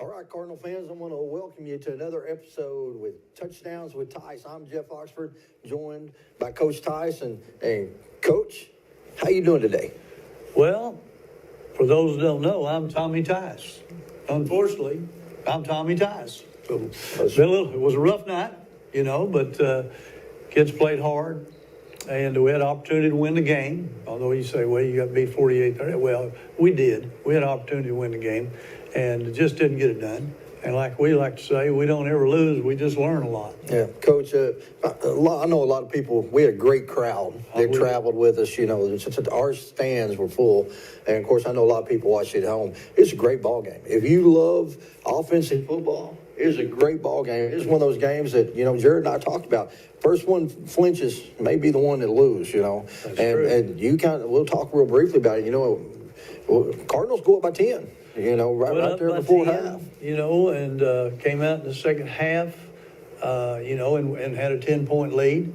All right, Cardinal fans, I want to welcome you to another episode with Touchdowns with Tice. I'm Jeff Oxford, joined by Coach Tice. And Coach, how you doing today? Well, for those who don't know, I'm Tommy Tice. Unfortunately, I'm Tommy Tice. So it was a rough night, but kids played hard, and we had an opportunity to win the game. Although you say, well, you got beat 48-30. Well, we did. We had an opportunity to win the game, and just didn't get it done. And like we like to say, we don't ever lose. We just learn a lot. Yeah, Coach, I know a lot of people. We had a great crowd that traveled with us. Our stands were full. And, of course, I know a lot of people watched it at home. It's a great ball game. If you love offensive football, it's a great ball game. It's one of those games that, Jared and I talked about. First one flinches may be the one that lose, That's true. And we'll talk real briefly about it. Cardinals go up by 10. Right there before 10, half. And came out in the second half, and had a 10-point lead,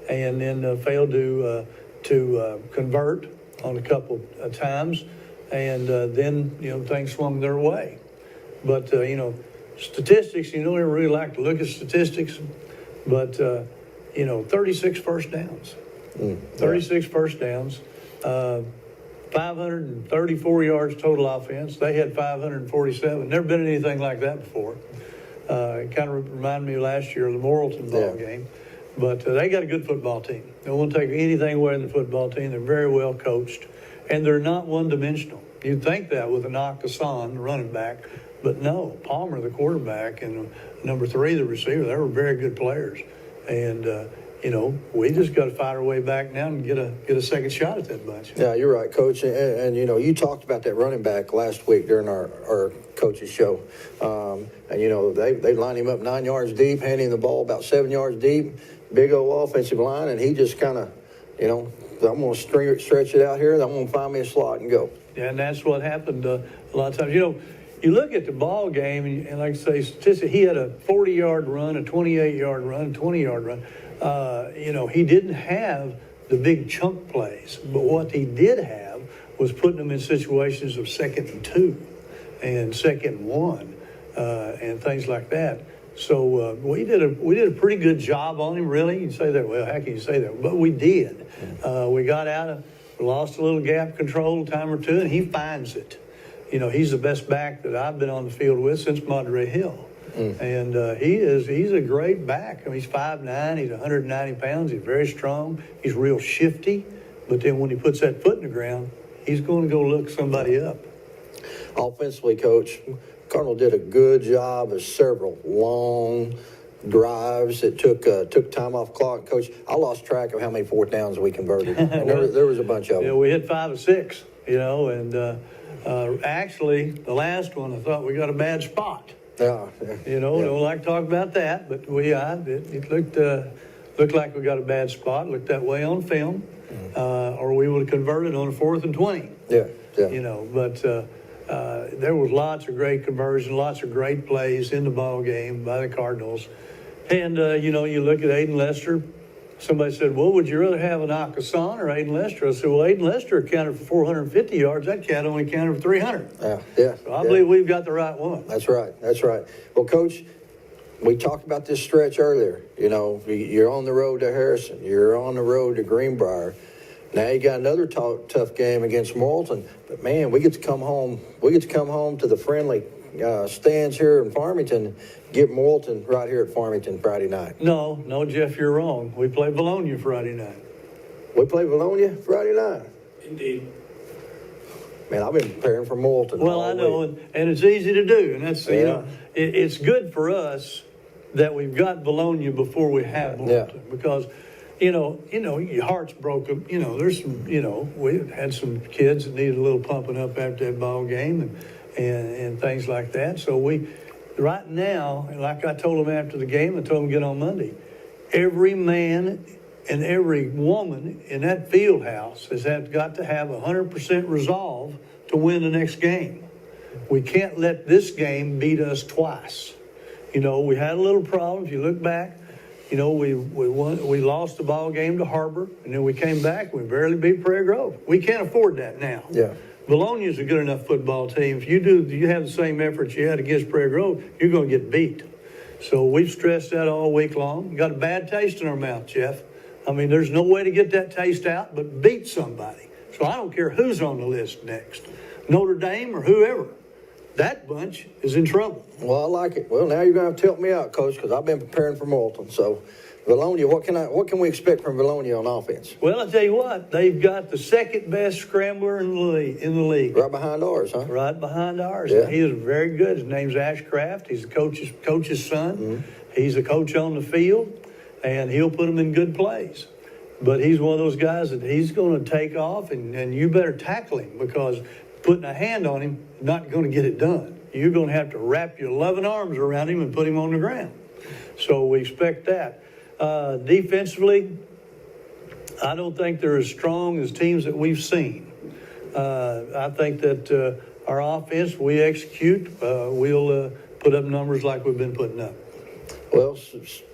and then failed to convert on a couple of times, and then things swung their way. But statistics, you don't ever really like to look at statistics, but 36 first downs, 36 first downs. 534 yards total offense. They had 547. Never been anything like that before. It kind of reminded me of last year, the Morrilton ball game. But they got a good football team. They won't take anything away from the football team. They're very well coached, and they're not one-dimensional. You'd think that with Anak Hassan, the running back, but no. Palmer, the quarterback, and number 3, the receiver, they were very good players. And we just got to fight our way back now and get a second shot at that bunch. Yeah, you're right, Coach. And you talked about that running back last week during our coach's show. They lined him up 9 yards deep, handing him the ball about 7 yards deep, big old offensive line, and he just kind of, I'm going to stretch it out here, and I'm going to find me a slot and go. Yeah, and that's what happened a lot of times. You look at the ball game, and like I say, statistically, he had a 40-yard run, a 28-yard run, a 20-yard run. He didn't have the big chunk plays, but what he did have was putting them in situations of 2nd and 2 and 2nd and 1 and things like that. So we did a pretty good job on him, really. You say that, well, how can you say that? But we did. We got lost a little gap control time or two, and he finds it. He's the best back that I've been on the field with since Monterey Hill. And he's a great back. He's 5'9", he's 190 pounds, he's very strong, he's real shifty, but then when he puts that foot in the ground, he's going to go look somebody up. Offensively, Coach, Cardinal did a good job of several long drives that took time off clock. Coach, I lost track of how many 4th downs we converted. And there was a bunch of them. Yeah, we hit 5 or 6, and actually, the last one, I thought we got a bad spot. Don't like to talk about that, but it looked like we got a bad spot. Looked that way on film, or we would have converted on a 4th and 20. But there was lots of great conversions, lots of great plays in the ball game by the Cardinals. And you look at Aiden Lester. Somebody said, well, would you rather have an Hassan or Aiden Lester? I said, well, Aiden Lester accounted for 450 yards. That cat only counted for 300. So I believe we've got the right one. That's right. Well, Coach, we talked about this stretch earlier. You're on the road to Harrison. You're on the road to Greenbrier. Now you got another tough game against Morrilton. But, man, we get to come home. We get to come home to the friendly stands here in Farmington, get Morrilton right here at Farmington Friday night. No, Jeff, you're wrong. We play Vilonia Friday night. We play Vilonia Friday night? Indeed. Man, I've been preparing for Morrilton. Well, I know, and it's easy to do, and that's it's good for us that we've got Vilonia before we have Morrilton because. Your heart's broken. There's some. We had some kids that needed a little pumping up after that ball game, and things like that. So right now, like I told them after the game, I told them to get on Monday. Every man and every woman in that field house has got to have 100% resolve to win the next game. We can't let this game beat us twice. We had a little problem. If you look back. We lost the ball game to Harbor, and then we came back. We barely beat Prairie Grove. We can't afford that now. Vilonia's a good enough football team. If you have the same efforts you had against Prairie Grove, you're going to get beat. So we've stressed that all week long. Got a bad taste in our mouth, Jeff. I mean, there's no way to get that taste out but beat somebody. So I don't care who's on the list next, Notre Dame or whoever. That bunch is in trouble. Well, I like it. Well, now you're going to have to help me out, Coach, because I've been preparing for Morton. So, Vilonia, what can we expect from Vilonia on offense? Well, I tell you what, they've got the second best scrambler in the league. Right behind ours, huh? Right behind ours. Yeah. He is very good. His name's Ashcraft. He's the coach's son. Mm-hmm. He's a coach on the field, and he'll put them in good plays. But he's one of those guys that he's going to take off, and you better tackle him, because putting a hand on him not going to get it done. You're going to have to wrap your loving arms around him and put him on the ground. So we expect that. Defensively, I don't think they're as strong as teams that we've seen. I think that our offense, we execute, we'll put up numbers like we've been putting up. Well,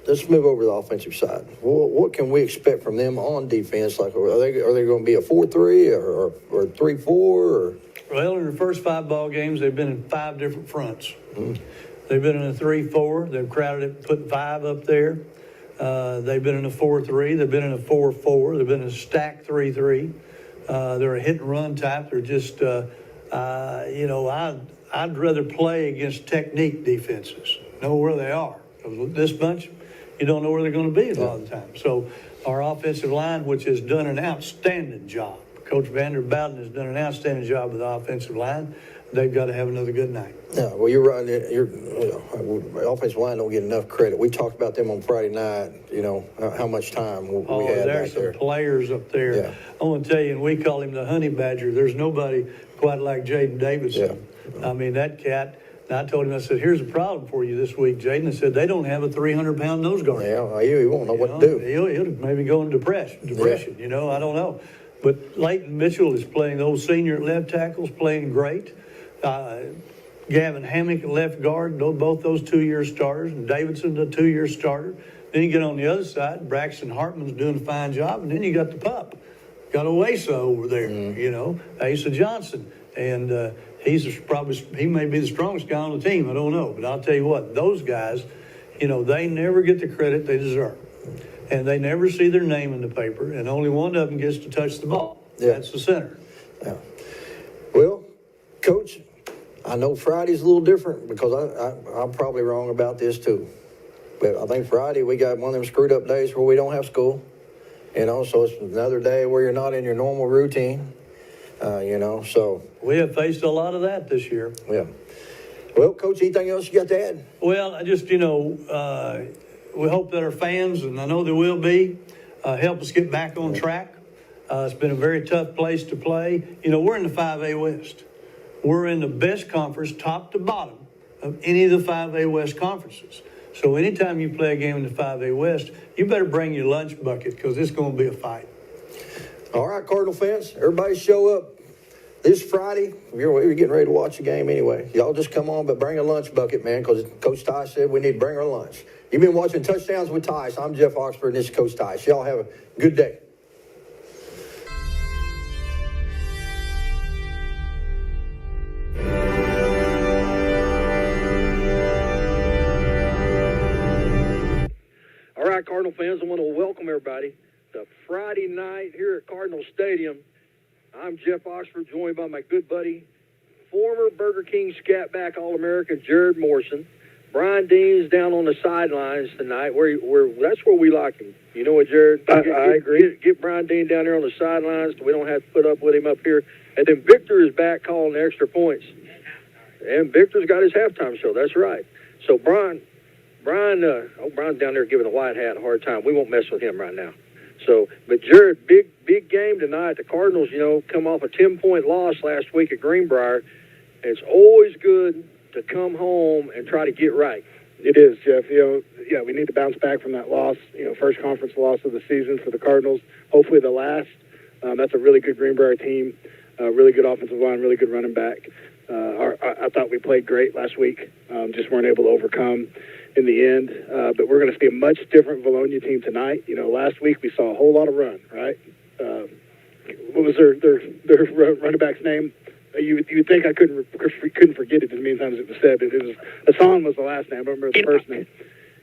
let's move over to the offensive side. What can we expect from them on defense? Like, are they going to be a 4-3 or 3-4? Or? Well, in the first 5 ball games, they've been in 5 different fronts. Mm-hmm. They've been in a 3-4. They've crowded it, put 5 up there. They've been in a 4-3. They've been in a 4-4. They've been in a stack 3-3. They're a hit and run type. They're just, I'd rather play against technique defenses. Know where they are. This bunch, you don't know where they're going to be a lot of the time. So our offensive line, which has done an outstanding job, Coach Vander Bowden has done an outstanding job with the offensive line. They've got to have another good night. Yeah, well, you're right. Offensive line don't get enough credit. We talked about them on Friday night. You know how much time we had there's back there. Some players up there. Yeah. I want to tell you, and we call him the Honey Badger. There's nobody quite like Jaden Davidson. Yeah. I mean, that cat. And I told him, I said, here's a problem for you this week, Jaden. I said, they don't have a 300-pound nose guard. Yeah, he won't know what to do. He'll maybe go in depression, yeah. I don't know. But Leighton Mitchell is playing, the old senior at left tackle's playing great. Gavin Hammock at left guard, both those 2-year starters, and Davidson, the 2-year starter. Then you get on the other side, Braxton Hartman's doing a fine job, and then you got the pup. Got Oasa over there, Asa Johnson. And he may be the strongest guy on the team. I don't know. But I'll tell you what, those guys, they never get the credit they deserve. And they never see their name in the paper, and only one of them gets to touch the ball. Yeah. That's the center. Yeah. Well, Coach, I know Friday's a little different because I'm probably wrong about this too. But I think Friday we got one of them screwed up days where we don't have school. So it's another day where you're not in your normal routine. So we have faced a lot of that this year. Yeah. Well, Coach, anything else you got to add? Well, I just, we hope that our fans, and I know there will be, help us get back on track. It's been a very tough place to play. We're in the 5A West. We're in the best conference, top to bottom, of any of the 5A West conferences. So anytime you play a game in the 5A West, you better bring your lunch bucket because it's going to be a fight. All right, Cardinal fans, everybody show up this Friday. You're getting ready to watch the game anyway. Y'all just come on, but bring a lunch bucket, man, because Coach Tice said we need to bring our lunch. You've been watching Touchdowns with Tice. I'm Jeff Oxford, and this is Coach Tice. Y'all have a good day. All right, Cardinal fans, I want to welcome everybody to Friday night here at Cardinal Stadium. I'm Jeff Oxford, joined by my good buddy, former Burger King Scatback All-American Jared Morrison. Brian Dean's down on the sidelines tonight. That's where we like him. You know what, Jared? I agree. Get Brian Dean down there on the sidelines so we don't have to put up with him up here. And then Victor is back calling the extra points. And Victor's got his halftime show. That's right. So Brian's down there giving the white hat a hard time. We won't mess with him right now. So, but Jared, big game tonight. The Cardinals, come off a 10-point loss last week at Greenbrier. It's always good to come home and try to get right. It is, Jeff. We need to bounce back from that loss. First conference loss of the season for the Cardinals. Hopefully the last. That's a really good Greenbrier team. Really good offensive line, really good running back. I thought we played great last week. Just weren't able to overcome in the end. But we're going to see a much different Vilonia team tonight. Last week we saw a whole lot of run, right? What was their running back's name? You would think I couldn't forget it as many times as it was said. It was Hassan was the last name. I remember the first name.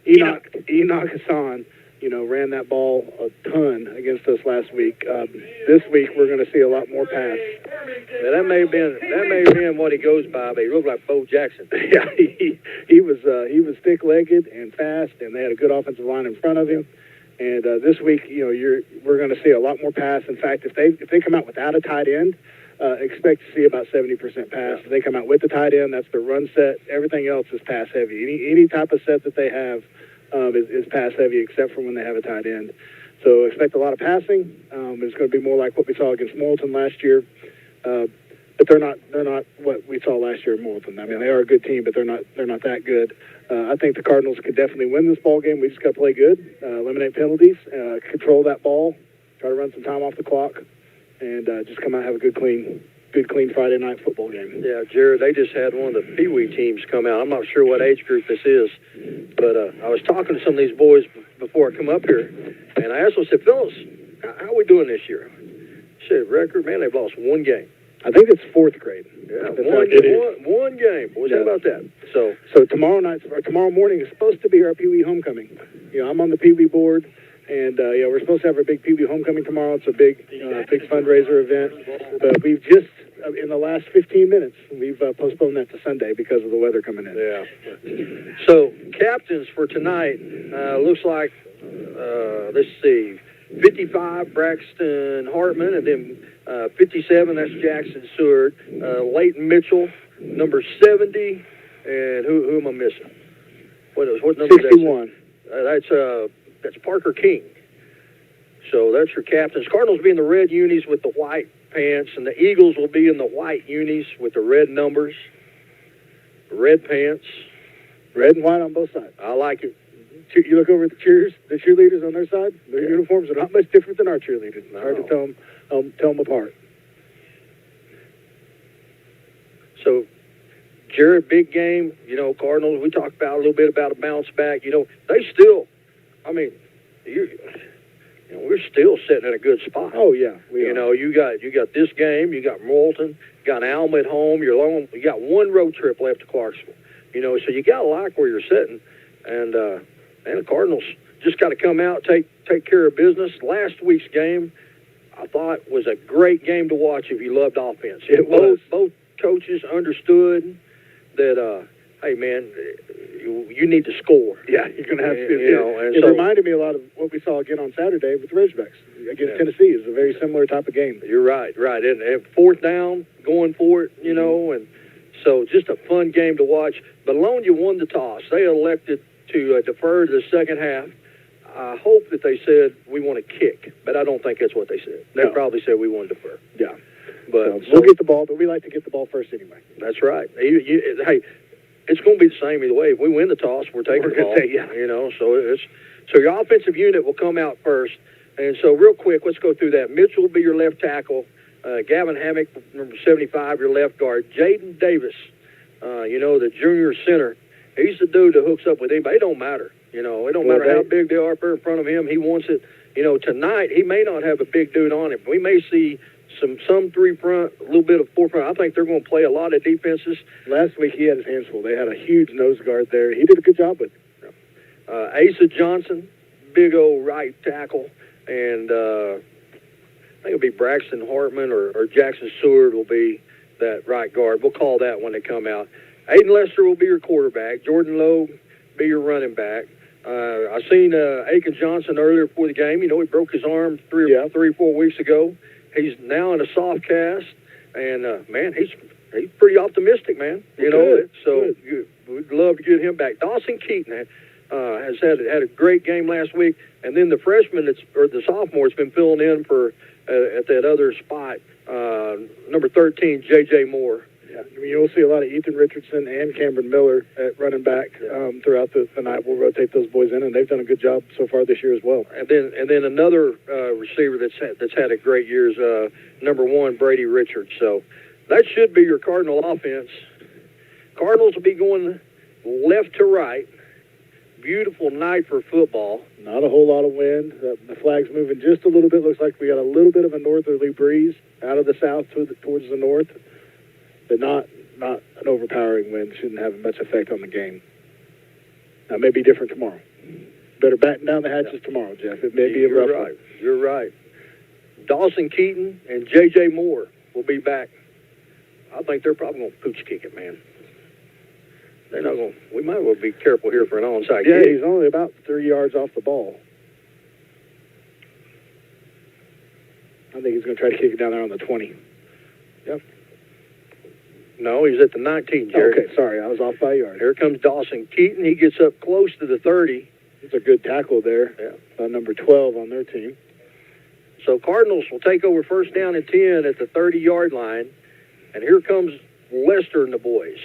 Enoch Hassan. Ran that ball a ton against us last week. This week we're going to see a lot more pass. Yeah, that may have been what he goes by, but he looked like Bo Jackson. Yeah, he was thick-legged and fast, and they had a good offensive line in front of him. And this week, we're going to see a lot more pass. In fact, if they come out without a tight end, expect to see about 70% pass. If they come out with the tight end, that's the run set. Everything else is pass heavy. Any type of set that they have is pass heavy, except for when they have a tight end. So expect a lot of passing. It's going to be more like what we saw against Morrilton last year. But they're not what we saw last year at Morrilton. I mean, they are a good team, but they're not that good. I think the Cardinals could definitely win this ball game. We just got to play good, eliminate penalties, control that ball, try to run some time off the clock, and just come out and have a good clean Friday night football game. Yeah, Jared, they just had one of the Pee Wee teams come out. I'm not sure what age group this is, but I was talking to some of these boys before I come up here, and I asked them, I said, Phyllis, how are we doing this year? He said, record, man, they've lost one game. I think it's fourth grade. Yeah, one game. What was that about that? So tomorrow morning is supposed to be our Pee Wee homecoming. I'm on the Pee Wee board. And, we're supposed to have our big Pee Wee homecoming tomorrow. It's a big fundraiser event. But we've just, in the last 15 minutes, we've postponed that to Sunday because of the weather coming in. Yeah. So, captains for tonight, looks like, let's see, 55, Braxton Hartman, and then 57, that's Jackson Seward. Leighton Mitchell, number 70, and who am I missing? What number 61. That's Parker King. So that's your captains. Cardinals will be in the red unis with the white pants, and the Eagles will be in the white unis with the red numbers, red pants. Red and white on both sides. I like it. You look over at the cheerleaders on their side, their uniforms are not much different than our cheerleaders. It's hard to tell them apart. So, Jared, big game. Cardinals, we talked about a little bit about a bounce back. They still, we're still sitting in a good spot. Oh, yeah. You got this game. You got Morrilton. You got Alma at home. You got one road trip left to Clarksville. So you got to like where you're sitting. And the Cardinals just got to come out, take care of business. Last week's game, I thought, was a great game to watch if you loved offense. Both coaches understood that, hey, man, you need to score. Yeah, you're going to have to. It reminded me a lot of what we saw again on Saturday with the Razorbacks against Tennessee. It's a very similar type of game. You're right. And fourth down, going for it, and so just a fun game to watch. Vilonia won the toss. They elected to defer to the second half. I hope that they said we want to kick, but I don't think that's what they said. They probably said we want to defer. Yeah. But we'll get the ball, but we like to get the ball first anyway. That's right. Hey, it's going to be the same either way. If we win the toss, we're taking the ball. So your offensive unit will come out first. And so real quick, let's go through that. Mitchell will be your left tackle. Gavin Hammock, number 75, your left guard. Jaden Davis, the junior center. He's the dude that hooks up with anybody. It don't matter. It don't matter how big they are up there in front of him. He wants it. Tonight he may not have a big dude on him. We may see some three front, a little bit of four front. I think they're going to play a lot of defenses. Last week he had his hands full. They had a huge nose guard there. He did a good job with it. Asa Johnson, big old right tackle, and I think it'll be Braxton Hartman or Jackson Seward will be that right guard. We'll call that when they come out. Aiden Lester will be your quarterback. Jordan Lowe be your running back. I seen Aiken Johnson earlier before the game. He broke his arm 3 or 4 weeks ago. He's now in a soft cast, and man, he's pretty optimistic, man. Good. We'd love to get him back. Dawson Keaton has had a great game last week, and then the freshman the sophomore has been filling in for at that other spot, number 13, J.J. Moore. Yeah, you'll see a lot of Ethan Richardson and Cameron Miller at running back throughout the night. We'll rotate those boys in, and they've done a good job so far this year as well. And then another receiver that's had a great year is number 1, Brady Richards. So that should be your Cardinal offense. Cardinals will be going left to right. Beautiful night for football. Not a whole lot of wind. The flag's moving just a little bit. Looks like we got a little bit of a northerly breeze out of the south towards the north. but not an overpowering wind. Shouldn't have much effect on the game. Now, may be different tomorrow. Better batten down the hatches tomorrow, Jeff. It may be a rough one. You're right. Dawson Keaton and J.J. Moore will be back. I think they're probably going to pooch kick it, man. They're not going. We might as well be careful here for an onside Yeah, kick. he's only about 3 yards off the ball. I think he's going to try to kick it down there on the 20. Yep. No, he's at the 19, Jared. Okay, sorry, I was off by a yard. Here comes Dawson Keaton. He gets up close to the 30. It's a good tackle there. Yeah. Number 12 on their team. So Cardinals will take over first down and 10 at the 30-yard line. And here comes Lester and the boys.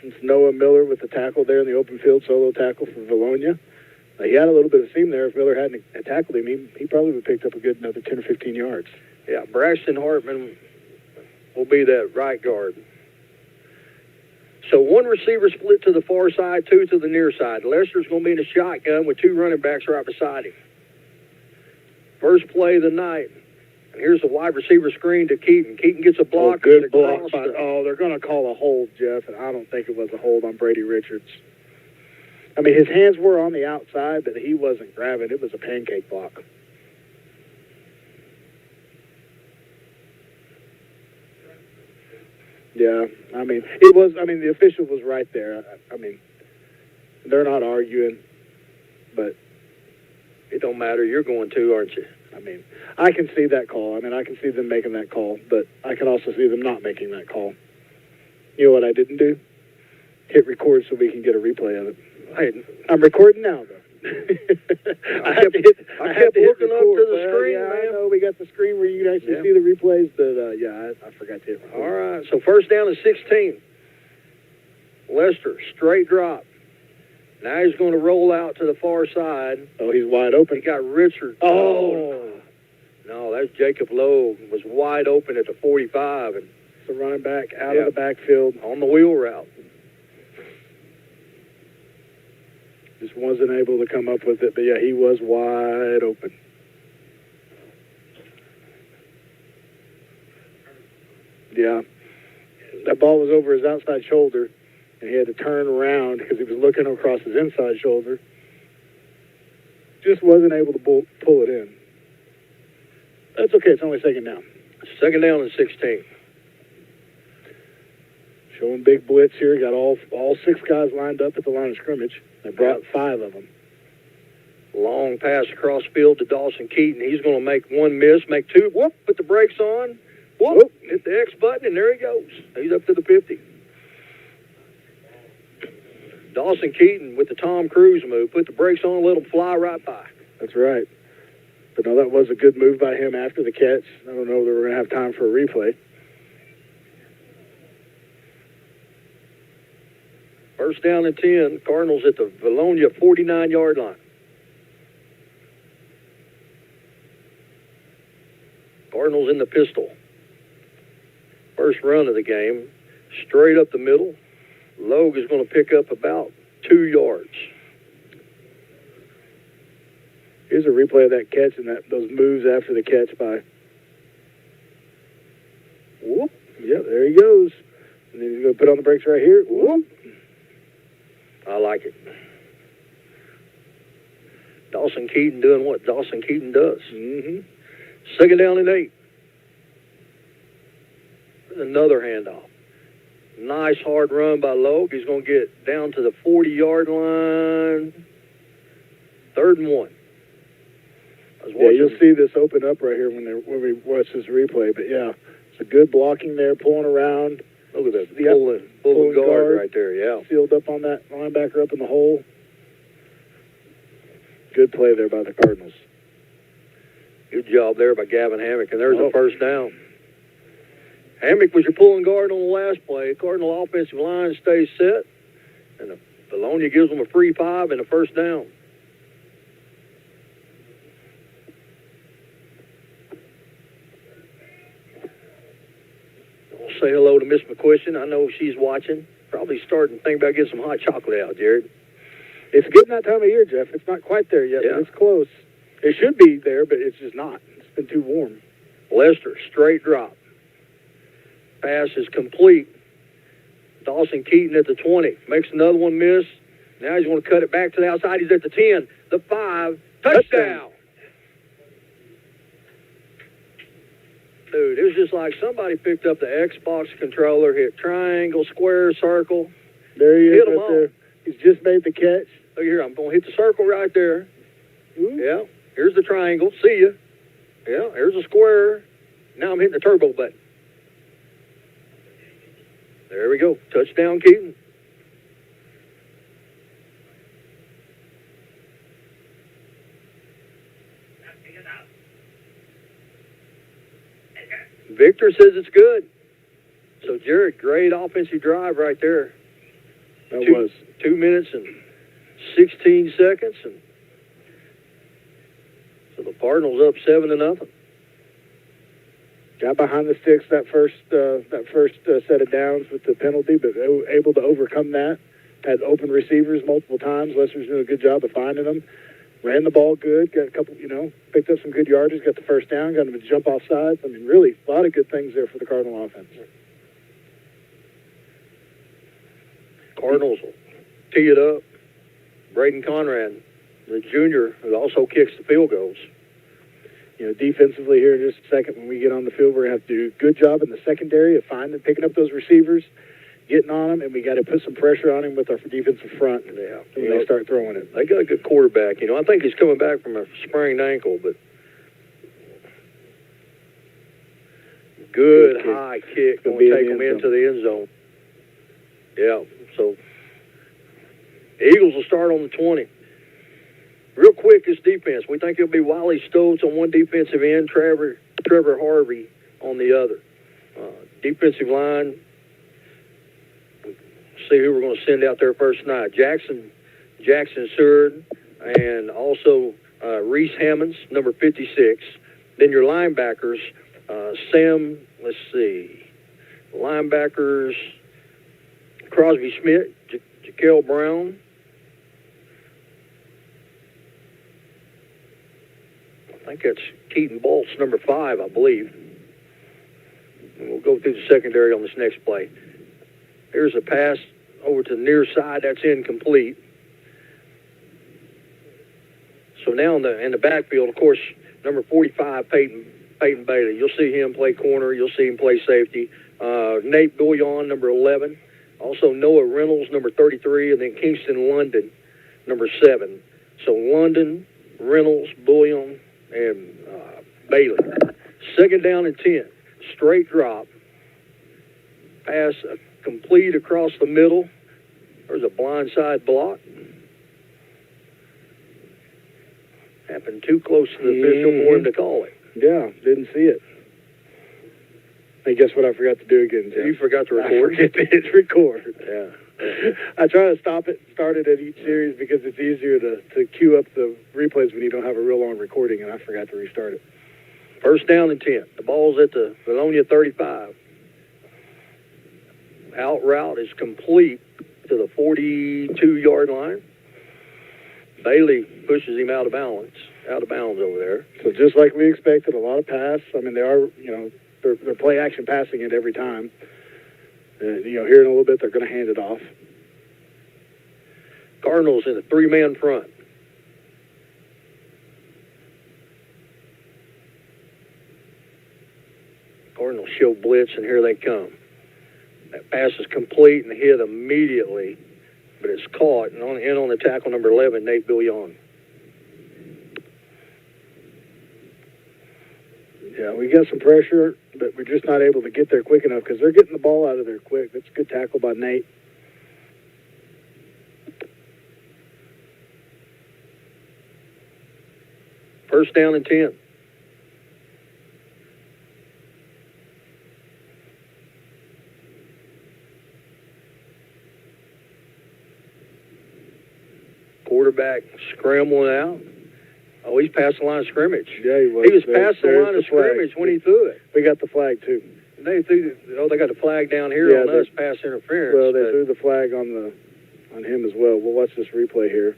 It's Noah Miller with the tackle there in the open field, solo tackle for Vilonia. He had a little bit of seam there. If Miller hadn't tackled him, he probably would have picked up a good another 10 or 15 yards. Yeah, Braxton Hartman will be that right guard. So one receiver split to the far side, two to the near side. Lester's going to be in a shotgun with two running backs right beside him. First play of the night. And here's the wide receiver screen to Keaton. Keaton gets a block. Good block. They're going to call a hold, Jeff, and I don't think it was a hold on Brady Richards. I mean, his hands were on the outside, but he wasn't grabbing. It was a pancake block. Yeah, I mean, it was. I mean, the official was right there. I mean, they're not arguing, but it don't matter. You're going to, aren't you? I mean, I can see that call. I mean, I can see them making that call, but I can also see them not making that call. You know what I didn't do? Hit record so we can get a replay of it. I'm recording now, though. I have to hit looking up to the screen, yeah, man. I know we got the screen where you can actually see the replays, but I forgot to hit record. All right, so first down is 16. Lester, straight drop. Now he's going to roll out to the far side. Oh, he's wide open. He got Richard. Oh. No, that's Jacob Lowe. Was wide open at the 45. And the running back out of the backfield. On the wheel route. Just wasn't able to come up with it, but yeah, he was wide open. Yeah. That ball was over his outside shoulder, and he had to turn around because he was looking across his inside shoulder. Just wasn't able to pull it in. That's okay. It's only second down. Second down and 16. Showing big blitz here. Got all 6 guys lined up at the line of scrimmage. They brought 5 of them. Long pass across field to Dawson Keaton. He's going to make one miss, make two. Whoop, put the brakes on. Whoop, hit the X button, and there he goes. He's up to the 50. Dawson Keaton with the Tom Cruise move. Put the brakes on, let him fly right by. That's right. But no, that was a good move by him after the catch. I don't know if we're going to have time for a replay. First down and 10. Cardinals at the Vilonia 49-yard line. Cardinals in the pistol. First run of the game. Straight up the middle. Logue is going to pick up about 2 yards. Here's a replay of that catch and those moves after the catch by. Whoop. Yep, there he goes. And then he's going to put on the brakes right here. Whoop. I like it. Dawson Keaton doing what Dawson Keaton does. Mm-hmm. Second down and 8. Another handoff. Nice hard run by Logue. He's going to get down to the 40-yard line. 3rd and 1. Yeah, you'll see this open up right here when we watch this replay. But yeah, it's a good blocking there, pulling around. Look at that, pulling guard right there, yeah. Sealed up on that linebacker up in the hole. Good play there by the Cardinals. Good job there by Gavin Hammock, and there's a first down. Hammock was your pulling guard on the last play. Cardinal offensive line stays set, and Vilonia gives them a free 5 and a first down. Say hello to Miss McQuistion. I know she's watching. Probably starting to think about getting some hot chocolate out, Jared. It's getting that time of year, Jeff. It's not quite there yet, but it's close. It should be there, but it's just not. It's been too warm. Lester, straight drop. Pass is complete. Dawson Keaton at the 20. Makes another one miss. Now he's going to cut it back to the outside. He's at the 10, the 5. Touchdown. Dude, it was just like somebody picked up the Xbox controller, hit triangle, square, circle. There he is Hit 'em right all. there. He's just made the catch. Look here, I'm going to hit the circle right there. Ooh. Yeah, here's the triangle. See ya. Yeah, here's a square. Now I'm hitting the turbo button. There we go. Touchdown, Keaton. Victor says it's good. So, Jared, great offensive drive right there. That was. 2 minutes and 16 seconds. And so the Cardinals up 7-0. Got behind the sticks that first set of downs with the penalty, but they were able to overcome that. Had open receivers multiple times. Lester's doing a good job of finding them. Ran the ball good. Got a couple, picked up some good yardage. Got the first down. Got them to jump off sides. I mean, really, a lot of good things there for the Cardinal offense. Cardinals will tee it up. Braden Conrad, the junior, who also kicks the field goals. Defensively here in just a second, when we get on the field, we're going to have to do a good job in the secondary of picking up those receivers, getting on them, and we got to put some pressure on him with our defensive front when they start throwing it. They got a good quarterback. I think he's coming back from a sprained ankle, but good high kick going to take him into the end zone. Yeah, so Eagles will start on the 20. Real quick, this defense. We think it'll be Wiley Stoltz on one defensive end, Trevor Harvey on the other. Defensive line, see who we're going to send out there first night. Jackson Seward, and also Reese Hammonds, number 56. Then your linebackers, linebackers, Crosby Schmidt, Jaquel Brown. I think that's Keaton Bolts, number 5, I believe. And we'll go through the secondary on this next play. Here's a pass over to the near side. That's incomplete. So now in the backfield, of course, number 45, Peyton Bailey. You'll see him play corner. You'll see him play safety. Nate Bouillon, number 11. Also Noah Reynolds, number 33. And then Kingston London, number 7. So London, Reynolds, Bouillon, and Bailey. Second down and 10. Straight drop. Pass complete across the middle. There's a blindside block. Happened too close to the official for him to call it. Yeah, didn't see it. Hey, guess what I forgot to do again, Jeff? You forgot to record? I forget to hit record. Yeah. I try to start it at each series because it's easier to queue up the replays when you don't have a real long recording, and I forgot to restart it. First down and 10. The ball's at the Vilonia 35. Out route is complete to the 42-yard line. Bailey pushes him out of bounds over there. So just like we expected, a lot of pass. I mean, they are, they're play action passing it every time. Here in a little bit, they're going to hand it off. Cardinals in a 3-man front. Cardinals show blitz, and here they come. That pass is complete and hit immediately, but it's caught. And on the tackle, number 11, Nate Bouillon. Yeah, we got some pressure, but we're just not able to get there quick enough because they're getting the ball out of there quick. That's a good tackle by Nate. First down and 10. Quarterback scrambling out. Oh, he's past the line of scrimmage. Yeah, he was. He was past the line of scrimmage when he threw it. We got the flag, too. And they got the flag down here on us, pass interference. Well, they threw the flag on him as well. We'll watch this replay here.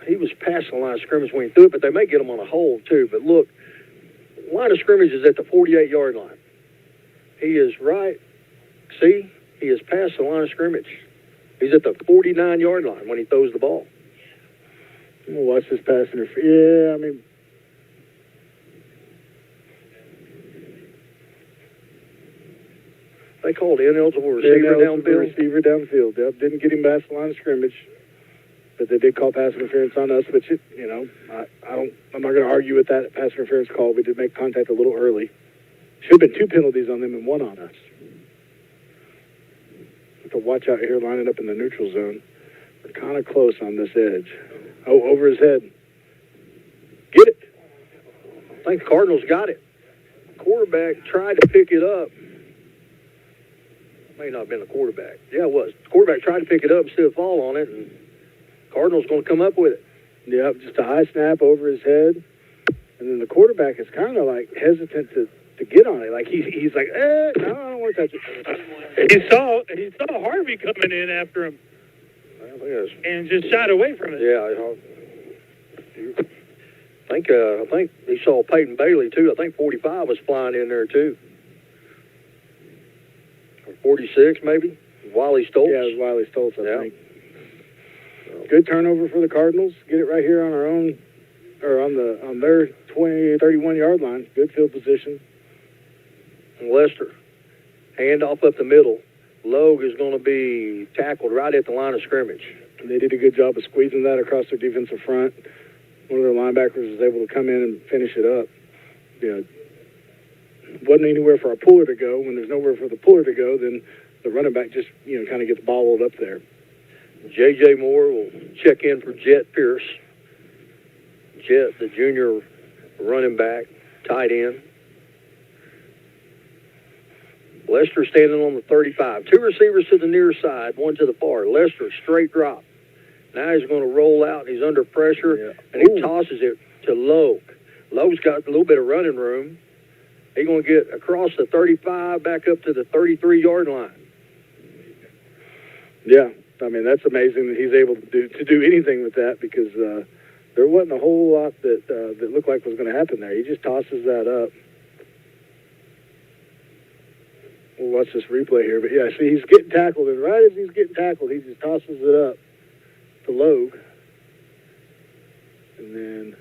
He was past the line of scrimmage when he threw it, but they may get him on a hold, too. But look, line of scrimmage is at the 48-yard line. He is right See, he has passed the line of scrimmage. He's at the 49-yard line when he throws the ball. We'll watch this pass interference. Yeah, I mean, They called ineligible receiver downfield. Receiver downfield. Yep. Didn't get him past the line of scrimmage, but they did call pass interference on us. But I'm not going to argue with that pass interference call. We did make contact a little early. Should have been 2 penalties on them and 1 on us. Have to watch out here, lining up in the neutral zone. We're kind of close on this edge. Oh, over his head. Get it. I think the Cardinals got it. Quarterback tried to pick it up. May not have been the quarterback. Yeah, it was. The quarterback tried to pick it up instead of fall on it, and Cardinals going to come up with it. Yep, just a high snap over his head. And then the quarterback is kind of like hesitant to get on it. Like he's like, no, I don't want to touch it. He saw Harvey coming in after him Yes. and just shot away from it. Yeah, I think he saw Peyton Bailey too. I think 45 was flying in there too. Or 46 maybe. Wiley Stoltz. Yeah, it was Wiley Stoltz, I Yeah. think. Good turnover for the Cardinals. Get it right here on our own, or on their 31-yard line. Good field position. Lester, handoff up the middle. Logue is going to be tackled right at the line of scrimmage. They did a good job of squeezing that across their defensive front. One of their linebackers was able to come in and finish it up. Wasn't anywhere for our puller to go. When there's nowhere for the puller to go, then the running back just, kind of gets bobbled up there. J.J. Moore will check in for Jet Pierce. Jet, the junior running back, tight end. Lester standing on the 35. 2 receivers to the near side, 1 to the far. Lester, straight drop. Now he's going to roll out. He's under pressure, and he tosses it to Logue. Logue's got a little bit of running room. He's going to get across the 35, back up to the 33-yard line. Yeah, I mean, that's amazing that he's able to do anything with that, because there wasn't a whole lot that looked like was going to happen there. He just tosses that up. We'll watch this replay here, but yeah, see, he's getting tackled, and right as he's getting tackled, he just tosses it up to Logue. And then,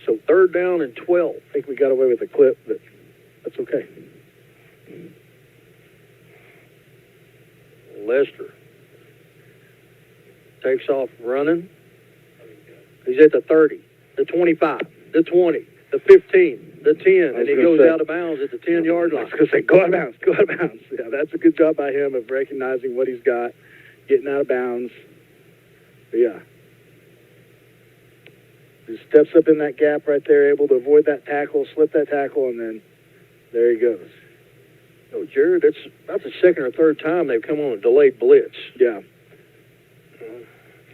So 3rd down and 12. I think we got away with a clip, but that's okay. Lester takes off running. He's at the 30, the 25, the 20, the 15, the 10, and he goes out of bounds at the 10-yard line. I was going to say, go out of bounds, go out of bounds. Yeah, that's a good job by him of recognizing what he's got, getting out of bounds. But yeah. Just steps up in that gap right there, able to avoid that tackle, slip that tackle, and then there he goes. Oh, Jared, that's about the 2nd or 3rd time they've come on a delayed blitz. Yeah.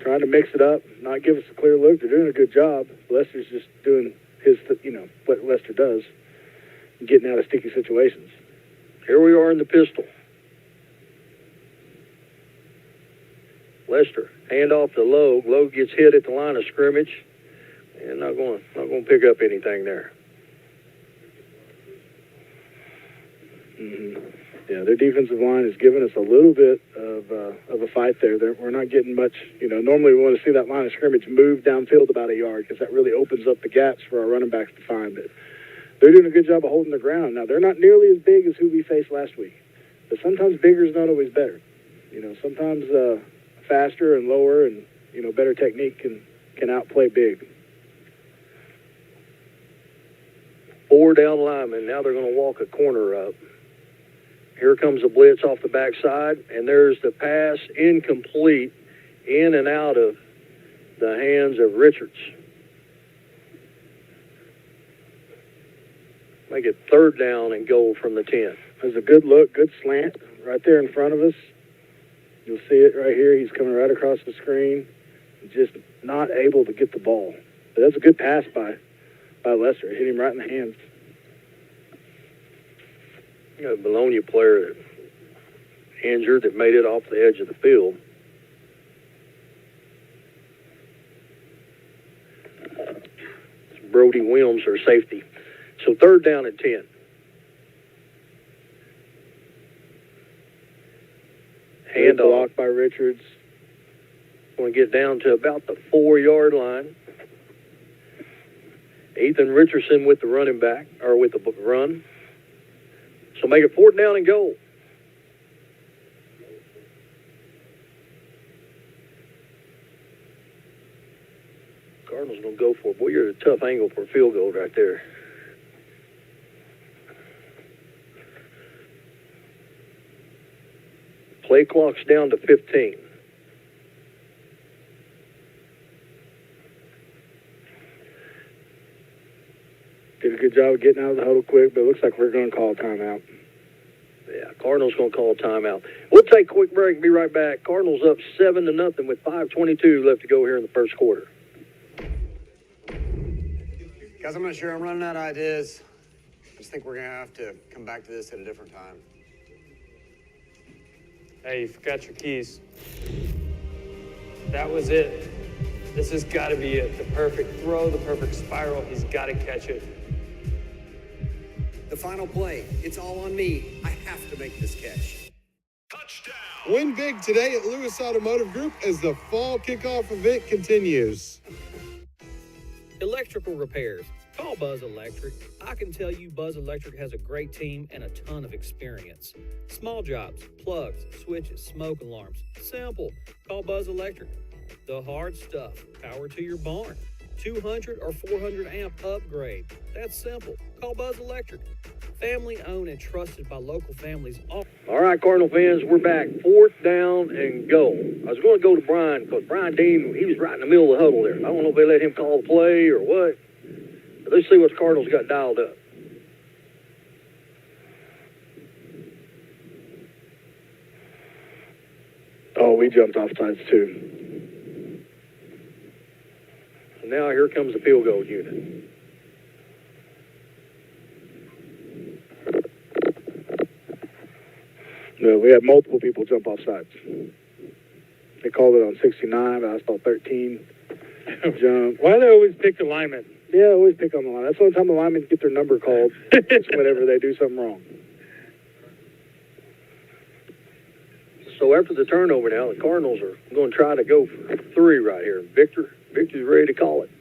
Trying to mix it up, not give us a clear look. They're doing a good job. Lester's just doing his, what Lester does, getting out of sticky situations. Here we are in the pistol. Lester, handoff to Logue. Logue gets hit at the line of scrimmage, and not going to pick up anything there. Mm-hmm. Yeah, their defensive line has given us a little bit of a fight there. We're not getting much. Normally we want to see that line of scrimmage move downfield about a yard, because that really opens up the gaps for our running backs to find. But they're doing a good job of holding the ground. Now, they're not nearly as big as who we faced last week, but sometimes bigger is not always better. Sometimes faster and lower and better technique can outplay big. 4 down linemen. Now they're going to walk a corner up. Here comes a blitz off the backside, and there's the pass incomplete, in and out of the hands of Richards. Make it 3rd down and goal from the 10. There's a good look, good slant right there in front of us. You'll see it right here. He's coming right across the screen, just not able to get the ball. But that's a good pass by Lester. It hit him right in the hands. A Vilonia player that injured that made it off the edge of the field. It's Brody Williams, our safety. So 3rd down and 10. Hand off. Blocked by Richards. Going to get down to about the 4-yard line. Ethan Richardson with the running back, or with the run. So make it 4th down and goal. Cardinals going to go for it. Boy, you're at a tough angle for a field goal right there. Play clock's down to 15. Did a good job of getting out of the huddle quick, but it looks like we're going to call a timeout. Yeah, Cardinals going to call a timeout. We'll take a quick break and be right back. Cardinals up 7-0 with 5:22 left to go here in the first quarter. Guys, I'm not sure. I'm running out of ideas. I just think we're going to have to come back to this at a different time. Hey, you forgot your keys. That was it. This has got to be it. The perfect throw, the perfect spiral. He's got to catch it. The final play. It's all on me. I have to make this catch. Touchdown! Win big today at Lewis Automotive Group as the fall kickoff event continues. Electrical repairs. Call Buzz Electric. I can tell you Buzz Electric has a great team and a ton of experience. Small jobs, plugs, switches, smoke alarms. Simple. Call Buzz Electric. The hard stuff. Power to your barn. 200 or 400 amp upgrade. That's simple. Call Buzz Electric. Family owned and trusted by local families. All right, Cardinal fans, we're back. 4th down and goal. I was going to go to Brian because Brian Dean, he was right in the middle of the huddle there. I don't know if they let him call the play or what. But let's see what the Cardinals got dialed up. Oh, we jumped off sides too. So now here comes the field goal unit. No, we had multiple people jump off sides. They called it on 69, but I saw 13 jump. Why do they always pick the lineman? Yeah, always pick on the line. That's the only time the linemen get their number called. It's whenever they do something wrong. So after the turnover now, the Cardinals are going to try to go for 3 right here. Victor's ready to call it.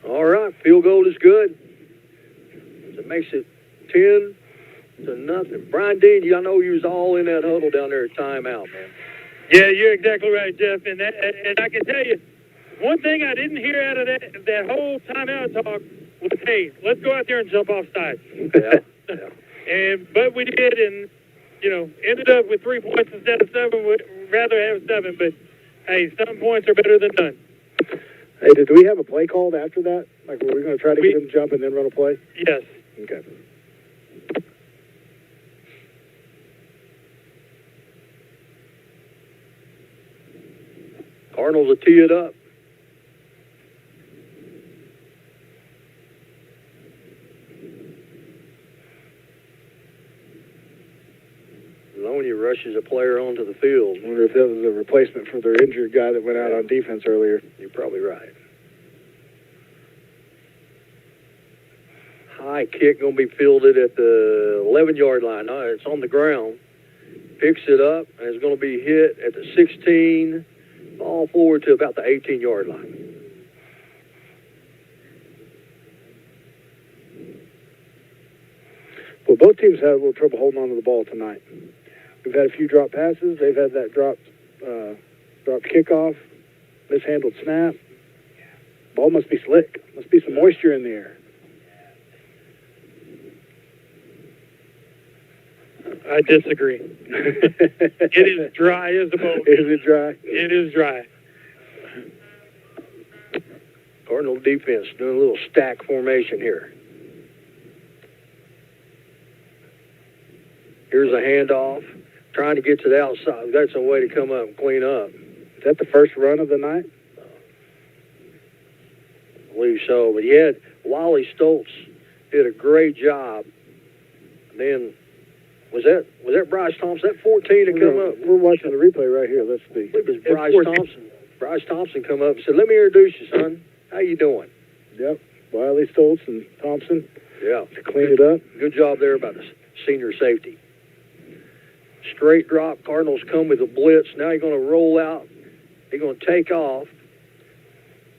All right, field goal is good. So it makes it 10-0. Brian Dean, I know you was all in that huddle down there at timeout, man. Yeah, you're exactly right, Jeff. And I can tell you, one thing I didn't hear out of that whole timeout talk was, hey, let's go out there and jump off sides. Yeah. But we did, and ended up with 3 points instead of 7. We'd rather have 7, but hey, some points are better than none. Hey, did we have a play called after that? Like, were we going to try to get him to jump and then run a play? Yes. Okay. Cardinals will tee it up. Vilonia rushes a player onto the field. I wonder if that was a replacement for their injured guy that went out on defense earlier. You're probably right. High kick going to be fielded at the 11-yard line. No, it's on the ground. Picks it up, and it's going to be hit at the 16, ball forward to about the 18-yard line. Well, both teams had a little trouble holding on to the ball tonight. We've had a few drop passes. They've had that dropped kickoff, mishandled snap. Ball must be slick. Must be some moisture in the air. I disagree. It is dry as a bone. Is it dry? It is dry. Cardinal defense doing a little stack formation here. Here's a handoff. Trying to get to the outside. That's a way to come up and clean up. Is that the first run of the night? I believe so. But he had Wally Stoltz did a great job. And then was that Bryce Thompson? That 14 to come up? We're watching the replay right here. Let's see. I believe it was Bryce Thompson. Bryce Thompson come up and said, "Let me introduce you, son. How you doing?" Yep. Wiley, Stoltz, and Thompson Yeah. to clean it up. Good job there by the senior safety. Straight drop. Cardinals come with a blitz. Now you're going to roll out. They're going to take off.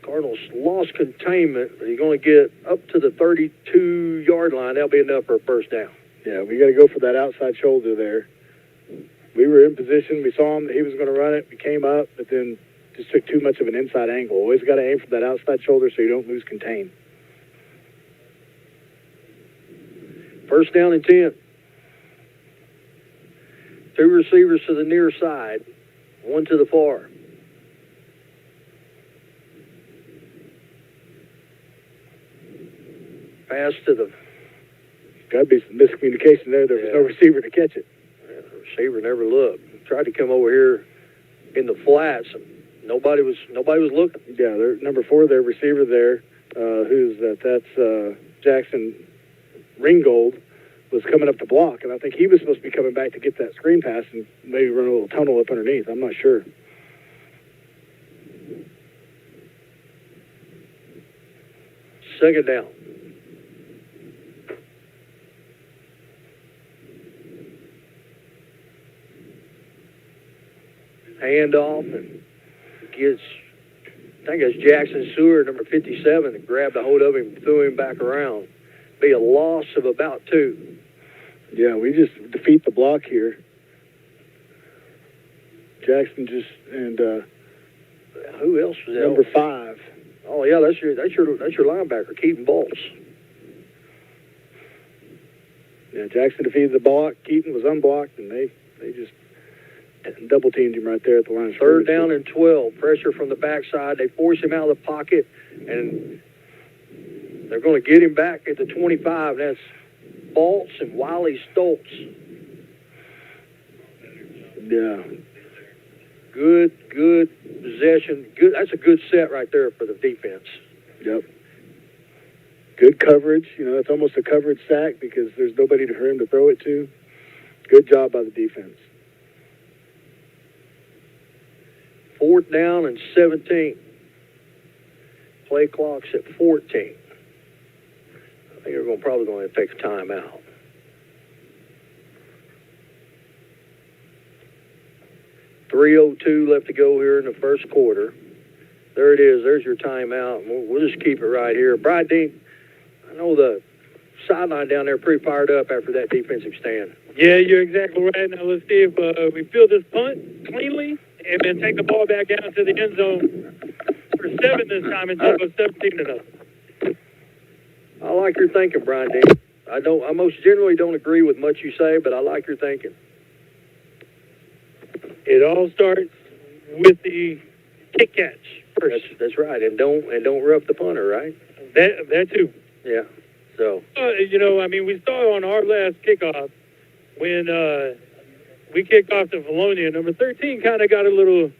Cardinals lost containment. You're going to get up to the 32-yard line. That'll be enough for a first down. Yeah, we got to go for that outside shoulder there. We were in position. We saw him that he was going to run it. We came up, but then just took too much of an inside angle. Always got to aim for that outside shoulder so you don't lose contain. First down and 10. Two receivers to the near side, one to the far. Pass to the... Got to be some miscommunication there. There was no receiver to catch it. Yeah, the receiver never looked. Tried to come over here in the flats, and nobody was looking. Yeah, their number 4, their receiver there, who's that? That's Jackson Ringgold, was coming up to block, and I think he was supposed to be coming back to get that screen pass and maybe run a little tunnel up underneath. I'm not sure. Second down. Handoff and gets, I think it's Jackson Seward, number 57, that grabbed a hold of him and threw him back around. Be a loss of about 2. Yeah, we just defeat the block here. Jackson just, and who else was that? number 5. Oh yeah, that's your linebacker, Keaton Bolts. Yeah, Jackson defeated the block. Keaton was unblocked, and they just double teamed him right there at the line of Third scrimmage. down and 12. Pressure from the backside. They force him out of the pocket, and they're going to get him back at the 25. That's Bolts and Wiley Stoltz. Yeah. Good possession. Good. That's a good set right there for the defense. Yep. Good coverage. You know, it's almost a coverage sack because there's nobody for him to throw it to. Good job by the defense. Fourth down and 17. Play clock's at 14. I think we're probably going to take a timeout. .302 left to go here in the first quarter. There it is. There's your timeout. We'll just keep it right here. Brian Dean, I know the sideline down there pretty fired up after that defensive stand. Yeah, you're exactly right. Now let's see if we field this punt cleanly and then take the ball back down to the end zone for 7 this time instead of 17-0. I like your thinking, Brian Dean. I most generally don't agree with much you say, but I like your thinking. It all starts with the kick catch first. That's right, and don't rough the punter, right? That too. Yeah. So. We saw on our last kickoff when we kicked off to Vilonia. Number 13 kind of got a little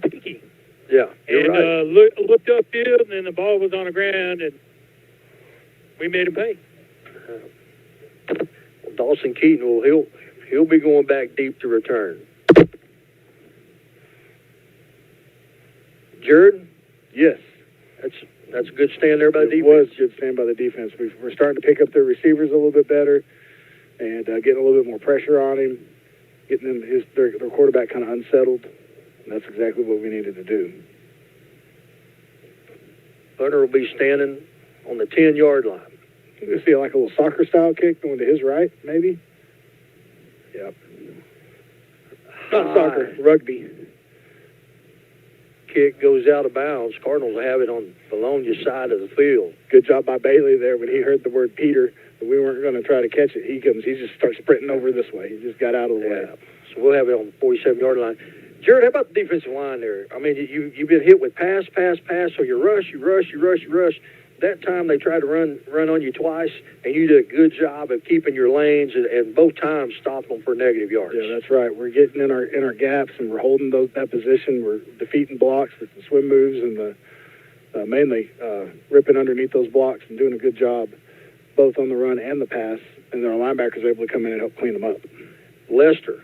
picky. Yeah, you're and right. Looked upfield, and then the ball was on the ground, and we made him pay. Dawson Keaton he'll be going back deep to return. Jared? Yes. That's a good stand there by the defense. It was a good stand by the defense. We're starting to pick up their receivers a little bit better and getting a little bit more pressure on him, getting their quarterback kind of unsettled. And that's exactly what we needed to do. Hunter will be standing on the 10-yard line. You see like a little soccer-style kick going to his right, maybe? Yep. Not soccer, rugby. Kick goes out of bounds. Cardinals have it on Vilonia's side of the field. Good job by Bailey there when he heard the word Peter, but we weren't going to try to catch it. He just starts sprinting over this way. He just got out of the way. So we'll have it on the 47-yard line. Jared, how about the defensive line there? I mean, you've been hit with pass, so you rush. That time they tried to run on you twice, and you did a good job of keeping your lanes and both times stopped them for negative yards. Yeah, that's right. We're getting in our gaps, and we're holding that position. We're defeating blocks with the swim moves and the mainly ripping underneath those blocks and doing a good job both on the run and the pass. And then our linebackers are able to come in and help clean them up. Lester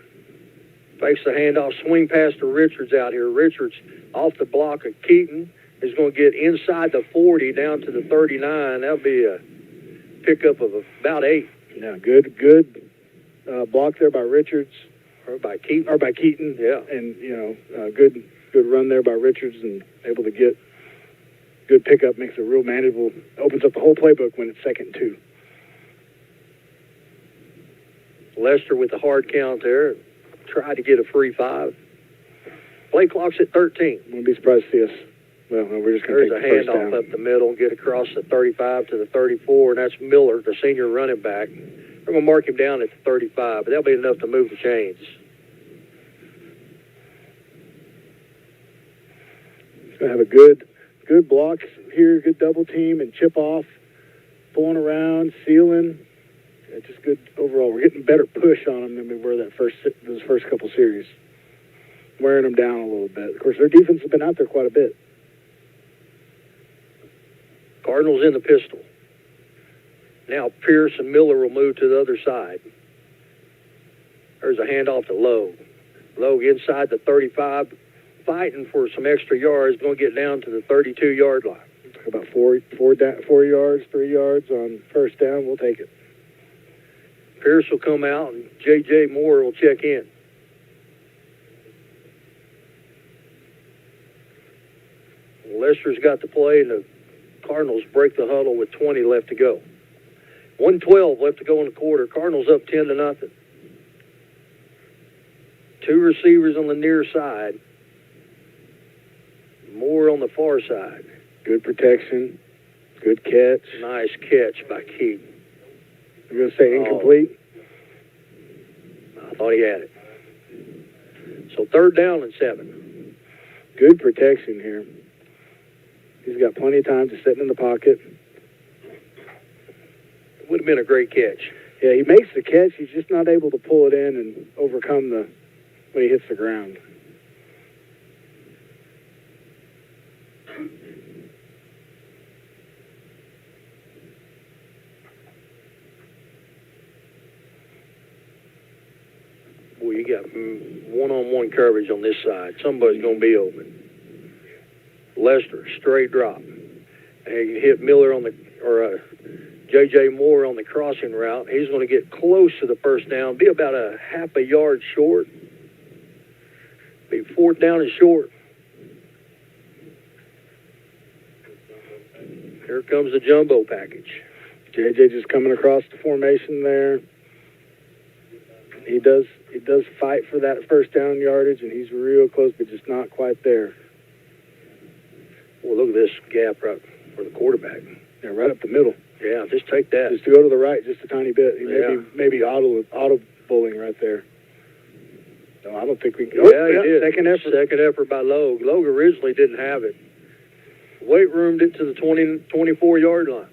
Fakes the handoff, swing pass to Richards out here. Richards off the block of Keaton is going to get inside the 40 down to the 39. That'll be a pickup of about 8. Yeah, good block there by Richards. Or by Keaton. Yeah. And, good run there by Richards and able to get good pickup, makes it real manageable, opens up the whole playbook when it's 2nd and 2. Lester with the hard count there. Tried to get a free 5. Play clock's at 13. Wouldn't be surprised to see us. Well, no, we're just going to There's take a the first handoff down. up the middle, get across the 35 to the 34, and that's Miller, the senior running back. We're going to mark him down at the 35, but that'll be enough to move the chains. He's going to have a good block here, good double team and chip off, pulling around, sealing. Yeah, just good overall. We're getting better push on them than we were those first couple series. Wearing them down a little bit. Of course, their defense has been out there quite a bit. Cardinals in the pistol. Now Pierce and Miller will move to the other side. There's a handoff to Logue. Logue inside the 35, fighting for some extra yards, going to get down to the 32-yard line. About 4 yards, 3 yards on first down. We'll take it. Pierce will come out, and J.J. Moore will check in. Lester's got the play, and the Cardinals break the huddle with 20 left to go. 1:12 left to go in the quarter. Cardinals up 10-0. 2 receivers on the near side. Moore on the far side. Good protection. Good catch. Nice catch by Keaton. I'm going to say incomplete. I thought he had it. So 3rd down and 7. Good protection here. He's got plenty of time to sit in the pocket. It would have been a great catch. Yeah, he makes the catch. He's just not able to pull it in and overcome when he hits the ground. Boy, you got one-on-one coverage on this side. Somebody's going to be open. Lester, straight drop. And he hit Miller J.J. Moore on the crossing route. He's going to get close to the first down, be about a half a yard short. Be 4th down and short. Here comes the jumbo package. J.J. just coming across the formation there. He does fight for that first down yardage, and he's real close, but just not quite there. Well, look at this gap right for the quarterback. Yeah, right up the middle. Yeah, just take that. Just to go to the right just a tiny bit. He maybe auto-bulling right there. No, I don't think we can. Yeah, he did. Second effort. Second effort by Logue. Logue originally didn't have it. Weight roomed it to the 24-yard line.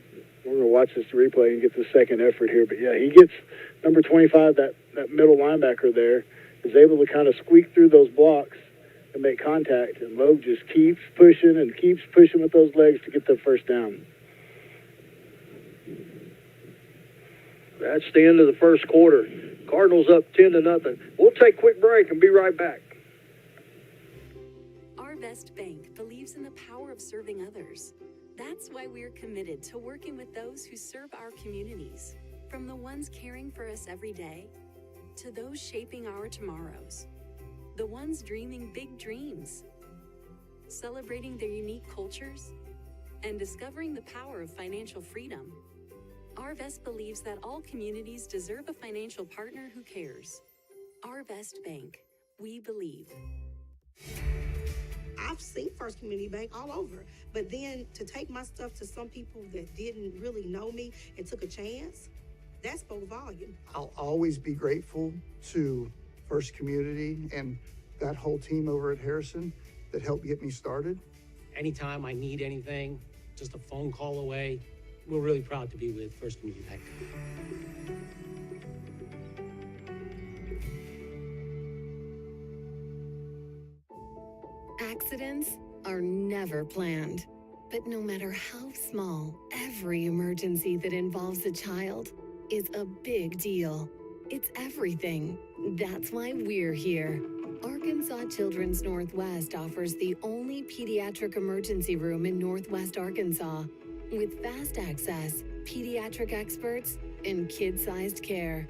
We're going to watch this replay and get the second effort here. But, yeah, he gets number 25, that middle linebacker there, is able to kind of squeak through those blocks and make contact. And Logue just keeps pushing with those legs to get the first down. That's the end of the first quarter. Cardinals up 10-0. We'll take a quick break and be right back. Our Best Bank believes in the power of serving others. That's why we're committed to working with those who serve our communities, from the ones caring for us every day to those shaping our tomorrows, the ones dreaming big dreams, celebrating their unique cultures, and discovering the power of financial freedom. Arvest believes that all communities deserve a financial partner who cares. Arvest Bank. We believe. I've seen First Community Bank all over, but then to take my stuff to some people that didn't really know me and took a chance, that spoke volume. I'll always be grateful to First Community and that whole team over at Harrison that helped get me started. Anytime I need anything, just a phone call away. We're really proud to be with First Community Bank. Accidents are never planned, but no matter how small, every emergency that involves a child is a big deal. It's everything. That's why we're here. Arkansas Children's Northwest offers the only pediatric emergency room in Northwest Arkansas with fast access, pediatric experts, and kid-sized care.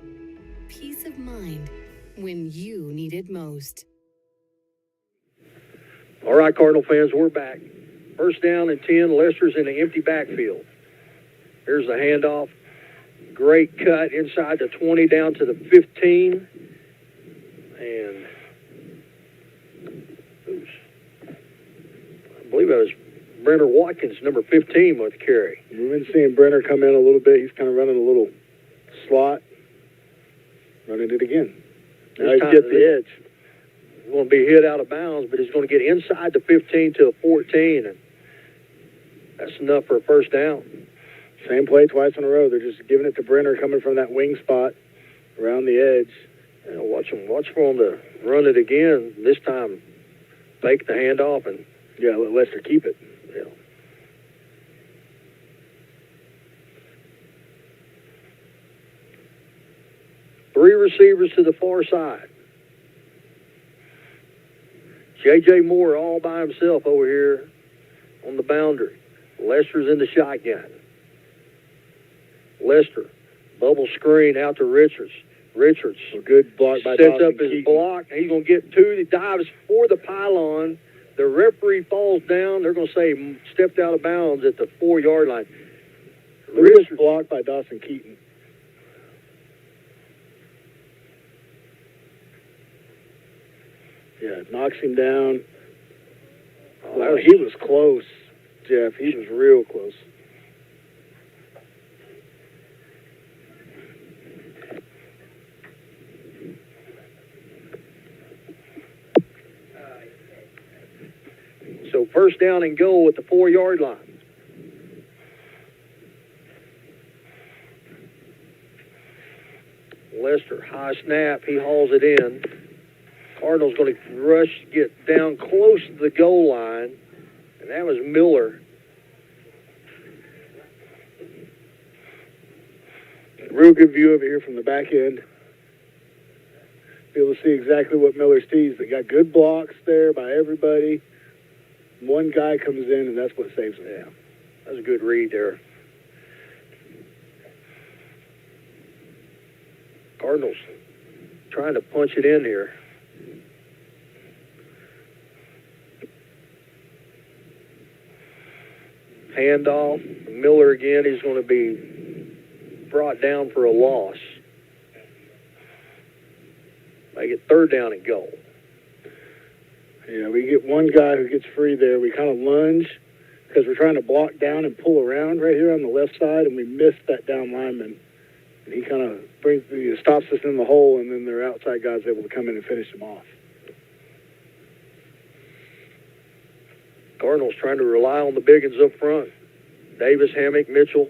Peace of mind when you need it most. All right, Cardinal fans, we're back. First down and 10, Lester's in the empty backfield. Here's the handoff. Great cut inside the 20 down to the 15. And I believe that was Brenner Watkins, number 15, with the carry. We've been seeing Brenner come in a little bit. He's kind of running a little slot. Running it again. Now he gets the edge. He's going to be hit out of bounds, but he's going to get inside the 15 to the 14, and that's enough for a first down. Same play twice in a row. They're just giving it to Brenner coming from that wing spot around the edge. And watch for him to run it again. This time, fake the handoff and let Lester keep it. Yeah. Three receivers to the far side. J.J. Moore all by himself over here on the boundary. Lester's in the shotgun. Lester, bubble screen out to Richards. Richards, a good block by sets Dawson up his Keaton. block. He's going to get two. He dives for the pylon. The referee falls down. They're going to say stepped out of bounds at the 4-yard line. Richards blocked by Dawson Keaton. Yeah, knocks him down. Oh, he was close, Jeff. He was real close. So first down and goal at the 4-yard line. Lester, high snap. He hauls it in. Cardinals going to get down close to the goal line, and that was Miller. Real good view of it here from the back end. Be able to see exactly what Miller sees. They got good blocks there by everybody. One guy comes in, and that's what saves them. Yeah, that was a good read there. Cardinals trying to punch it in here. Handoff. Miller again. He's going to be brought down for a loss. Make it third down and goal. Yeah, we get one guy who gets free there. We kind of lunge because we're trying to block down and pull around right here on the left side, and we miss that down lineman. And he kind of stops us in the hole, and then their outside guy's able to come in and finish him off. Cardinals trying to rely on the big uns up front. Davis, Hammock, Mitchell,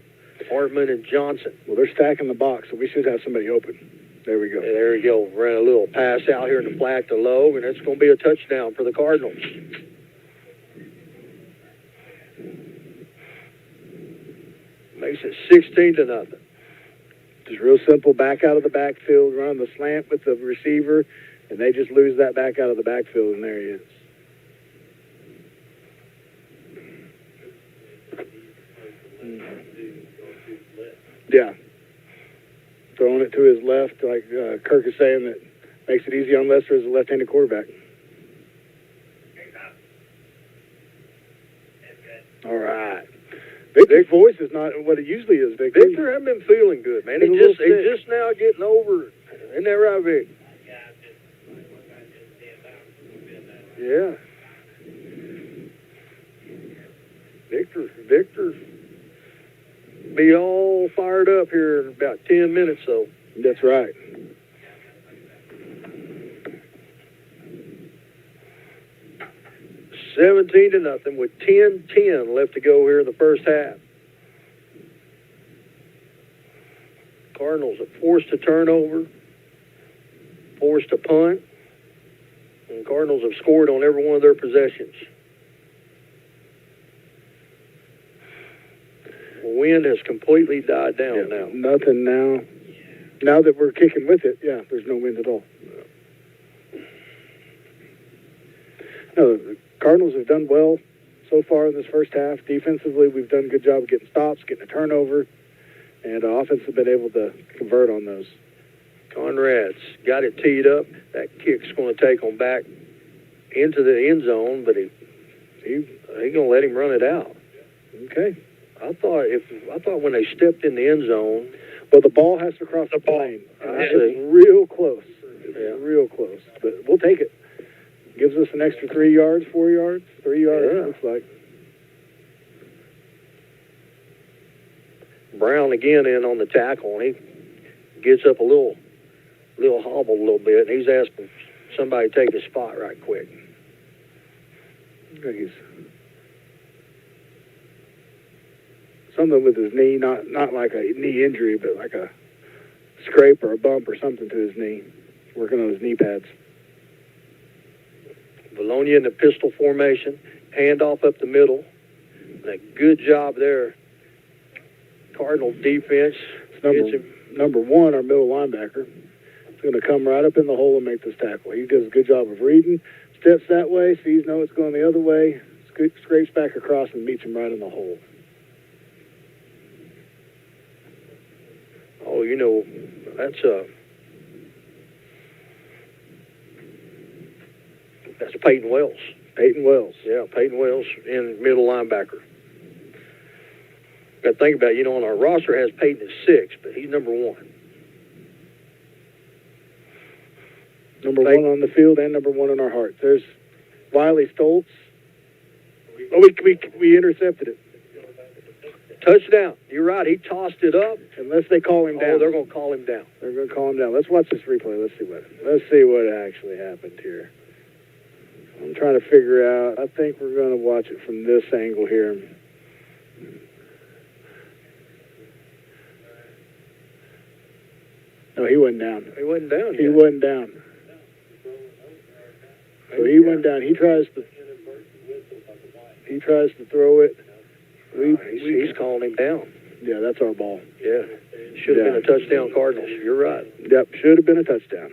Hartman, and Johnson. Well, they're stacking the box, so we should have somebody open. There we go. Yeah, there we go. Ran a little pass out here in the flat to Logue, and it's going to be a touchdown for the Cardinals. Makes it 16-0. Just real simple, back out of the backfield, run the slant with the receiver, and they just lose that back out of the backfield, and there he is. Yeah. Throwing it to his left, like Kirk is saying, that makes it easy on Lester as a left-handed quarterback. All right. Victor's voice is not what it usually is, Victor. Victor hasn't been feeling good, man. He's just now getting over it. Isn't that right, Vic? Yeah. Victor be all fired up here in about 10 minutes, so. That's right. $17-0 with 10-10 left to go here in the first half. Cardinals are forced to turnover, forced to punt, and Cardinals have scored on every one of their possessions. The wind has completely died down now. Nothing now. Now that we're kicking with it, there's no wind at all. No, the Cardinals have done well so far in this first half. Defensively, we've done a good job of getting stops, getting a turnover, and offense has been able to convert on those. Conrad's got it teed up. That kick's going to take him back into the end zone, but he's going to let him run it out. Okay. I thought when they stepped in the end zone. Well, the ball has to cross the plane. It's real close. It's real close, but we'll take it. Gives us an extra 3 yards, 4 yards, 3 yards. Yeah. Looks like. Brown again in on the tackle, and he gets up a little hobbled a little bit, and he's asking somebody to take his spot right quick. I think he's something with his knee, not like a knee injury, but like a scrape or a bump or something to his knee. Working on his knee pads. Vilonia in the pistol formation, handoff up the middle. And a good job there. Cardinal defense. It's number one, our middle linebacker. He's going to come right up in the hole and make this tackle. He does a good job of reading, steps that way, sees no, it's going the other way, scrapes back across and meets him right in the hole. Oh, that's Peyton Wells. Peyton Wells. Yeah, Peyton Wells in middle linebacker. Got to think about it, on our roster has Peyton at 6, but he's number 1. Number 1 on the field and number 1 in our hearts. There's Wiley Stoltz. Oh, we intercepted it. Touchdown. You're right. He tossed it up. Unless they call him down. Oh, they're going to call him down. They're going to call him down. Let's watch this replay. Let's see what actually happened here. I'm trying to figure out. I think we're going to watch it from this angle here. No, he wasn't down. He wasn't down yet. He wasn't down. So he went down. He tries to throw it. He's calling him down. Yeah, that's our ball. Yeah. Should have been a touchdown, Cardinals. You're right. Yep, should have been a touchdown.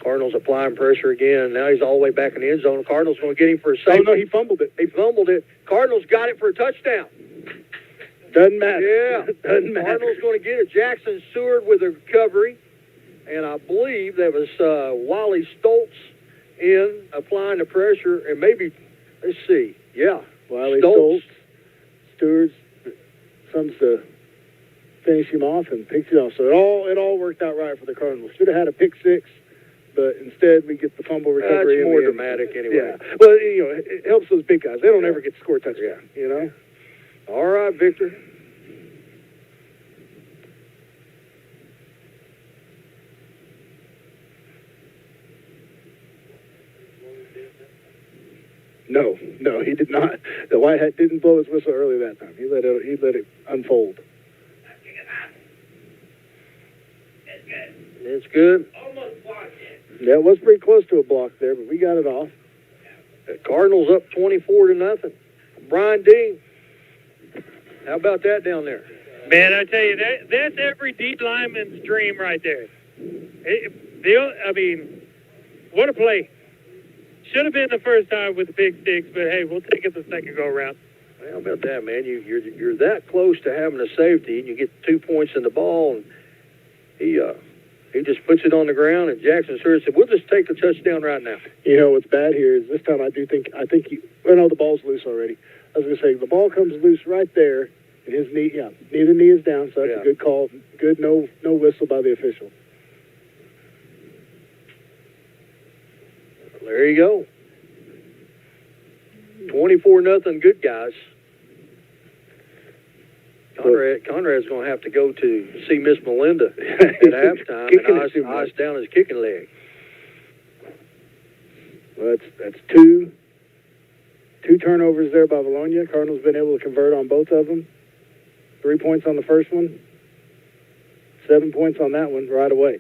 Cardinals applying pressure again. Now he's all the way back in the end zone. Cardinals going to get him for a safety. Oh, no, he fumbled it. He fumbled it. Cardinals got it for a touchdown. Doesn't matter. Yeah. Doesn't matter. Cardinals going to get it. Jackson Seward with a recovery. And I believe that was Wally Stoltz in applying the pressure. And maybe, let's see. Yeah. Wiley Stoltz. Stewards comes to finish him off and picks it off. So it all worked out right for the Cardinals. Should have had a pick 6. But instead, we get the fumble recovery. That's more dramatic anyway. Yeah. Well, it helps those big guys. They don't ever get to score touchdowns, All right, Victor. No, he did not. The White Hat didn't blow his whistle early that time. He let it unfold. It's good. Yeah, it was pretty close to a block there, but we got it off. The Cardinals up 24-0. Brian Dean, how about that down there? Man, I tell you, that's every D lineman's dream right there. What a play. Should have been the first time with the pick 6, but hey, we'll take it the second go-around. How about that, man? You're that close to having a safety, and you get 2 points in the ball, and he just puts it on the ground, and Jackson Seward said, "We'll just take the touchdown right now." What's bad here is this time I think the ball's loose already. I was going to say, the ball comes loose right there, and his knee, neither knee is down, so that's a good call. Good, no whistle by the official. There you go. 24-0, good guys. Conrad's going to have to go to see Miss Melinda at halftime and ice down his kicking leg. Well, that's two turnovers there by Vilonia. Cardinals been able to convert on both of them. 3 points on the first one. 7 points on that one right away.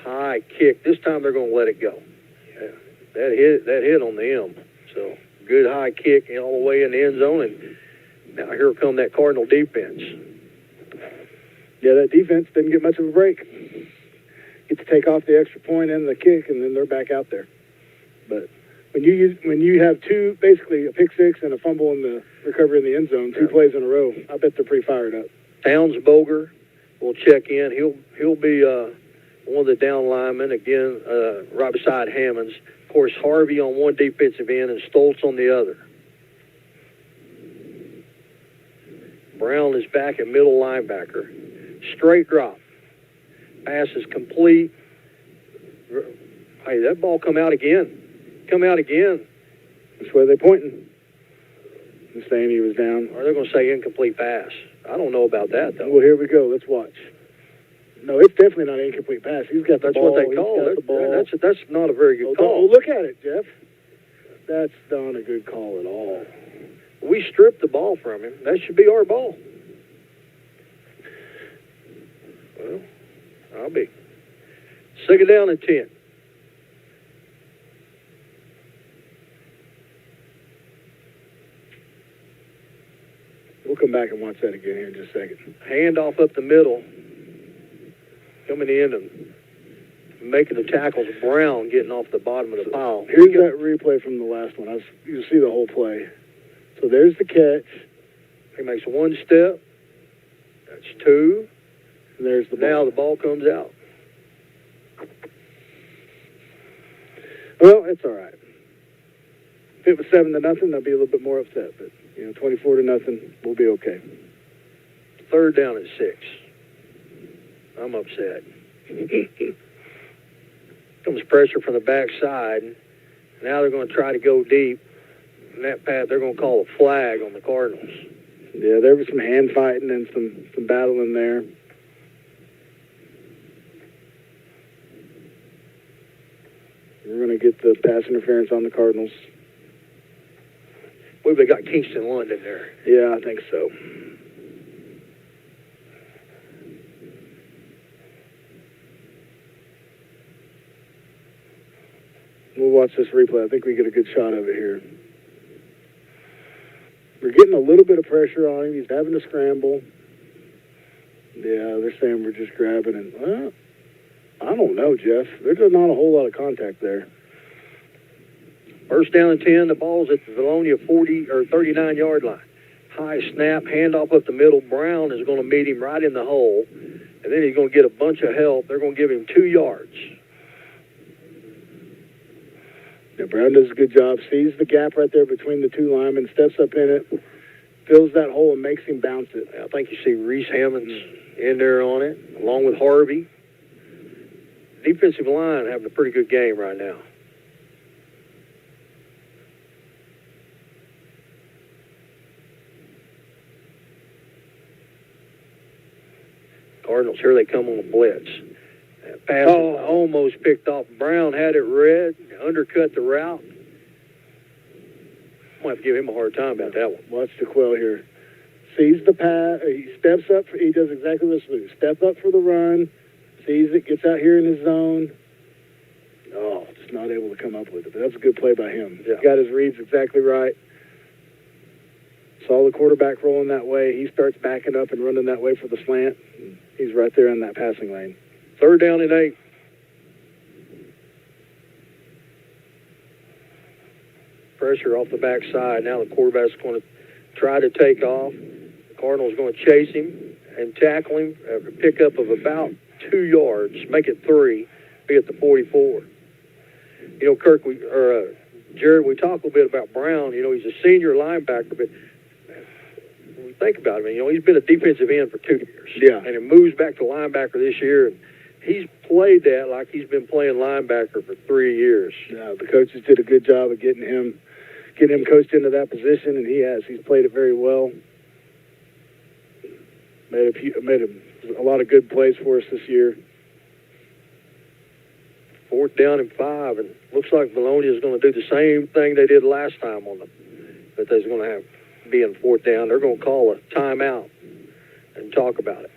High kick. This time they're going to let it go. Yeah. That hit on the M. So Good high kick all the way in the end zone, and now here come that Cardinal defense. Yeah, that defense didn't get much of a break. Get to take off the extra point and the kick, and then they're back out there. But when you have two, basically a pick six and a fumble in the recovery in the end zone, two plays in a row, I bet they're pretty fired up. Townsboger will check in. He'll be one of the down linemen again, right beside Hammonds. Of course, Harvey on one defensive end and Stoltz on the other. Brown is back at middle linebacker. Straight drop. Pass is complete. Hey, that ball come out again. Come out again. Which way are they pointing? They're saying he was down. Or they're going to say incomplete pass. I don't know about that, though. Well, here we go. Let's watch. No, it's definitely not an incomplete pass. He's got the ball. That's what they call it. That's not a very good call. Oh, look at it, Jeff. That's not a good call at all. We stripped the ball from him. That should be our ball. Well, I'll be. Second down and 10. We'll come back and watch that again here in just a second. Handoff up the middle. Coming in and making the tackles. Brown getting off the bottom of the pile. Here's that replay from the last one. You see the whole play. So there's the catch. He makes one step. That's two. And there's the ball. Now the ball comes out. Well, it's all right. If it was 7-0, I'd be a little bit more upset. But 24-0, we'll be okay. Third down at 6. I'm upset. Comes pressure from the backside. Now they're going to try to go deep. In that path, they're going to call a flag on the Cardinals. Yeah, there was some hand fighting and some battling there. We're going to get the pass interference on the Cardinals. I believe they got Kingston London there. Yeah, I think so. We'll watch this replay. I think we get a good shot of it here. We're getting a little bit of pressure on him. He's having to scramble. Yeah, they're saying we're just grabbing him. Well, I don't know, Jeff. There's not a whole lot of contact there. First down and 10. The ball's at the Vilonia 40 or 39-yard line. High snap, handoff up the middle. Brown is going to meet him right in the hole, and then he's going to get a bunch of help. They're going to give him 2 yards. Yeah, Brown does a good job. Sees the gap right there between the two linemen, steps up in it, fills that hole, and makes him bounce it. I think you see Reese Hammonds in there on it, along with Harvey. Defensive line having a pretty good game right now. Cardinals, here they come on a blitz. That pass almost picked off. Brown had it read, undercut the route. I'm going to have to give him a hard time about that one. Watch DeQuell here. Sees the pass. He steps up. He does exactly this move. Step up for the run. Sees it. Gets out here in his zone. Oh, just not able to come up with it. But that's a good play by him. Yeah. Got his reads exactly right. Saw the quarterback rolling that way. He starts backing up and running that way for the slant. He's right there in that passing lane. Third down and 8. Pressure off the backside. Now the quarterback's going to try to take off. The Cardinals going to chase him and tackle him. A pickup of about 2 yards. Make it 3. Be at the 44. Kirk, Jared, we talked a little bit about Brown. He's a senior linebacker, but when we think about him, he's been a defensive end for 2 years. Yeah. And he moves back to linebacker this year. And he's played that like he's been playing linebacker for 3 years. Yeah, the coaches did a good job of getting him coached into that position, and he has. He's played it very well. Made a lot of good plays for us this year. Fourth down and 5, and looks like Vilonia is going to do the same thing they did last time on them. That they're going to have be in fourth down. They're going to call a timeout and talk about it.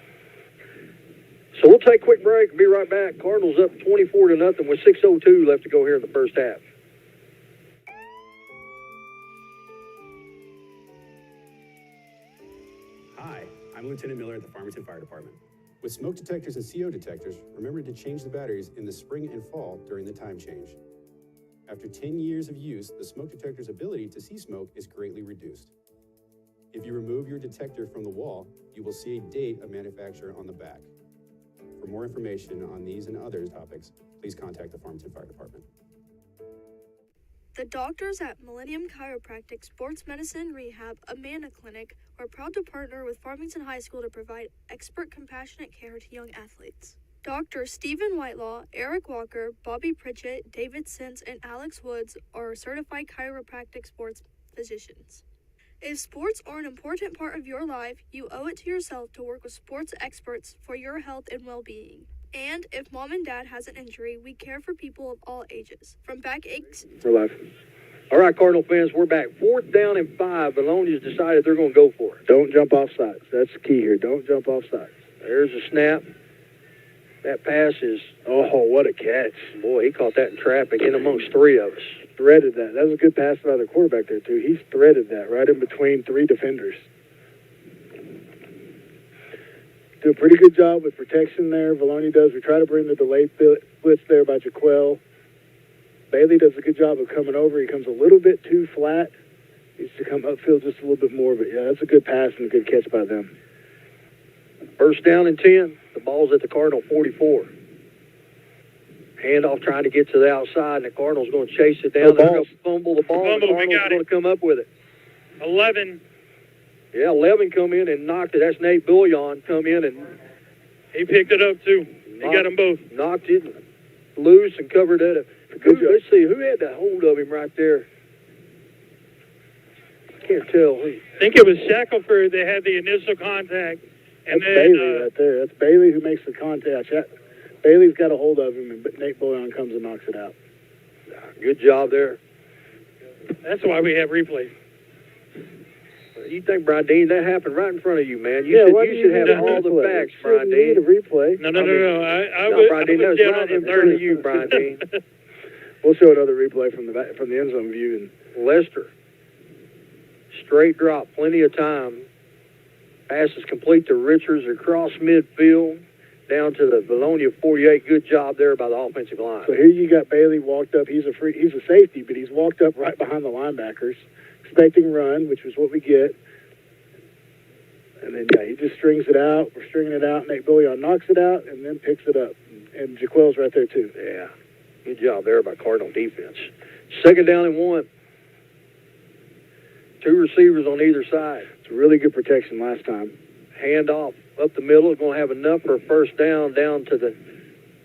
So we'll take a quick break and be right back. Cardinals up 24-0 with 6:02 left to go here in the first half. Hi, I'm Lieutenant Miller at the Farmington Fire Department. With smoke detectors and CO detectors, remember to change the batteries in the spring and fall during the time change. After 10 years of use, the smoke detector's ability to see smoke is greatly reduced. If you remove your detector from the wall, you will see a date of manufacture on the back. For more information on these and other topics, please contact the Farmington Fire Department. The doctors at Millennium Chiropractic Sports Medicine Rehab Amanda Clinic are proud to partner with Farmington High School to provide expert compassionate care to young athletes. Dr. Stephen Whitelaw, Eric Walker, Bobby Pritchett, David Sins, and Alex Woods are certified chiropractic sports physicians. If sports are an important part of your life, you owe it to yourself to work with sports experts for your health and well-being. And if mom and dad has an injury, we care for people of all ages, from backaches. For life. All right, Cardinal fans, we're back. 4th down and 5. Vilonia's decided they're going to go for it. Don't jump off sides. That's the key here. Don't jump off sides. There's a snap. That pass is, oh, what a catch. Boy, he caught that in traffic in amongst 3 of us. Threaded that. That was a good pass by the quarterback there, too. He's threaded that right in between 3 defenders. Do a pretty good job with protection there. Vilonia does. We try to bring the delayed blitz there by Jaquel. Bailey does a good job of coming over. He comes a little bit too flat. He needs to come upfield just a little bit more. But, yeah, that's a good pass and a good catch by them. 1st down and 10. The ball's at the Cardinal 44. Handoff trying to get to the outside, and the Cardinals going to chase it down. They're going to fumble the ball. The Cardinals going to come up with it. 11. Yeah, 11 come in and knocked it. That's Nate Bullion come in and he picked it up too. He got them both. Knocked it loose and covered it. Let's see, who had that hold of him right there? Can't tell. I think it was Shackelford that had the initial contact. And That's then, Bailey right there. That's Bailey who makes the contact. Bailey's got a hold of him, and Nate Bullion comes and knocks it out. Good job there. That's why we have replays. You think, Brian Dean, that happened right in front of you, man. You should have all the facts, Brian You Dean. need a replay. No. Brian Dean, that was right in front of you, Brian Dean. We'll show another replay from the end zone view. And Lester, straight drop, plenty of time. Pass is complete to Richards across midfield, down to the Vilonia 48. Good job there by the offensive line. So here you got Bailey walked up. He's a safety, but he's walked up right behind the linebackers, expecting run, which was what we get. And then, he just strings it out. We're stringing it out. Nate Bullion knocks it out and then picks it up. And Jaquel's right there, too. Yeah. Good job there by Cardinal defense. 2nd down and 1. 2 receivers on either side. It's really good protection last time. Handoff up the middle. Going to have enough for a 1st down to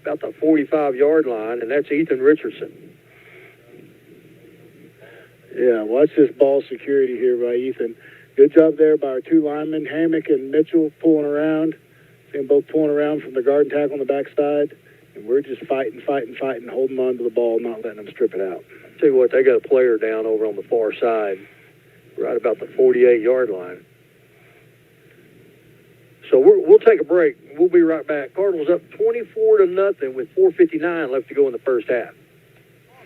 about the 45-yard line, and that's Ethan Richardson. Yeah, watch this ball security here by Ethan. Good job there by our 2 linemen, Hammock and Mitchell, pulling around. See them both pulling around from the guard and tackle on the backside. And we're just fighting, holding on to the ball, not letting them strip it out. Tell you what, they got a player down over on the far side, right about the 48-yard line. So we'll take a break. We'll be right back. Cardinals up 24-0 with 4:59 left to go in the first half.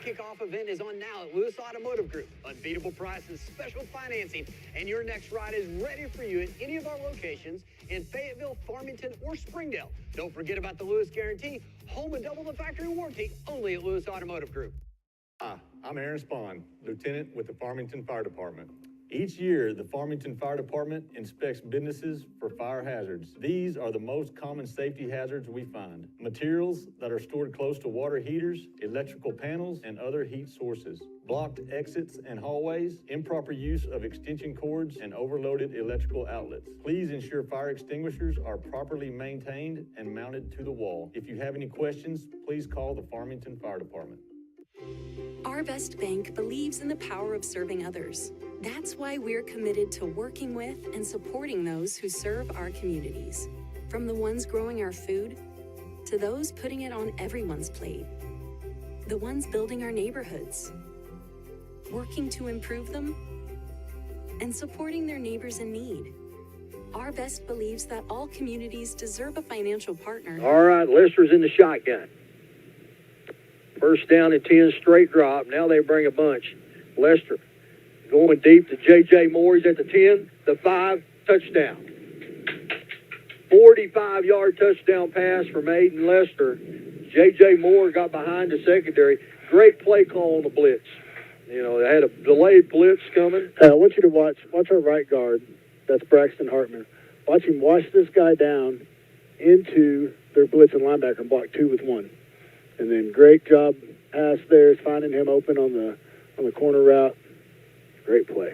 Kickoff event is on now at Lewis Automotive Group. Unbeatable prices, special financing, and your next ride is ready for you at any of our locations in Fayetteville, Farmington, or Springdale. Don't forget about the Lewis Guarantee, home and double the factory warranty, only at Lewis Automotive Group. Hi, I'm Aaron Spahn, Lieutenant with the Farmington Fire Department. Each year, the Farmington Fire Department inspects businesses for fire hazards. These are the most common safety hazards we find. Materials that are stored close to water heaters, electrical panels, and other heat sources. Blocked exits and hallways, improper use of extension cords, and overloaded electrical outlets. Please ensure fire extinguishers are properly maintained and mounted to the wall. If you have any questions, please call the Farmington Fire Department. Our Best Bank believes in the power of serving others. That's why we're committed to working with and supporting those who serve our communities. From the ones growing our food, to those putting it on everyone's plate. The ones building our neighborhoods, working to improve them, and supporting their neighbors in need. Our Best believes that all communities deserve a financial partner. All right, Lester's in the shotgun. 1st down and 10, straight drop. Now they bring a bunch. Lester going deep to J.J. Moore. He's at the 10, the 5, touchdown. 45-yard touchdown pass from Aiden Lester. J.J. Moore got behind the secondary. Great play call on the blitz. You know, they had a delayed blitz coming. I want you to watch our right guard. That's Braxton Hartman. Watch him wash this guy down into their blitz and linebacker and block 2 with 1. And then great job pass there, finding him open on the corner route. Great play.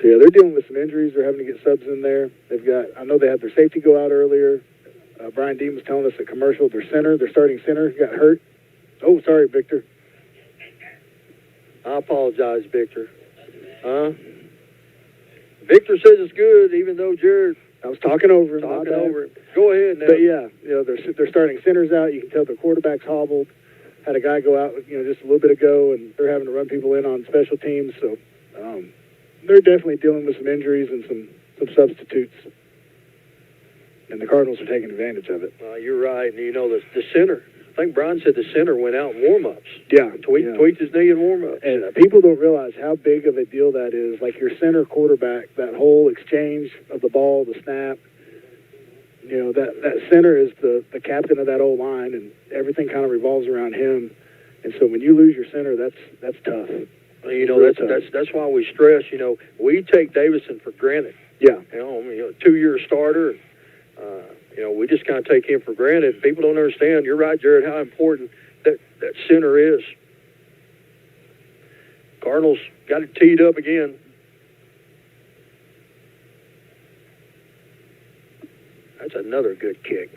So yeah, they're dealing with some injuries. They're having to get subs in there. I know they had their safety go out earlier. Brian Dean was telling us at commercial, their starting center got hurt. Oh, sorry, Victor. I apologize, Victor. Victor says it's good, even though Jared. I was talking over him. Go ahead now. But yeah, they're starting centers out. You can tell the quarterback's hobbled. Had a guy go out, just a little bit ago, and they're having to run people in on special teams. So they're definitely dealing with some injuries and some substitutes. And the Cardinals are taking advantage of it. You're right. And, the center. I think Brian said the center went out in warm-ups. Yeah. Tweaked his knee in warm-ups. And people don't realize how big of a deal that is. Like your center quarterback, that whole exchange of the ball, the snap, that center is the captain of that old line, and everything kind of revolves around him. And so when you lose your center, that's tough. That's why we stress, we take Davison for granted. Yeah. 2-year starter. We just kind of take him for granted. People don't understand. You're right, Jared, how important that center is. Cardinals got it teed up again. That's another good kick.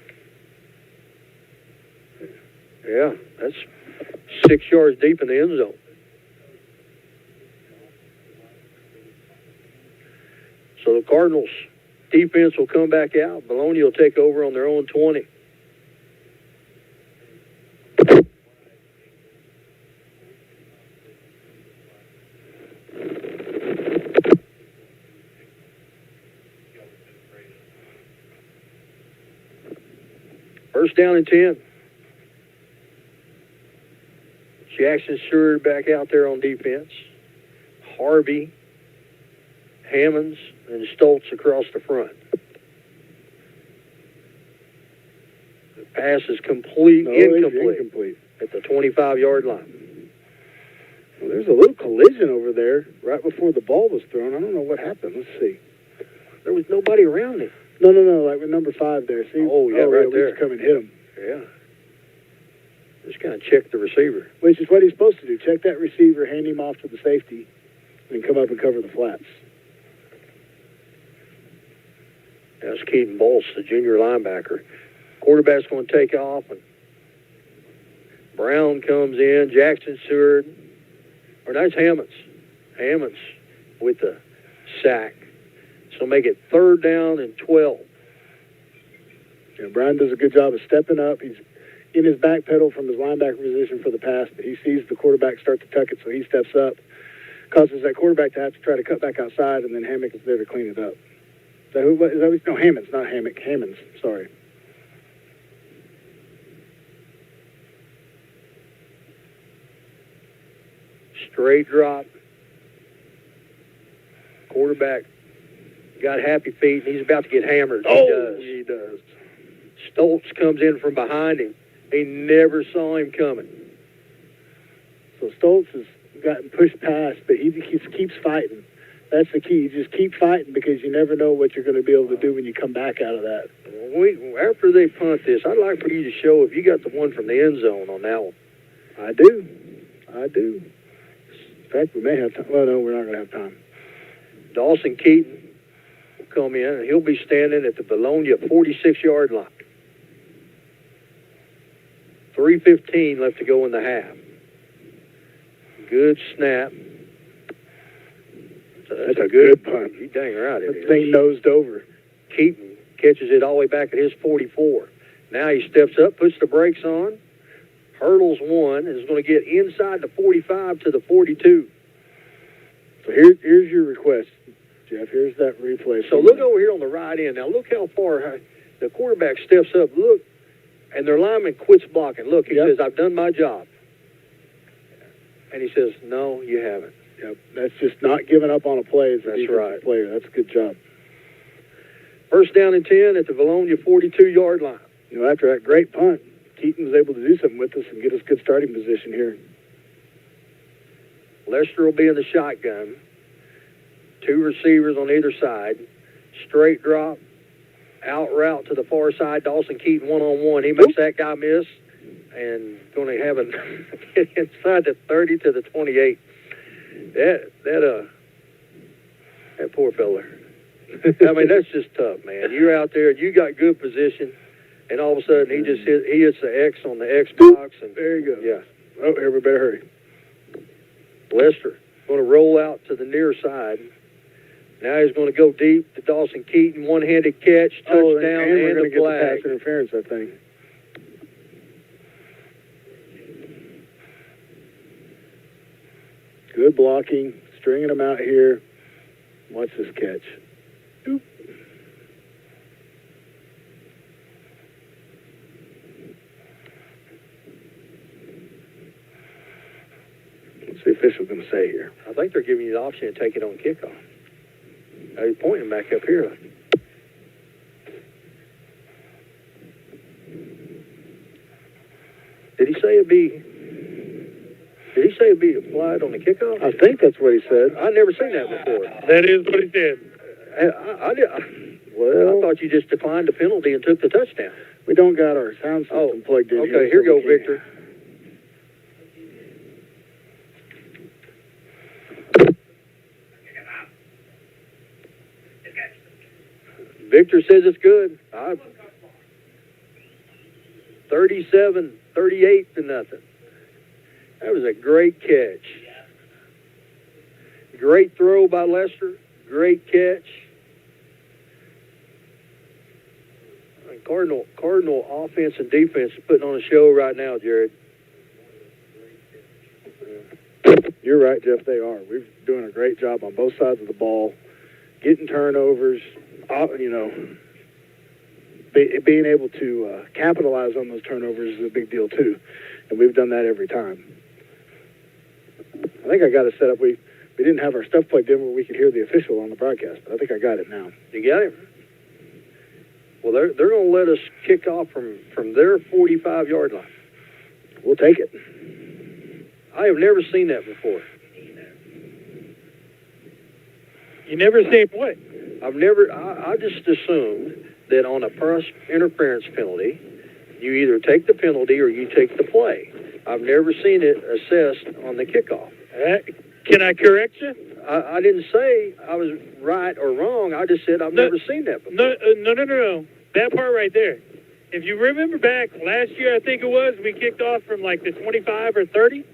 Yeah, that's 6 yards deep in the end zone. So the Cardinals defense will come back out. Vilonia will take over on their own 20. First down and 10. Jackson Stewart back out there on defense. Harvey, Hammonds, and Stoltz across the front. The pass is incomplete at the 25-yard line. Well, there's a little collision over there right before the ball was thrown. I don't know what happened. Let's see. There was nobody around him. No, like with number 5 there. See? Right there. We just come and hit him. Yeah. Just kind of check the receiver. Which is what he's supposed to do. Check that receiver, hand him off to the safety, and come up and cover the flats. That's Keaton Bolts, the junior linebacker. Quarterback's going to take off, and Brown comes in. Jackson Stewart. Or that's Hammonds. Hammonds with the sack. So make it 3rd down and 12. Yeah, Brown does a good job of stepping up. He's in his back pedal from his linebacker position for the pass, but he sees the quarterback start to tuck it, so he steps up. Causes that quarterback to have to try to cut back outside, and then Hammock is there to clean it up. No, Hammonds, not Hammock. Hammonds, sorry. Straight drop. Quarterback got happy feet, and he's about to get hammered. He does. Stoltz comes in from behind him. He never saw him coming. So Stoltz has gotten pushed past, but he keeps fighting. That's the key. You just keep fighting because you never know what you're going to be able to do when you come back out of that. After they punt this, I'd like for you to show if you got the one from the end zone on that one. I do. In fact, we may have time. Well, no, we're not going to have time. Dawson Keaton will come in, and he'll be standing at the Vilonia 46-yard line. 3:15 left to go in the half. Good snap. That's a good punt. You dang right it is. That thing nosed over. Keaton catches it all the way back at his 44. Now he steps up, puts the brakes on, hurdles one, and is going to get inside the 45 to the 42. So here's your request, Jeff. Here's that replay. So look over here on the right end. Now look how far the quarterback steps up. Look, and their lineman quits blocking. Look, he says, I've done my job. And he says, no, you haven't. Yep, that's just not giving up on a play as a That's defensive right. player. That's a good job. First down and 10 at the Vilonia 42-yard line. You know, after that great punt, Keaton was able to do something with us and get us good starting position here. Lester will be in the shotgun. 2 receivers on either side. Straight drop. Out route to the far side. Dawson Keaton one-on-one. He makes that guy miss. And going to have a get inside the 30 to the 28. That poor fella. I mean, that's just tough, man. You're out there, you got good position, and all of a sudden he hits the X on the X box, and there you go. Yeah. Oh, here, we better hurry. Lester going to roll out to the near side. Now he's going to go deep to Dawson Keaton, one-handed catch, touchdown, and we're and going to a get the flag. pass interference, I think. Good blocking, stringing them out here. Watch this catch. Oop. What's the official going to say here? I think they're giving you the option to take it on kickoff. Now he's pointing back up here. Did he say it'd be applied on the kickoff? I think that's what he said. I've never seen that before. That is what he said. I thought you just declined the penalty and took the touchdown. We don't got our sound system plugged in. Okay, here so go, we can't. Victor. Victor says it's good. 38 to nothing. That was a great catch. Great throw by Lester. Great catch. Cardinal offense and defense is putting on a show right now, Jared. You're right, Jeff. They are. We're doing a great job on both sides of the ball, getting turnovers. Being able to capitalize on those turnovers is a big deal too, and we've done that every time. I think I got it set up. We didn't have our stuff plugged in where we could hear the official on the broadcast, but I think I got it now. You got it? Well, they're going to let us kick off from their 45-yard line. We'll take it. I have never seen that before. You never seen what? I just assumed that on a pass interference penalty, you either take the penalty or you take the play. I've never seen it assessed on the kickoff. Can I correct you? I didn't say I was right or wrong. I just said I've never seen that before. No. That part right there. If you remember back last year, I think it was, we kicked off from like the 25 or 30.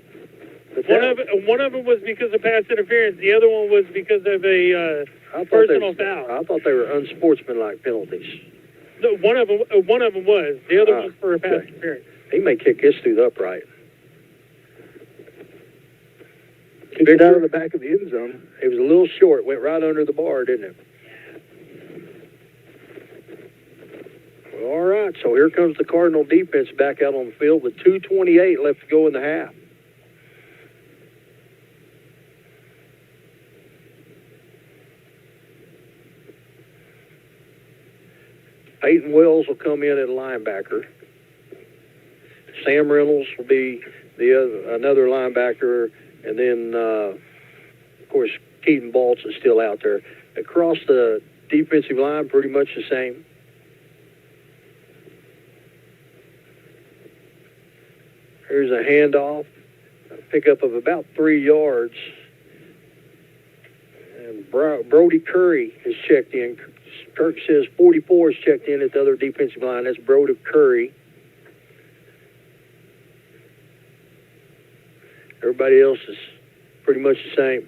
One of them was because of pass interference. The other one was because of a personal foul. I thought they were unsportsmanlike penalties. No, one of them was. The other one was for a pass interference. He may kick this through the upright. Kicked it out of the back of the end zone. It was a little short. Went right under the bar, didn't it? Well, all right, so here comes the Cardinal defense back out on the field with 2:28 left to go in the half. Peyton Wells will come in at linebacker. Sam Reynolds will be another linebacker, and then, of course, Keaton Baltz is still out there. Across the defensive line, pretty much the same. Here's a handoff, a pickup of about 3 yards. And Brody Curry is checked in. Kirk says 44 is checked in at the other defensive line. That's Brody Curry. Everybody else is pretty much the same.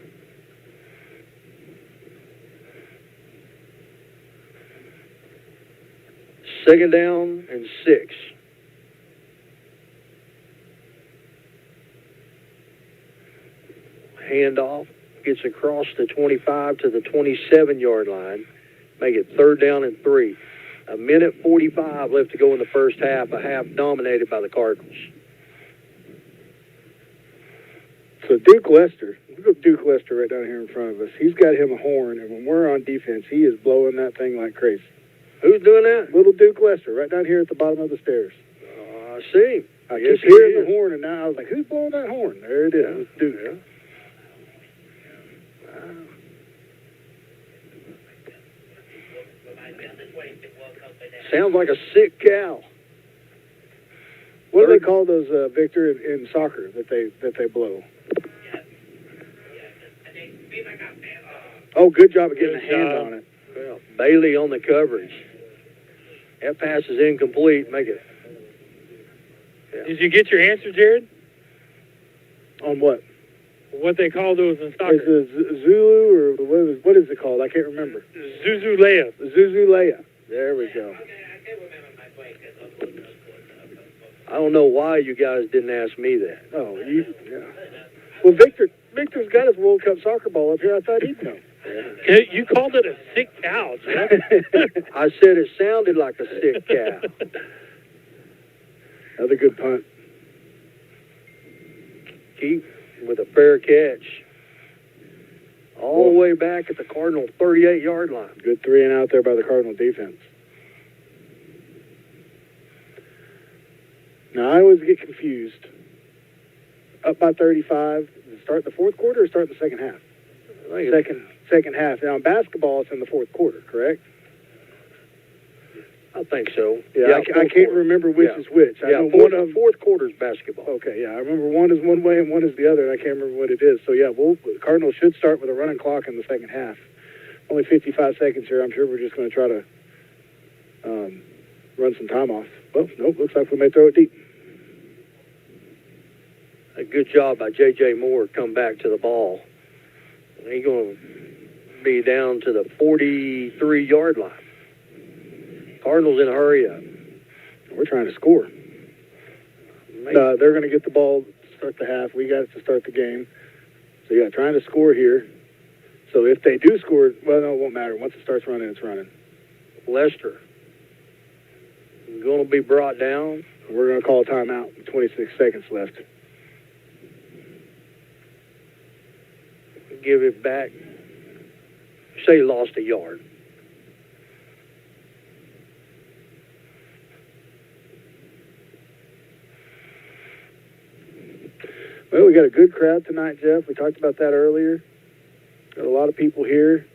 Second down and 6. Handoff gets across the 25 to the 27-yard line. Make it 3rd down and 3. 1:45 left to go in the first half, a half dominated by the Cardinals. So Duke Lester, look at Duke Lester right down here in front of us. He's got him a horn, and when we're on defense, he is blowing that thing like crazy. Who's doing that? Little Duke Lester, right down here at the bottom of the stairs. I see. I Yes, keep he hearing is. the horn, and now I was like, who's blowing that horn? There it is. It's Duke. Yeah. Sounds like a sick cow. What do they call those, Victor, in soccer that they blow? Oh, good job of getting a hand on it. Well, Bailey on the coverage. That pass is incomplete. Make it. Yeah. Did you get your answer, Jared? On what? What they call those in Is soccer? it Zulu, or what is it called? I can't remember. Zuzulea. Zuzulea. There we go. I don't know why you guys didn't ask me that. Oh, yeah. Well, Victor's got his World Cup soccer ball up here. I thought he'd know. You called it a sick cow, Jeff. I said it sounded like a sick cow. Another good punt. Keep with a fair catch. All the way back at the Cardinal 38-yard line. Good 3 and out there by the Cardinal defense. Now, I always get confused. Up by 35, start the fourth quarter or start the second half? Second half. Now, in basketball, it's in the fourth quarter, correct? I think so. Yeah, I can't remember which is which. I know fourth quarter's basketball. Okay, yeah, I remember one is one way and one is the other, and I can't remember what it is. So, yeah, the Cardinals should start with a running clock in the second half. Only 55 seconds here. I'm sure we're just going to try to run some time off. Well, nope, looks like we may throw it deep. A good job by J.J. Moore come back to the ball. He's going to be down to the 43-yard line. Cardinals in a hurry up. We're trying to score. They're going to get the ball to start the half. We got it to start the game. So, yeah, trying to score here. So if they do score, well, no, it won't matter. Once it starts running, it's running. Lester going to be brought down. We're going to call a timeout with 26 seconds left. Give it back. Say he lost a yard. Well, we got a good crowd tonight, Jeff. We talked about that earlier. Got a lot of people here.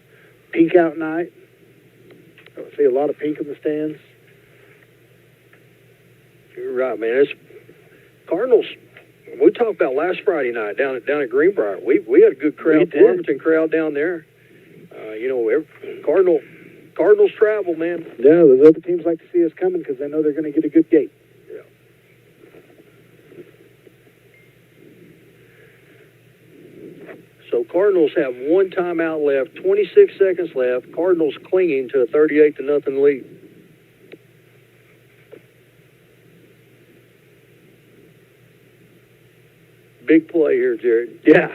Pink out night. I see a lot of pink in the stands. You're right, man. It's Cardinals. We talked about last Friday night down at Greenbrier. We had a good crowd, Farmington crowd down there. Cardinals travel, man. Yeah, those other teams like to see us coming because they know they're going to get a good gate. Yeah. So Cardinals have one timeout left, 26 seconds left. Cardinals clinging to a 38-0 lead. Big play here, Jared. Yeah.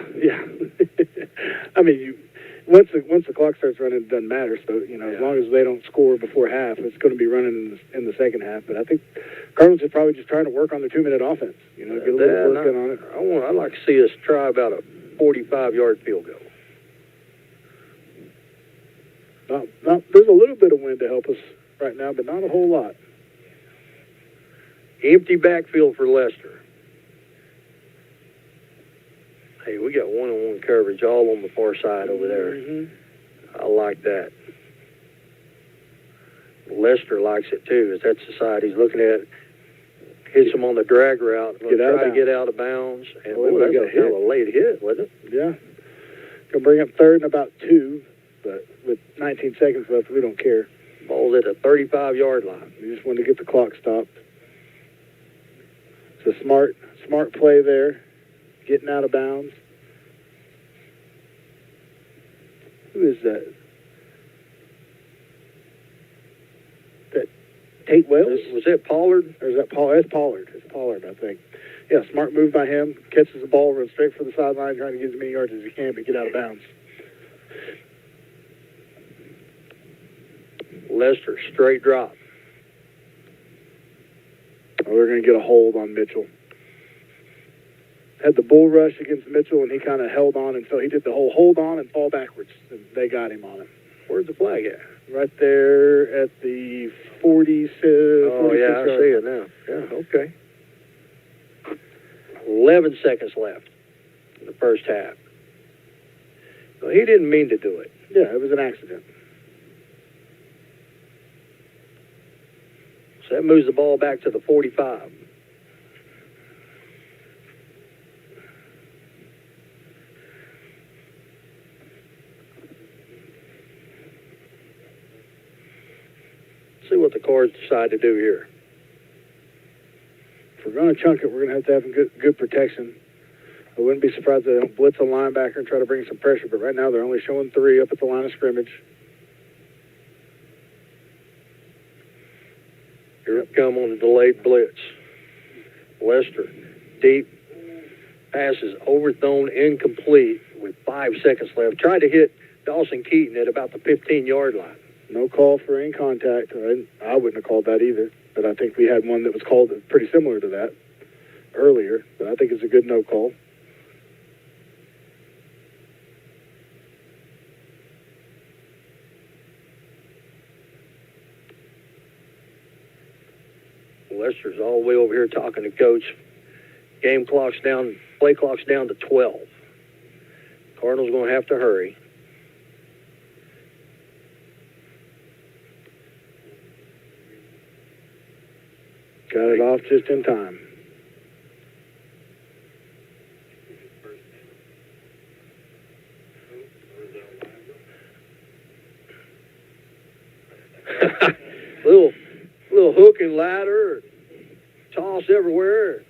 I mean, once the clock starts running, it doesn't matter. So, as long as they don't score before half, it's going to be running in the second half. But I think Cardinals are probably just trying to work on their 2-minute offense. Get a little work in on it. I'd like to see us try about a 45-yard field goal. There's a little bit of wind to help us right now, but not a whole lot. Empty backfield for Lester. Hey, we got one-on-one coverage all on the far side over there. Mm-hmm. I like that. Lester likes it, too, as that's the side he's looking at. Hits him on the drag route. Try to get out of bounds. And that's a late hit, wasn't it? Yeah. Gonna bring up third and about 2, but with 19 seconds left, we don't care. Ball's at the 35-yard line. We just wanted to get the clock stopped. It's a smart play there. Getting out of bounds. Who is that? That Tate Wells? Was that Pollard? Or is that Pollard? It's Pollard. It's Pollard, I think. Yeah, smart move by him. Catches the ball, runs straight for the sideline, trying to get as many yards as he can, but get out of bounds. Lester, straight drop. Oh, we're going to get a hold on Mitchell. had the bull rush against Mitchell, and he kind of held on until he did the whole hold on and fall backwards, and they got him on it. Where's the flag at? Right there at the 46. Oh, yeah, I see it now. Yeah, okay. 11 seconds left in the first half. Well, he didn't mean to do it. Yeah, it was an accident. So that moves the ball back to the 45. See what the Cards decide to do here. If we're going to chunk it, we're going to have good protection. I wouldn't be surprised if they don't blitz a linebacker and try to bring some pressure, but right now they're only showing 3 up at the line of scrimmage. Here it come on the delayed blitz. Lester, deep, pass is overthrown, incomplete with 5 seconds left. Tried to hit Dawson Keaton at about the 15-yard line. No call for in contact. I wouldn't have called that either, but I think we had one that was called pretty similar to that earlier, but I think it's a good no call. Lester's all the way over here talking to Coach. Game clock's down, play clock's down to 12. Cardinals going to have to hurry. Got it off just in time. little hook and ladder, toss everywhere,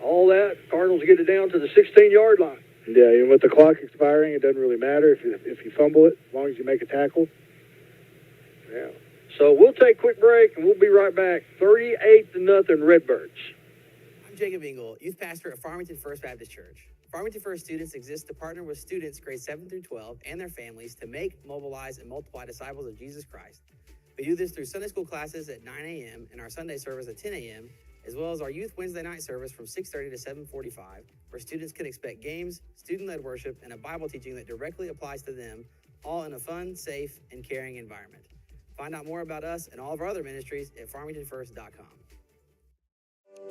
all that. Cardinals get it down to the 16-yard line. Yeah, and with the clock expiring, it doesn't really matter if you fumble it, as long as you make a tackle. Yeah. So we'll take a quick break, and we'll be right back. 38-0 Redbirds. I'm Jacob Engel, youth pastor at Farmington First Baptist Church. Farmington First students exist to partner with students grades 7 through 12 and their families to make, mobilize, and multiply disciples of Jesus Christ. We do this through Sunday school classes at 9 a.m. and our Sunday service at 10 a.m., as well as our youth Wednesday night service from 6:30 to 7:45, where students can expect games, student-led worship, and a Bible teaching that directly applies to them, all in a fun, safe, and caring environment. Find out more about us and all of our other ministries at farmingtonfirst.com.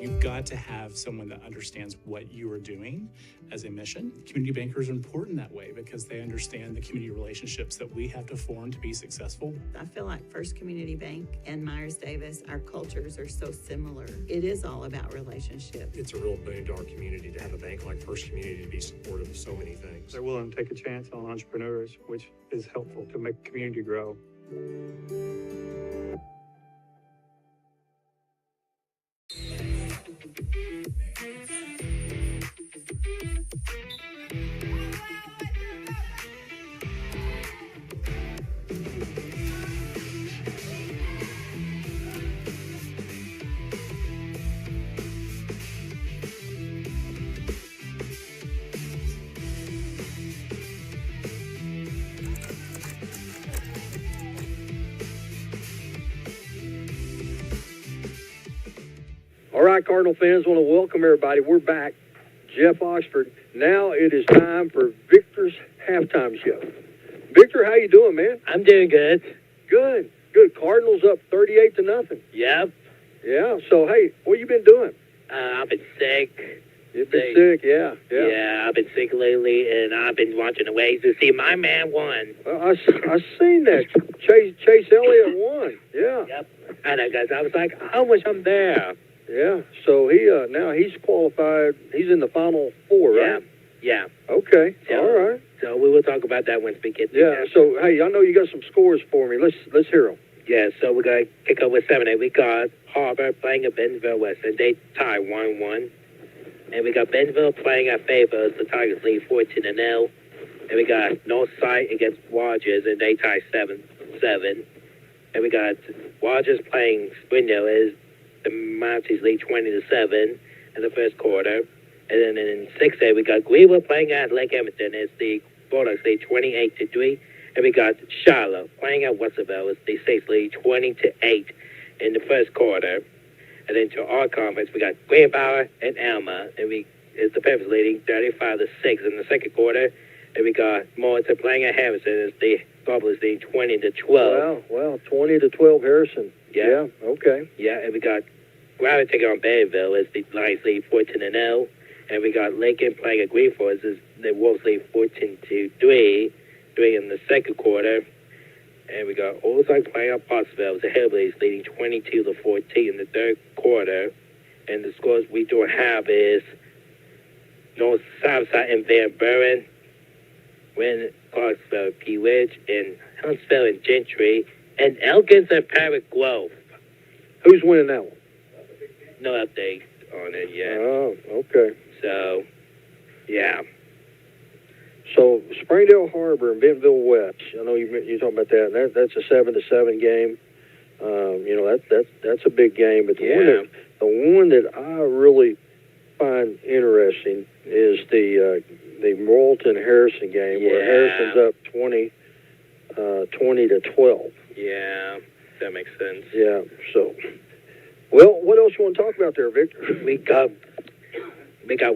You've got to have someone that understands what you are doing as a mission. Community bankers are important that way because they understand the community relationships that we have to form to be successful. I feel like First Community Bank and Myers-Davis, our cultures are so similar. It is all about relationships. It's a real boon to our community to have a bank like First Community to be supportive of so many things. They're willing to take a chance on entrepreneurs, which is helpful to make the community grow. All right, Cardinal fans, want to welcome everybody. We're back. Jeff Oxford. Now it is time for Victor's halftime show. Victor, how you doing, man? I'm doing good. Good. Good. Cardinals up 38-0. Yep. Yeah. So, hey, what you been doing? I've been sick. You've been sick, yeah. Yeah, I've been sick lately, and I've been watching the ways to see my man won. I seen that. Chase Elliott won. Yeah. Yep. I know, guys. I was like, I wish I'm there. Yeah. So he now he's qualified. He's in the Final Four, right? Yeah. Okay. So, all right. So we will talk about that once we get there. Yeah. So hey, I know you got some scores for me. Let's hear them. Yeah. So we're gonna kick off with 7A. We got Harbor playing at Bentonville Western. They tie 1-1. And we got Bentonville playing at Favors. The Tigers lead 14-0. And we got Northside against Rogers, and they tie 7-7. And we got Rogers playing Springdale as the Mounties lead 20-7 in the first quarter. And then in 6A, we got Greenwood playing at Lake Edmonton as the Bulldogs lead 28-3. And we got Charlotte playing at Russellville as the States lead 20-8 in the first quarter. And then to our conference, we got Greenbauer and Alma. And we is the Panthers leading 35-6 in the second quarter. And we got Morton playing at Harrison as the Goblins leading 20-12. Wow, 20-12 Harrison. Yeah. Okay. Yeah, and we got Gravity taking on Bayville as the Lions lead 14-0. And we got Lincoln playing at Green Forest as the Wolves lead 14-3 in the second quarter. And we got Ozark playing at Pottsville as the Hillbillies leading 22-14 in the third quarter. And the scores we don't have is North Southside and Van Buren, Win Clarksville, Peewitch, and Huntsville and Gentry, and Elkins and Parrot Grove. Who's winning that one? No update on it yet. Oh, okay. So, yeah. So Springdale Harbor and Bentonville West. I know you're talking about that. That's a 7-7 game. That's a big game. But the one that I really find interesting is the Morton Harrison game where Harrison's up 20-12. Yeah, that makes sense. Yeah. So, well, what else you want to talk about there, Victor? We got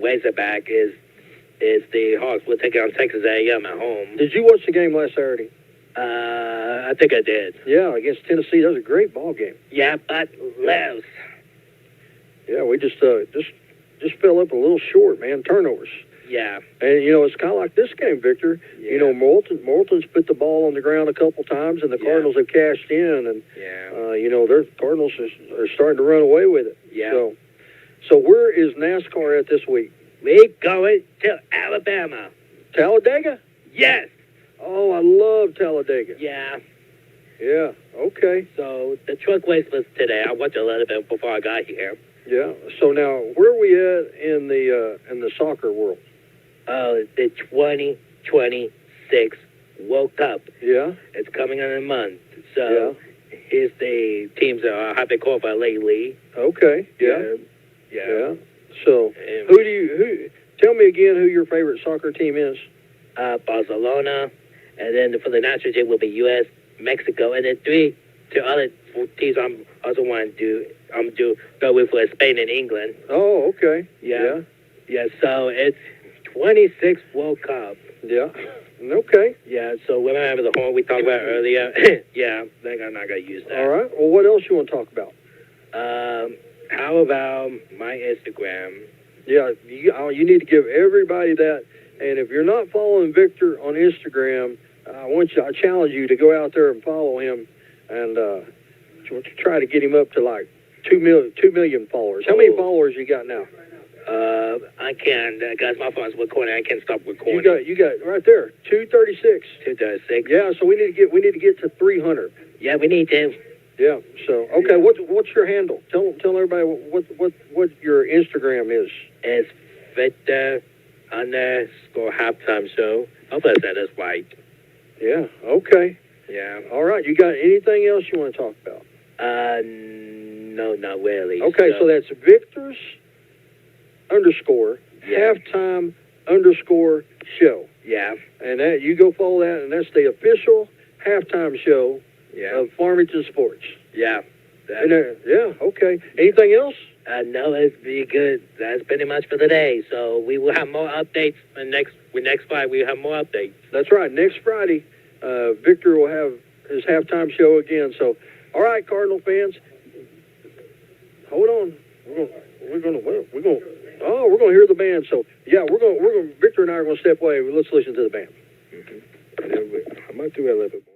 Razorback is the Hawks. We'll take it on Texas A&M at home. Did you watch the game last Saturday? I think I did. Yeah, against Tennessee. That was a great ball game. Yeah, but Les. Yeah, we just fell up a little short, man. Turnovers. Yeah. And, it's kind of like this game, Victor. Yeah. Morton's put the ball on the ground a couple times, and the Cardinals have cashed in. And, their Cardinals are starting to run away with it. Yeah. So where is NASCAR at this week? We're going to Alabama. Talladega? Yes. Oh, I love Talladega. Yeah. Yeah, okay. So the truck race was today. I watched a little bit before I got here. Yeah. So now, where are we at in the soccer world? The 2026 World Cup. Yeah. It's coming in a month. So here's the teams that have been qualified lately. Okay. Yeah. So who? Tell me again who your favorite soccer team is. Barcelona, and then for the national team will be U.S., Mexico, and then two other teams I'm also want to go with for Spain and England. Oh, okay. Yeah. So it's 26 World Cup. Yeah. Okay. Yeah. So when I have the horn we talked about earlier, yeah, I think I'm not gonna use that. All right. Well, what else you want to talk about? How about my Instagram? Yeah, you need to give everybody that. And if you're not following Victor on Instagram, I challenge you to go out there and follow him, and try to get him up to like 2 million followers. How many followers you got now? I can't, guys. My phone's recording. I can't stop recording. You got right there 236. 236. Yeah. So we need to get to 300. Yeah, we need to. Yeah. So okay, what's your handle? Tell everybody what your Instagram is. It's Victor_halftime show. Hope I said this right. Yeah. Okay. Yeah. All right. You got anything else you want to talk about? No, not really. Okay. So that's Victor's _halftime_show. Yeah. And that you go follow that, and that's the official halftime show of Farmington Sports. Yeah. Okay. Anything else? No, it's be good. That's pretty much for today. So we will have more updates next Friday. We will have more updates. That's right. Next Friday, Victor will have his halftime show again. So, all right, Cardinal fans, hold on. We're gonna hear the band. So yeah, Victor and I are gonna step away. Let's listen to the band. I might do that a little bit more.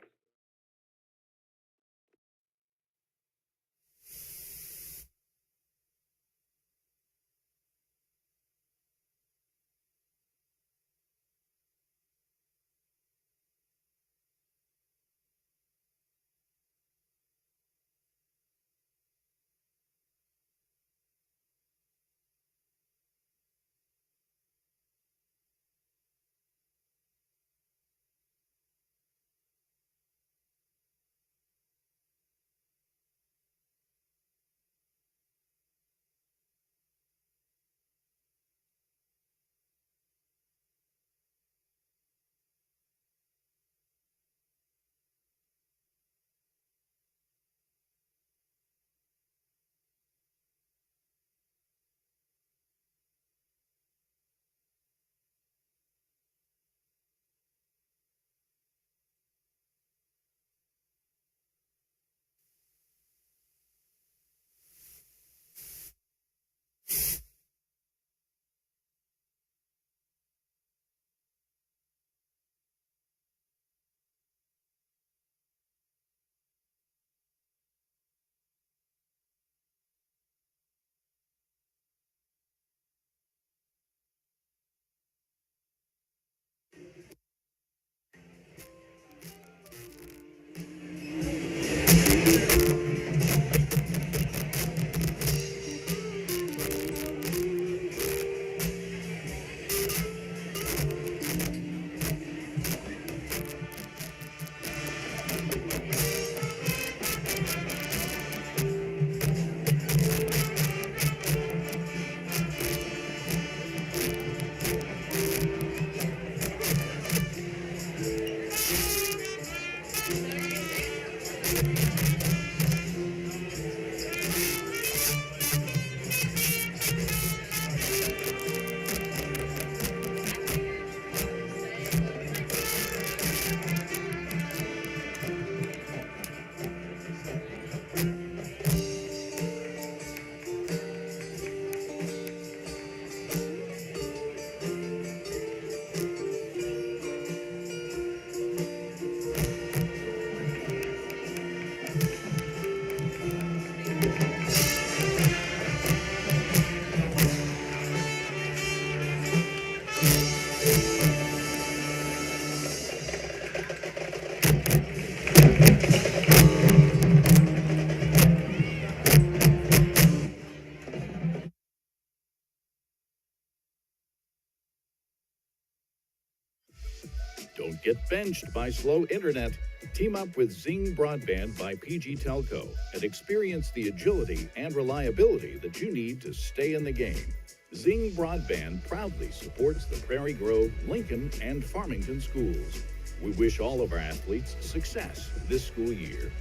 Don't get benched by slow internet. Team up with Zing Broadband by PG Telco and experience the agility and reliability that you need to stay in the game. Zing Broadband proudly supports the Prairie Grove, Lincoln, and Farmington schools. We wish all of our athletes success this school year.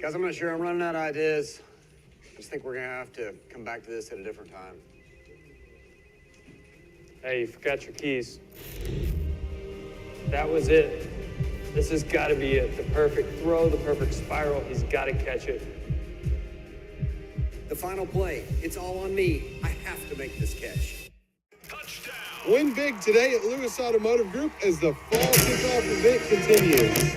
Guys, I'm not sure. I'm running out of ideas. I just think we're going to have to come back to this at a different time. Hey, you forgot your keys. That was it. This has got to be it. The perfect throw, the perfect spiral. He's got to catch it. The final play. It's all on me. I have to make this catch. Win big today at Lewis Automotive Group as the fall kickoff event continues.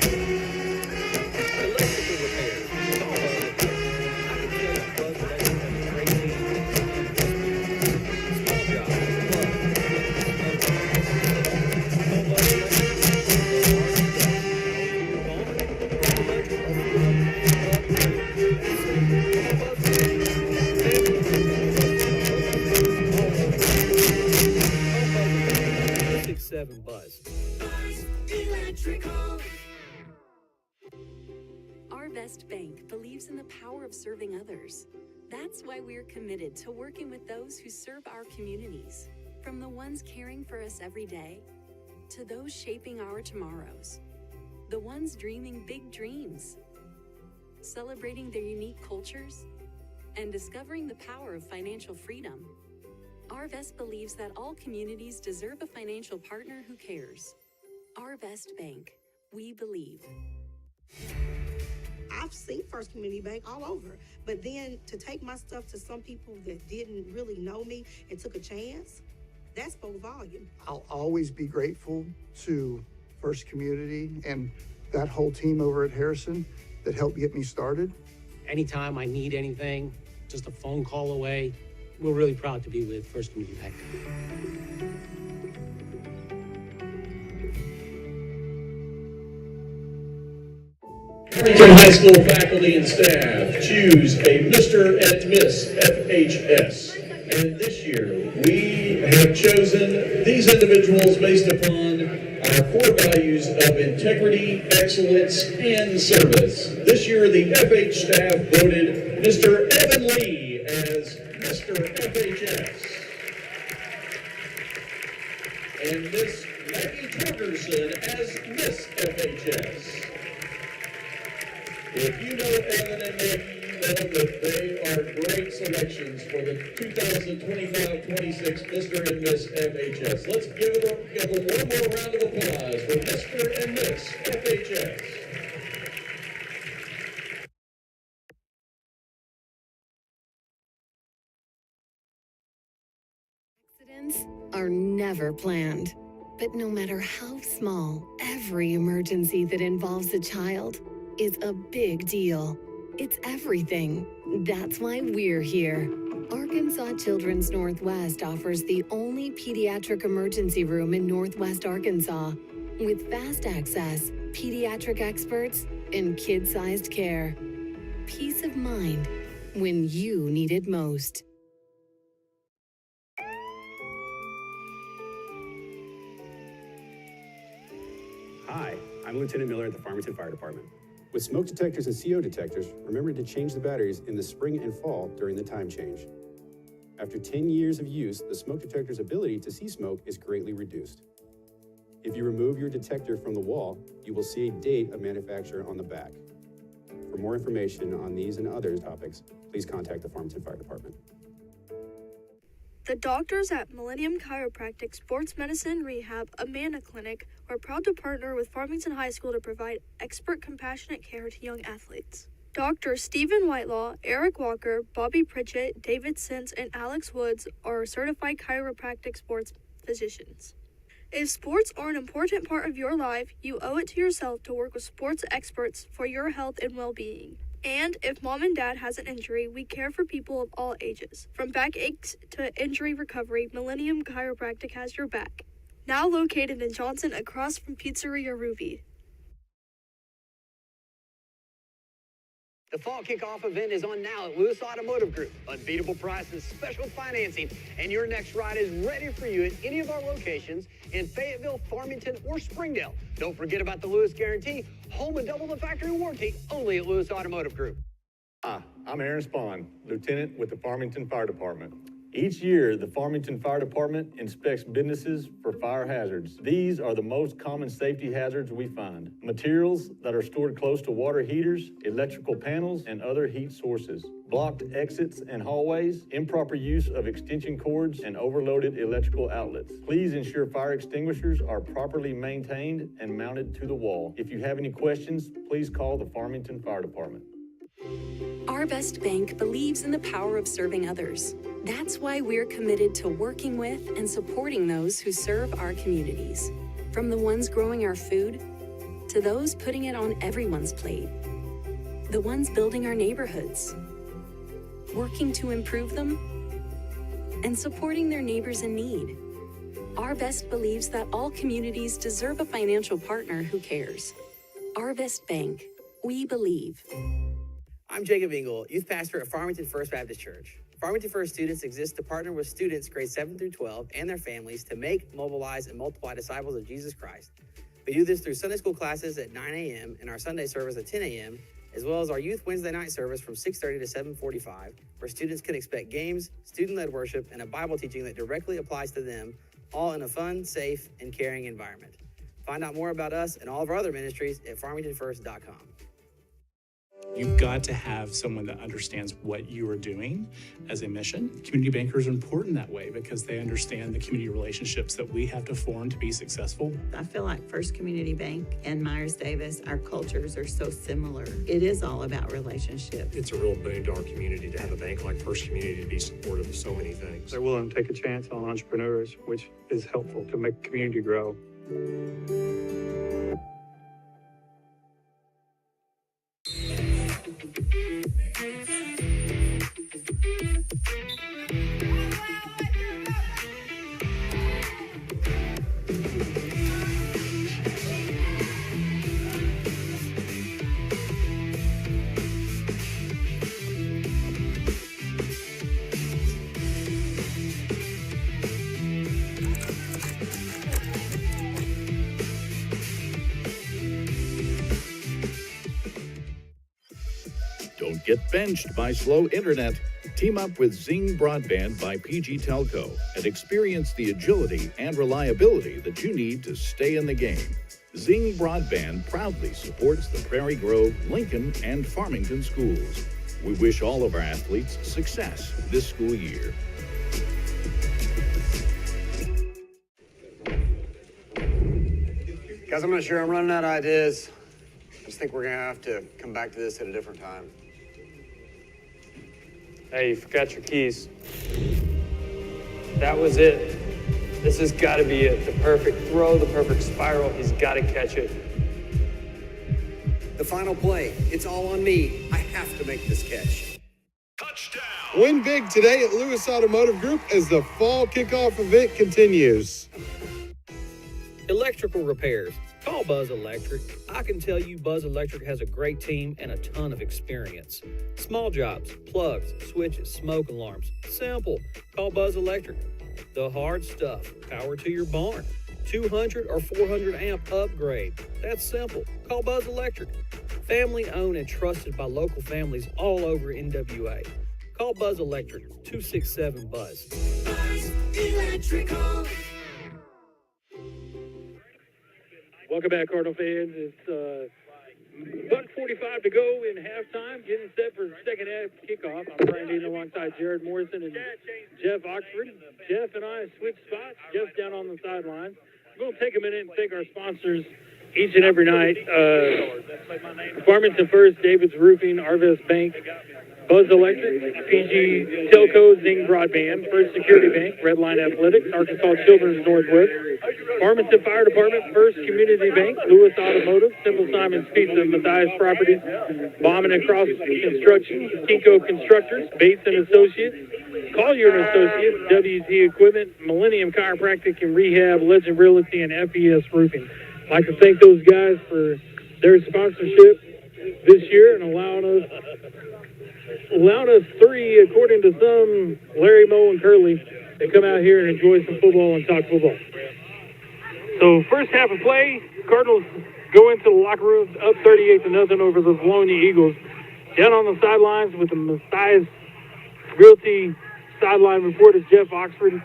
Buzz. Arvest Bank believes in the power of serving others. That's why we're committed to working with those who serve our communities, from the ones caring for us every day to those shaping our tomorrows, the ones dreaming big dreams, celebrating their unique cultures, and discovering the power of financial freedom. Arvest believes that all communities deserve a financial partner who cares. Arvest Bank, we believe. I've seen First Community Bank all over, but then to take my stuff to some people that didn't really know me and took a chance, that spoke volume. I'll always be grateful to First Community and that whole team over at Harrison that helped get me started. Anytime I need anything, just a phone call away. We're really proud to be with First Community Bank. Farmington High School faculty and staff choose a Mr. and Miss FHS. And this year, we have chosen these individuals based upon our core values of integrity, excellence, and service. This year, the FH staff voted Mr. Evan Lee as Mr. FHS. And Miss Maggie Torgerson as Miss FHS. If you know Evan and Maggie, you know that they are great selections for the 2025-26 Mr. and Miss FHS. Let's give them one more round of applause for Mr. and Miss FHS. Accidents are never planned, but no matter how small, every emergency that involves a child is a big deal. It's everything. That's why we're here. Arkansas Children's Northwest offers the only pediatric emergency room in Northwest Arkansas with fast access, pediatric experts, and kid-sized care. Peace of mind when you need it most. Hi, I'm Lieutenant Miller at the Farmington Fire Department. With smoke detectors and CO detectors, remember to change the batteries in the spring and fall during the time change. After 10 years of use, the smoke detector's ability to see smoke is greatly reduced. If you remove your detector from the wall, you will see a date of manufacture on the back. For more information on these and other topics, please contact the Farmington Fire Department. The doctors at Millennium Chiropractic Sports Medicine Rehab Amana Clinic are proud to partner with Farmington High School to provide expert compassionate care to young athletes. Doctors Stephen Whitelaw, Eric Walker, Bobby Pritchett, David Sins, and Alex Woods are certified chiropractic sports physicians. If sports are an important part of your life, you owe it to yourself to work with sports experts for your health and well-being. And if mom and dad has an injury, we care for people of all ages. From backaches to injury recovery, Millennium Chiropractic has your back. Now located in Johnson across from Pizzeria Ruby. The fall kickoff event is on now at Lewis Automotive Group. Unbeatable prices, special financing, and your next ride is ready for you at any of our locations in Fayetteville, Farmington, or Springdale. Don't forget about the Lewis Guarantee, home and double the factory warranty, only at Lewis Automotive Group. Hi, I'm Aaron Spahn, Lieutenant with the Farmington Fire Department. Each year, the Farmington Fire Department inspects businesses for fire hazards. These are the most common safety hazards we find. Materials that are stored close to water heaters, electrical panels, and other heat sources. Blocked exits and hallways, improper use of extension cords, and overloaded electrical outlets. Please ensure fire extinguishers are properly maintained and mounted to the wall. If you have any questions, please call the Farmington Fire Department. Our Best Bank believes in the power of serving others. That's why we're committed to working with and supporting those who serve our communities. From the ones growing our food, to those putting it on everyone's plate. The ones building our neighborhoods, working to improve them, and supporting their neighbors in need. Our Best believes that all communities deserve a financial partner who cares. Our Best Bank, we believe. I'm Jacob Engel, youth pastor at Farmington First Baptist Church. Farmington First students exist to partner with students grades 7 through 12 and their families to make, mobilize, and multiply disciples of Jesus Christ. We do this through Sunday school classes at 9 a.m. and our Sunday service at 10 a.m., as well as our Youth Wednesday night service from 6:30 to 7:45, where students can expect games, student-led worship, and a Bible teaching that directly applies to them, all in a fun, safe, and caring environment. Find out more about us and all of our other ministries at farmingtonfirst.com. You've got to have someone that understands what you are doing as a mission. Community bankers are important that way because they understand the community relationships that we have to form to be successful. I feel like First Community Bank and Myers-Davis, our cultures are so similar. It is all about relationships. It's a real boon to our community to have a bank like First Community to be supportive of so many things. They're willing to take a chance on entrepreneurs, which is helpful to make community grow. Don't get benched by slow internet. Team up with Zing Broadband by PG Telco and experience the agility and reliability that you need to stay in the game. Zing Broadband proudly supports the Prairie Grove, Lincoln, and Farmington schools. We wish all of our athletes success this school year. Guys, I'm not sure. I'm running out of ideas. I just think we're going to have to come back to this at a different time. Hey, you forgot your keys. That was it. This has got to be it. The perfect throw, the perfect spiral. He's got to catch it. The final play. It's all on me. I have to make this catch. Win big today at Lewis Automotive Group as the fall kickoff event continues. Electrical repairs. Call Buzz Electric. I can tell you Buzz Electric has a great team and a ton of experience. Small jobs, plugs, switches, smoke alarms. Simple. Call Buzz Electric. The hard stuff. Power to your barn. 200 or 400 amp upgrade. That's simple. Call Buzz Electric. Family owned and trusted by local families all over NWA. Call Buzz Electric. 267-BUZZ. Buzz Electrical. Welcome back, Cardinal fans. It's 1:45 to go in halftime, getting set for the second half kickoff. I'm Brian Dean alongside Jared Morrison and Jeff Oxford. Jeff and I switched spots. Jeff's down on the sidelines. We're going to take a minute and thank our sponsors each and every night. Farmington First, David's Roofing, Arvest Bank, Buzz Electric, PG Telco, Zing Broadband, First Security Bank, Redline Athletics, Arkansas Children's Northwest, Farmington Fire Department, First Community Bank, Lewis Automotive, Simple Simon's Pizza, Matthias Properties, Bauman and Cross Construction, Kinko Constructors, Bates and Associates, Collier and Associates, WZ Equipment, Millennium Chiropractic and Rehab, Legend Realty, and FES Roofing. I'd like to thank those guys for their sponsorship this year and allowing us three, according to some, Larry, Moe, and Curly, to come out here and enjoy some football and talk football. So first half of play, Cardinals go into the locker room up 38-0 over the Vilonia Eagles. Down on the sidelines with the Matthias Realty sideline reporter Jeff Oxford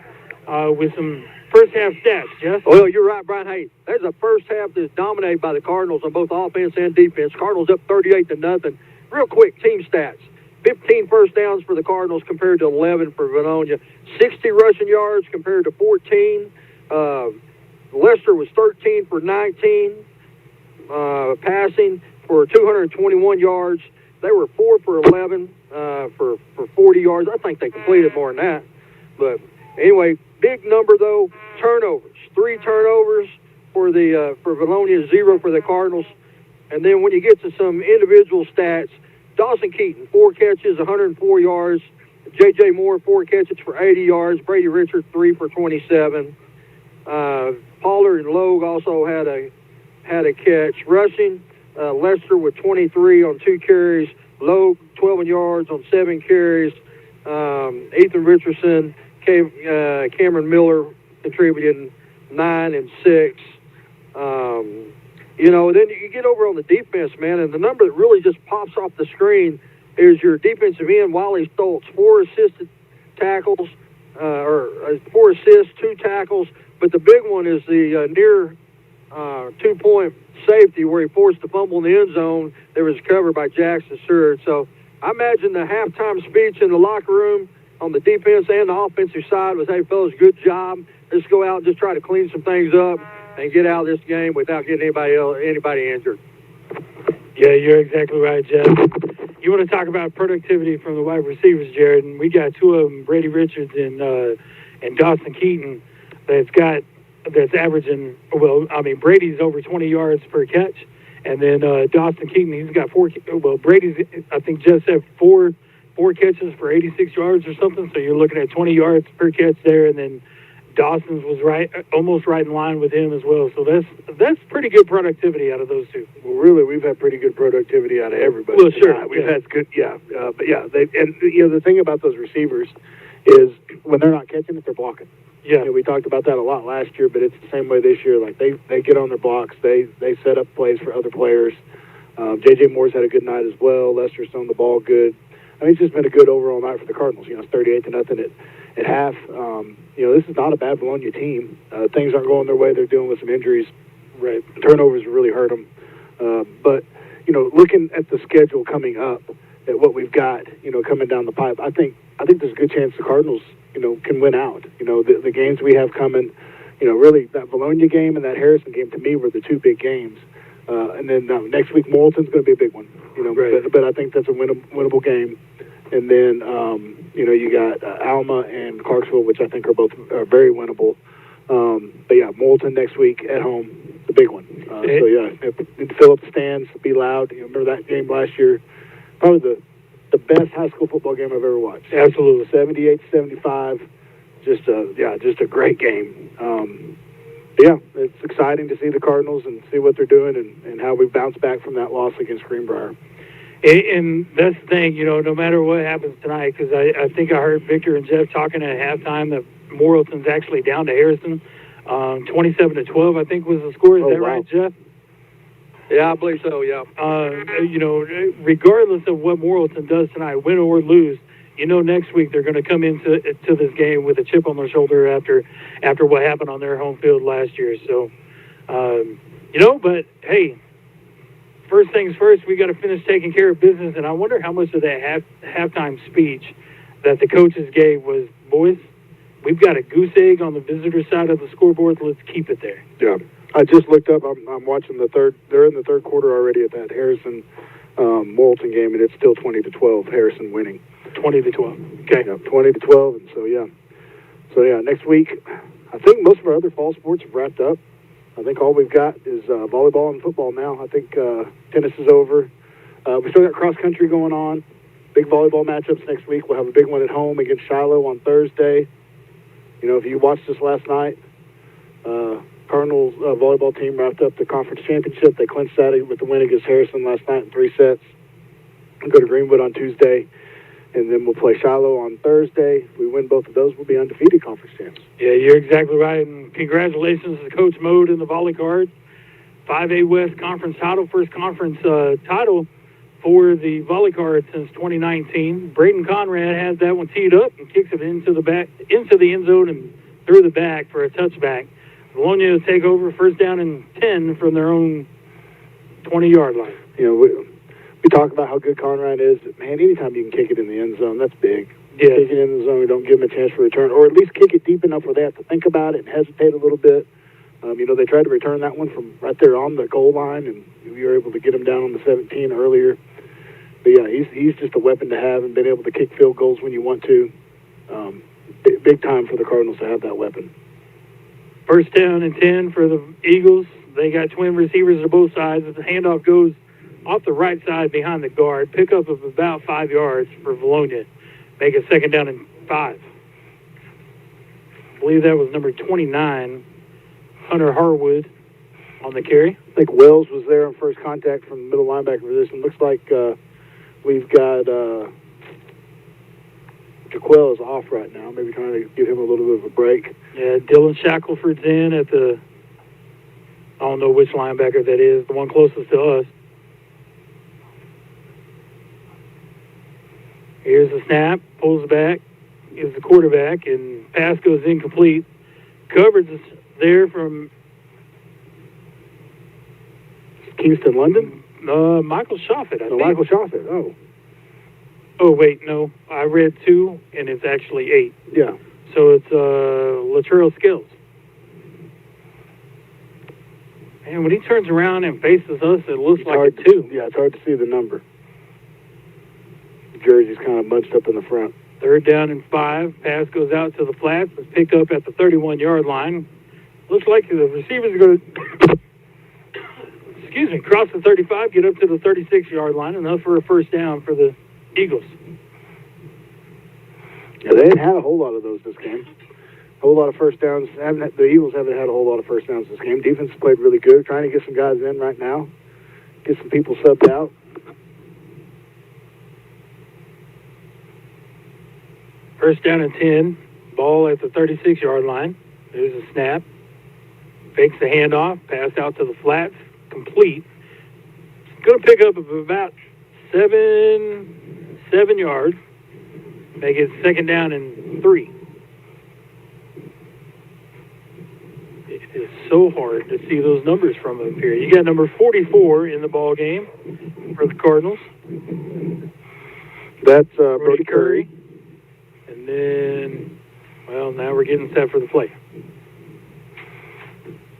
with some first half stats. Jeff? Well, you're right, Brian. Hey, there's a first half that's dominated by the Cardinals on both offense and defense. Cardinals up 38-0. Real quick, team stats. 15 first downs for the Cardinals compared to 11 for Vilonia. 60 rushing yards compared to 14. Lester was 13 for 19 passing for 221 yards. They were 4 for 11 for 40 yards. I think they completed more than that. But anyway, big number though. Turnovers. 3 turnovers for Vilonia, 0 for the Cardinals. And then when you get to some individual stats, Dawson Keaton, 4 catches, 104 yards. J.J. Moore, 4 catches for 80 yards. Brady Richards, 3 for 27. Pollard and Logue also had a catch. Rushing, Lester with 23 on 2 carries. Logue, 12 yards on 7 carries. Ethan Richardson, Cameron Miller contributing 9 and 6. Then you get over on the defense, man, and the number that really just pops off the screen is your defensive end, Wally Stoltz, 4 assisted tackles, 4 assists, 2 tackles, but the big one is the near 2-point safety where he forced the fumble in the end zone that was covered by Jackson Seward. So I imagine the halftime speech in the locker room on the defense and the offensive side was, hey, fellas, good job. Let's go out and just try to clean some things up and get out of this game without getting anybody injured. Yeah, you're exactly right, Jeff. You want to talk about productivity from the wide receivers, Jared, and we got 2 of them, Brady Richards and Dawson Keaton, that's averaging, Brady's over 20 yards per catch, and then Dawson Keaton, he's got 4, Brady's, I think, just had 4 catches for 86 yards or something, so you're looking at 20 yards per catch there, and then Dawson's was almost right in line with him as well. So that's pretty good productivity out of those 2. Well, really, we've had pretty good productivity out of everybody. Well, sure, we've had good, but yeah, the thing about those receivers is when they're not catching it, they're blocking. Yeah, we talked about that a lot last year, but it's the same way this year. Like they get on their blocks, they set up plays for other players. J.J. Moore's had a good night as well. Lester's thrown the ball good. I mean, it's just been a good overall night for the Cardinals. It's 38-0 at half. This is not a bad Vilonia team. Things aren't going their way. They're dealing with some injuries. Right, turnovers really hurt them. But looking at the schedule coming up, at what we've got, coming down the pipe, I think there's a good chance the Cardinals, can win out. The games we have coming, really that Vilonia game and that Harrison game to me were the 2 big games. And then next week Morrilton's going to be a big one. Right. But I think that's a winnable game. And then you got Alma and Clarksville, which I think are both very winnable. But yeah, Morrilton next week at home, the big one. So yeah, fill up the stands, be loud. Remember that game last year? Probably the best high school football game I've ever watched. Absolutely. 78-75. Just a great game. Yeah, it's exciting to see the Cardinals and see what they're doing and how we bounce back from that loss against Greenbrier. And that's the thing, no matter what happens tonight, because I think I heard Victor and Jeff talking at halftime that Morrilton's actually down to Harrison. 27-12, I think, was the score. Is that right, Jeff? Yeah, I believe so, yeah. Regardless of what Morrilton does tonight, win or lose, next week they're going to come into this game with a chip on their shoulder after what happened on their home field last year. So, but hey, first things first, we got to finish taking care of business. And I wonder how much of that halftime speech that the coaches gave was, boys, we've got a goose egg on the visitor side of the scoreboard. Let's keep it there. Yeah. I just looked up. I'm watching the third. They're in the third quarter already at that Harrison Morrilton game, and it's still 20-12, Harrison winning. 20-12. Okay. Yeah, 20-12, and so next week, I think most of our other fall sports have wrapped up. I think all we've got is volleyball and football now. I think tennis is over. We still got cross country going on. Big volleyball matchups next week. We'll have a big one at home against Shiloh on Thursday. You know, if you watched us last night, Cardinals volleyball team wrapped up the conference championship. They clinched that with the win against Harrison last night in 3 sets. We'll go to Greenwood on Tuesday, and then we'll play Shiloh on Thursday. If we win both of those, we'll be undefeated conference champs. Yeah, you're exactly right. And congratulations to Coach Mode in the volley card. 5A West Conference title, first conference title for the volley card since 2019. Braden Conrad has that one teed up and kicks it into the end zone and through the back for a touchback. Vilonia will take over, first down and 10 from their own 20-yard line. You know, we talk about how good Conrad is. Man, anytime you can kick it in the end zone, that's big. Yeah. Kick it in the zone, don't give them a chance for return, or at least kick it deep enough where they have to think about it and hesitate a little bit. You know, they tried to return that one from right there on the goal line, and we were able to get him down on the 17 earlier. But yeah, he's just a weapon to have, and been able to kick field goals when you want to. Big time for the Cardinals to have that weapon. First down and 10 for the Eagles. They got twin receivers to both sides. The handoff goes off the right side behind the guard. Pickup of about 5 yards for Vilonia. Make it second down and 5. I believe that was number 29, Hunter Harwood, on the carry. I think Wells was there on first contact from the middle linebacker position. Looks like we've got Jaquel is off right now. Maybe trying to give him a little bit of a break. Yeah, Dylan Shackelford's in at the, I don't know which linebacker that is, the one closest to us. Here's the snap, pulls back, is the quarterback, and pass goes incomplete. Coverage is there from Kingston, London? Michael Shoffett, I think. Michael Shoffett, oh. Oh, wait, no. I read 2, and it's actually 8. Yeah. So it's Latrell Skills. And when he turns around and faces us, it looks like a 2. Yeah, it's hard to see the number. The jersey's kind of bunched up in the front. Third down and 5. Pass goes out to the flats. It's picked up at the 31-yard line. Looks like the receivers are going to, cross the 35, get up to the 36-yard line, enough for a first down for the Eagles. Yeah, they ain't had a whole lot of those this game. A whole lot of first downs. The Eagles haven't had a whole lot of first downs this game. Defense played really good. Trying to get some guys in right now. Get some people subbed out. First down and 10. Ball at the 36-yard line. There's a snap. Fakes the handoff. Pass out to the flats. Complete. It's going to pick up about 7 yards. Make it second down and 3. It is so hard to see those numbers from up here. You got number 44 in the ball game for the Cardinals. That's Brody Curry. And then, well, now we're getting set for the play.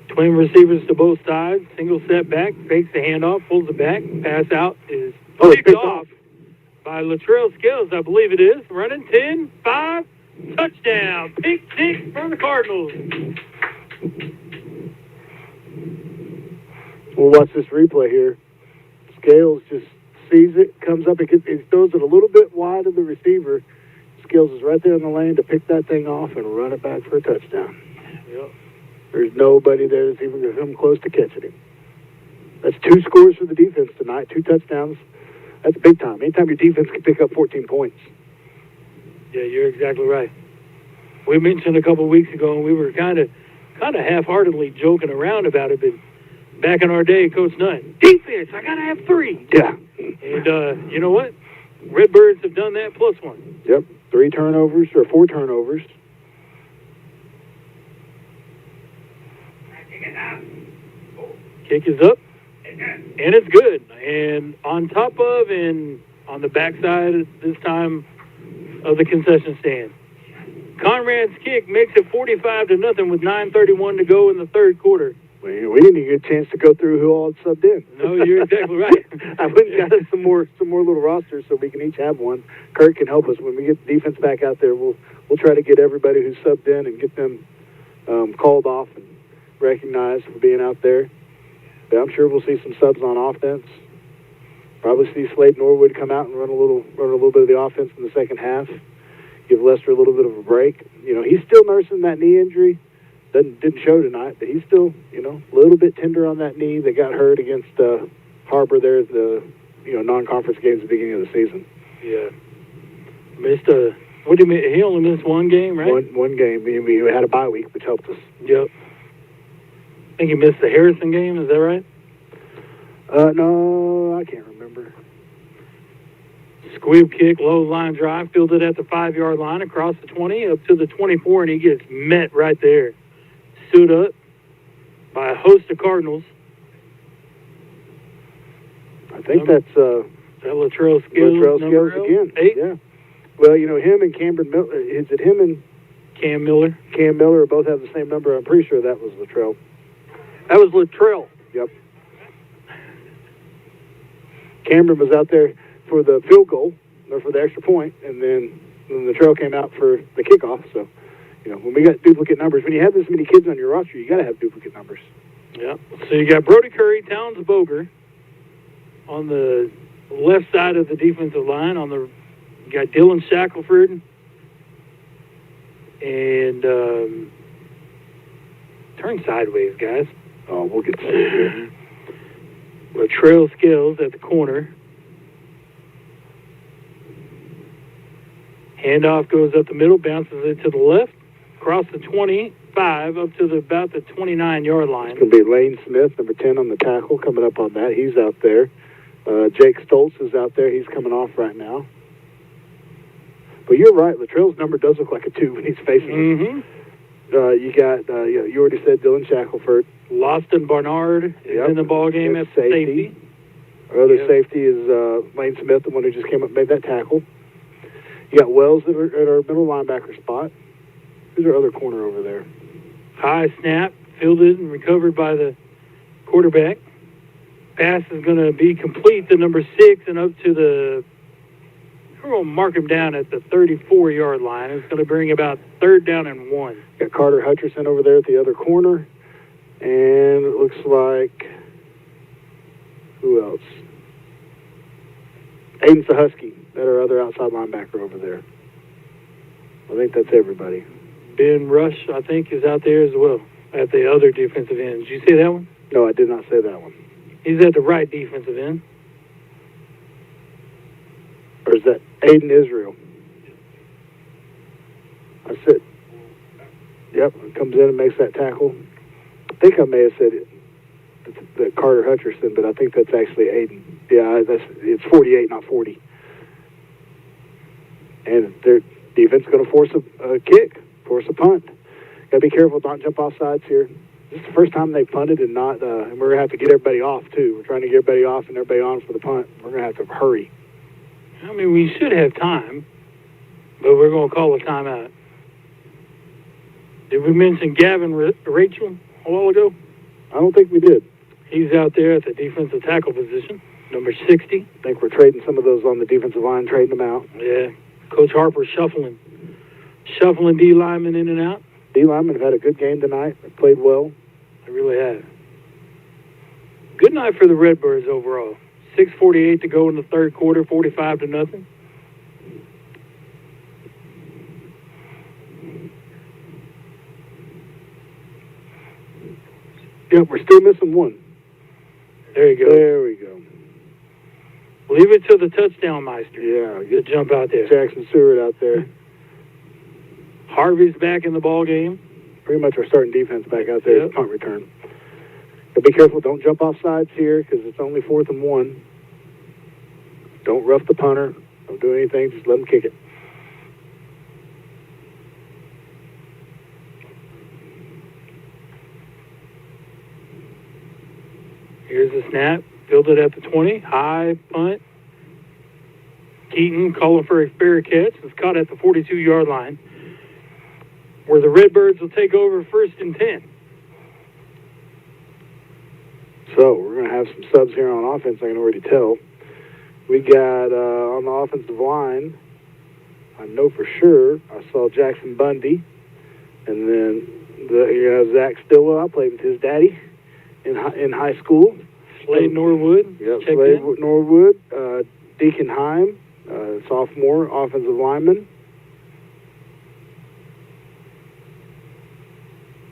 Twin receivers to both sides. Single set back. Fakes the handoff. Pulls it back. Pass out is picked off by Latrell Skills, I believe it is. Running 10, 5, touchdown. Pick 6 for the Cardinals. We'll watch this replay here. Scales just sees it, comes up, it throws it a little bit wide of the receiver. Scales is right there in the lane to pick that thing off and run it back for a touchdown. Yep. There's nobody there that's even going to come close to catching him. That's 2 scores for the defense tonight, 2 touchdowns. That's big time. Anytime your defense can pick up 14 points. Yeah, you're exactly right. We mentioned a couple weeks ago, and we were kind of half-heartedly joking around about it, but back in our day, Coach Nutt, defense, I got to have 3. Yeah. And you know what? Redbirds have done that plus 1. Yep, 4 turnovers. Kick is up, and it's good. And on top of and on the backside this time of the concession stand. Conrad's kick makes it 45-0 with 9:31 to go in the third quarter. We didn't even get a chance to go through who all had subbed in. No, you're exactly right. I went and got us some more little rosters so we can each have one. Kurt can help us when we get the defense back out there. We'll try to get everybody who's subbed in and get them called off and recognized for being out there. Yeah, I'm sure we'll see some subs on offense. Probably see Slade Norwood come out and run a little bit of the offense in the second half. Give Lester a little bit of a break. You know, he's still nursing that knee injury. Didn't show tonight, but he's still, you know, a little bit tender on that knee that got hurt against Harbor there, the non-conference games at the beginning of the season. Yeah. Missed what do you mean? He only missed one game, right? One game. We had a bye week, which helped us. Yep. I think he missed the Harrison game. Is that right? No, I can't remember. Squib kick, low line drive, fielded at the 5-yard line, across the 20, up to the 24, and he gets met right there. Stood up by a host of Cardinals. I think that's Latrell Skills again. 8. Yeah. Well, you know, him and Cameron Miller. Is it him and Cam Miller? Cam Miller both have the same number. I'm pretty sure that was Latrell. That was Latrell. Yep. Cameron was out there for the field goal, or for the extra point, and then Latrell came out for the kickoff. So, you know, when we got duplicate numbers, when you have this many kids on your roster, you got to have duplicate numbers. Yeah. So you got Brody Curry, Towns Boger on the left side of the defensive line. You got Dylan Shackelford and turn sideways, guys. Oh, we'll get to it. Latrell Skills at the corner. Handoff goes up the middle, bounces it to the left, across the 25 up to about the 29-yard line. It's going to be Lane Smith, number 10 on the tackle, coming up on that. He's out there. Jake Stoltz is out there. He's coming off right now. But you're right. Latrell's number does look like a 2 when he's facing him. You got, you already said Dylan Shackelford. Loston Barnard is in the ball game at safety. Our other safety is Lane Smith, the one who just came up and made that tackle. You got Wells at our middle linebacker spot. Who's our other corner over there? High snap, fielded and recovered by the quarterback. Pass is going to be complete to number 6 and up to we're going to mark him down at the 34-yard line. It's going to bring about 3rd down and 1. Got Carter Hutcherson over there at the other corner. And it looks like, who else? Aiden Sahusky, that our other outside linebacker over there. I think that's everybody. Ben Rush, I think, is out there as well at the other defensive end. Did you see that one? No, I did not say that one. He's at the right defensive end. Or is that Aiden Israel? I said, yep, comes in and makes that tackle. I think I may have said it, that Carter Hutcherson, but I think that's actually Aiden. Yeah, it's 48, not 40. And their defense is going to force a kick, force a punt. Got to be careful, don't jump off sides here. This is the first time they've punted and not, and we're going to have to get everybody off too. We're trying to get everybody off and everybody on for the punt. We're going to have to hurry. I mean, we should have time, but we're going to call a timeout. Did we mention Gavin Rachel a while ago? I don't think we did. He's out there at the defensive tackle position, number 60. I think we're trading some of those on the defensive line, trading them out. Yeah. Coach Harper shuffling D linemen in and out. D linemen have had a good game tonight. They played well. They really have. Good night for the Redbirds overall. 6:48 to go in the third quarter, 45-0. Yep, we're still missing one. There you go. There we go. Leave it to the touchdown meister. Yeah, get to jump out there. Jackson Stewart out there. Harvey's back in the ball game. Pretty much our starting defense back out there at the punt return. But be careful, don't jump off sides here because it's only 4th and 1. Don't rough the punter. Don't do anything. Just let them kick it. Here's the snap. Fielded at the 20. High punt. Keaton calling for a fair catch. It's caught at the 42-yard line, where the Redbirds will take over 1st and 10. So we're going to have some subs here on offense, I can already tell. We got on the offensive line, I know for sure, I saw Jackson Bundy. And then Zach Stillwell. I played with his daddy in high school. Slade Norwood. Yep, Slade Norwood. Deacon Heim, sophomore offensive lineman.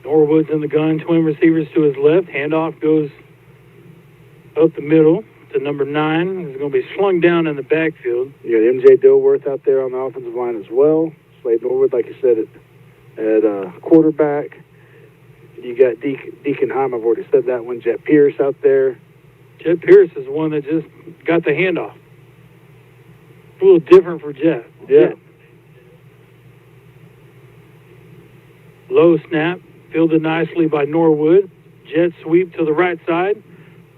Norwood's in the gun, twin receivers to his left. Handoff goes up the middle to number 9. He's going to be slung down in the backfield. You got MJ Dilworth out there on the offensive line as well. Slade Norwood, like you said, at quarterback. You got Deacon Heim, I've already said that one. Jet Pierce out there. Jet Pierce is the one that just got the handoff. A little different for Jet. Yeah. Low snap, fielded nicely by Norwood. Jet sweep to the right side.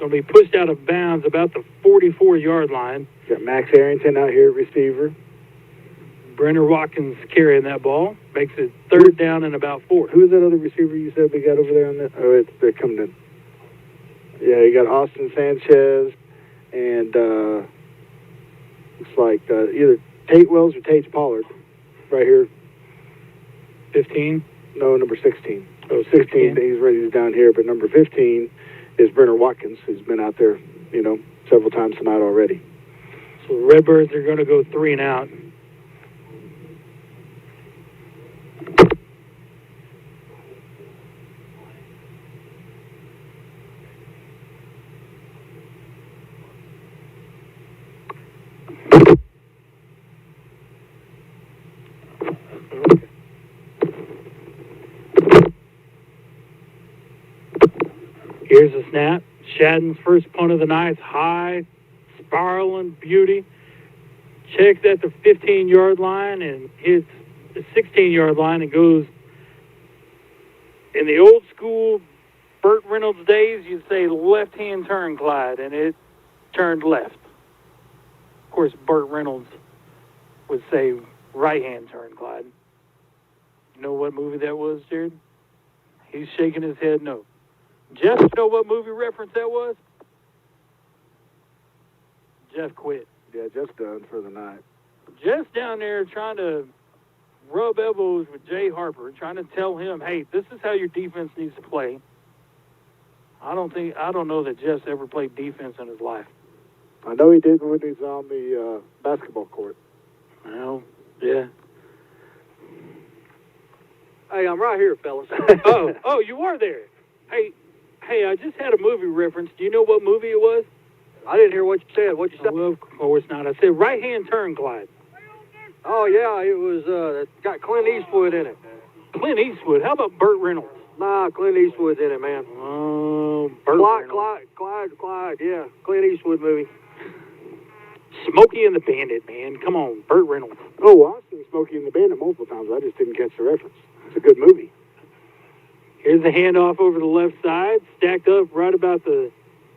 Going to be pushed out of bounds about the 44-yard line. Got Max Arrington out here at receiver. Brenner Watkins carrying that ball. Makes it 3rd down and about 4. Who's that other receiver you said we got over there on that? Oh, they're coming in. Yeah, you got Austin Sanchez and looks like either Tate Wells or Tate Pollard right here. 15? No, number 16. Oh, 16. He's down here, but number 15 is Brenner Watkins, who's been out there, several times tonight already. So the Redbirds are going to go 3 and out. Here's a snap. Shadden's first punt of the night. High, spiraling beauty. Checks at the 15-yard line and hits the 16-yard line and goes, in the old school Burt Reynolds days, you'd say left-hand turn, Clyde, and it turned left. Of course, Burt Reynolds would say right-hand turn, Clyde. You know what movie that was, Jared? He's shaking his head no. Jeff, you know what movie reference that was? Jeff quit. Yeah, Jeff's done for the night. Jeff's down there trying to rub elbows with Jay Harper, trying to tell him, hey, this is how your defense needs to play. I don't know that Jeff's ever played defense in his life. I know he did when he was on the basketball court. Well, yeah. Hey, I'm right here, fellas. Oh, you are there. Hey, I just had a movie reference. Do you know what movie it was? I didn't hear what you said. What you said? Well, of course not. I said right-hand turn, Clyde. Oh, yeah, it was, got Clint Eastwood in it. Clint Eastwood? How about Burt Reynolds? Nah, Clint Eastwood's in it, man. Oh, Burt Reynolds. Clyde, yeah. Clint Eastwood movie. Smokey and the Bandit, man. Come on, Burt Reynolds. Oh, well, I've seen Smokey and the Bandit multiple times. I just didn't catch the reference. It's a good movie. Here's the handoff over the left side, stacked up right about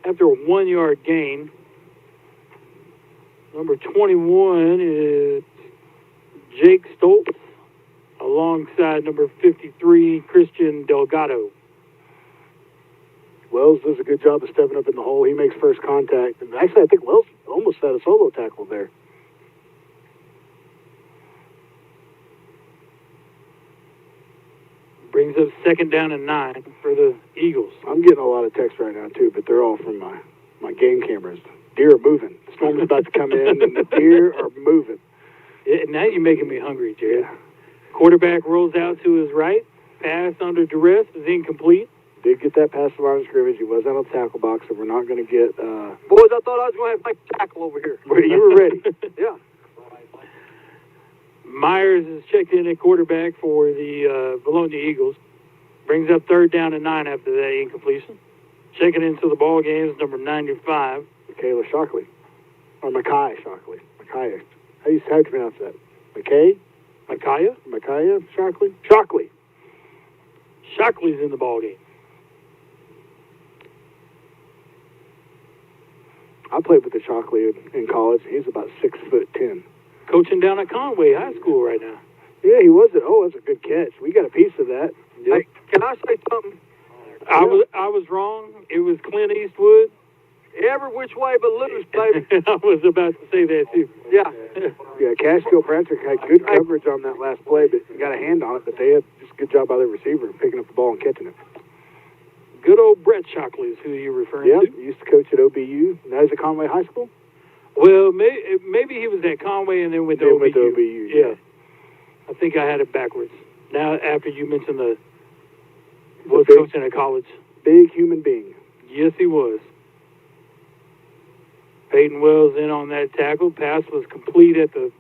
after a 1-yard gain. Number 21 is Jake Stoltz, alongside number 53, Christian Delgado. Wells does a good job of stepping up in the hole. He makes first contact. And actually, I think Wells almost had a solo tackle there. Brings up 2nd down and 9 for the Eagles. I'm getting a lot of texts right now, too, but they're all from my game cameras. Deer are moving. The storm's about to come in, and the deer are moving. Yeah, now you're making me hungry, Jared. Yeah. Quarterback rolls out to his right. Pass under duress is incomplete. Did get that past the line of scrimmage. He was out of the tackle box, so we're not going to get... Boys, I thought I was going to have my tackle over here. You were ready. Yeah. Myers is checked in at quarterback for the Vilonia Eagles. Brings up 3rd down and 9 after that incompletion. Checking into the ball game is number 95. Michaela Shockley. Or Makai Shockley. Makai. How do you pronounce that? McKay? Micaiah? Micaiah Shockley? Shockley. Shockley's in the ball game. I played with the Shockley in college. He's about 6'10". Coaching down at Conway High School right now. Yeah, he was. Oh, that's a good catch. We got a piece of that. Yep. Hey, can I say something? I was wrong. It was Clint Eastwood. Every which way but loose, baby. I was about to say that, too. Yeah. Yeah, Cash Kilpatrick had good coverage on that last play, but got a hand on it, but they had just a good job by their receiver picking up the ball and catching it. Good old Brett Shockley is who you're referring to. Yeah, used to coach at OBU. Now he's at Conway High School? Well, maybe he was at Conway and then went to OBU. Yeah. I think I had it backwards. Now, after you mentioned was coaching at college. Big human being. Yes, he was. Peyton Wells in on that tackle. Pass was complete at the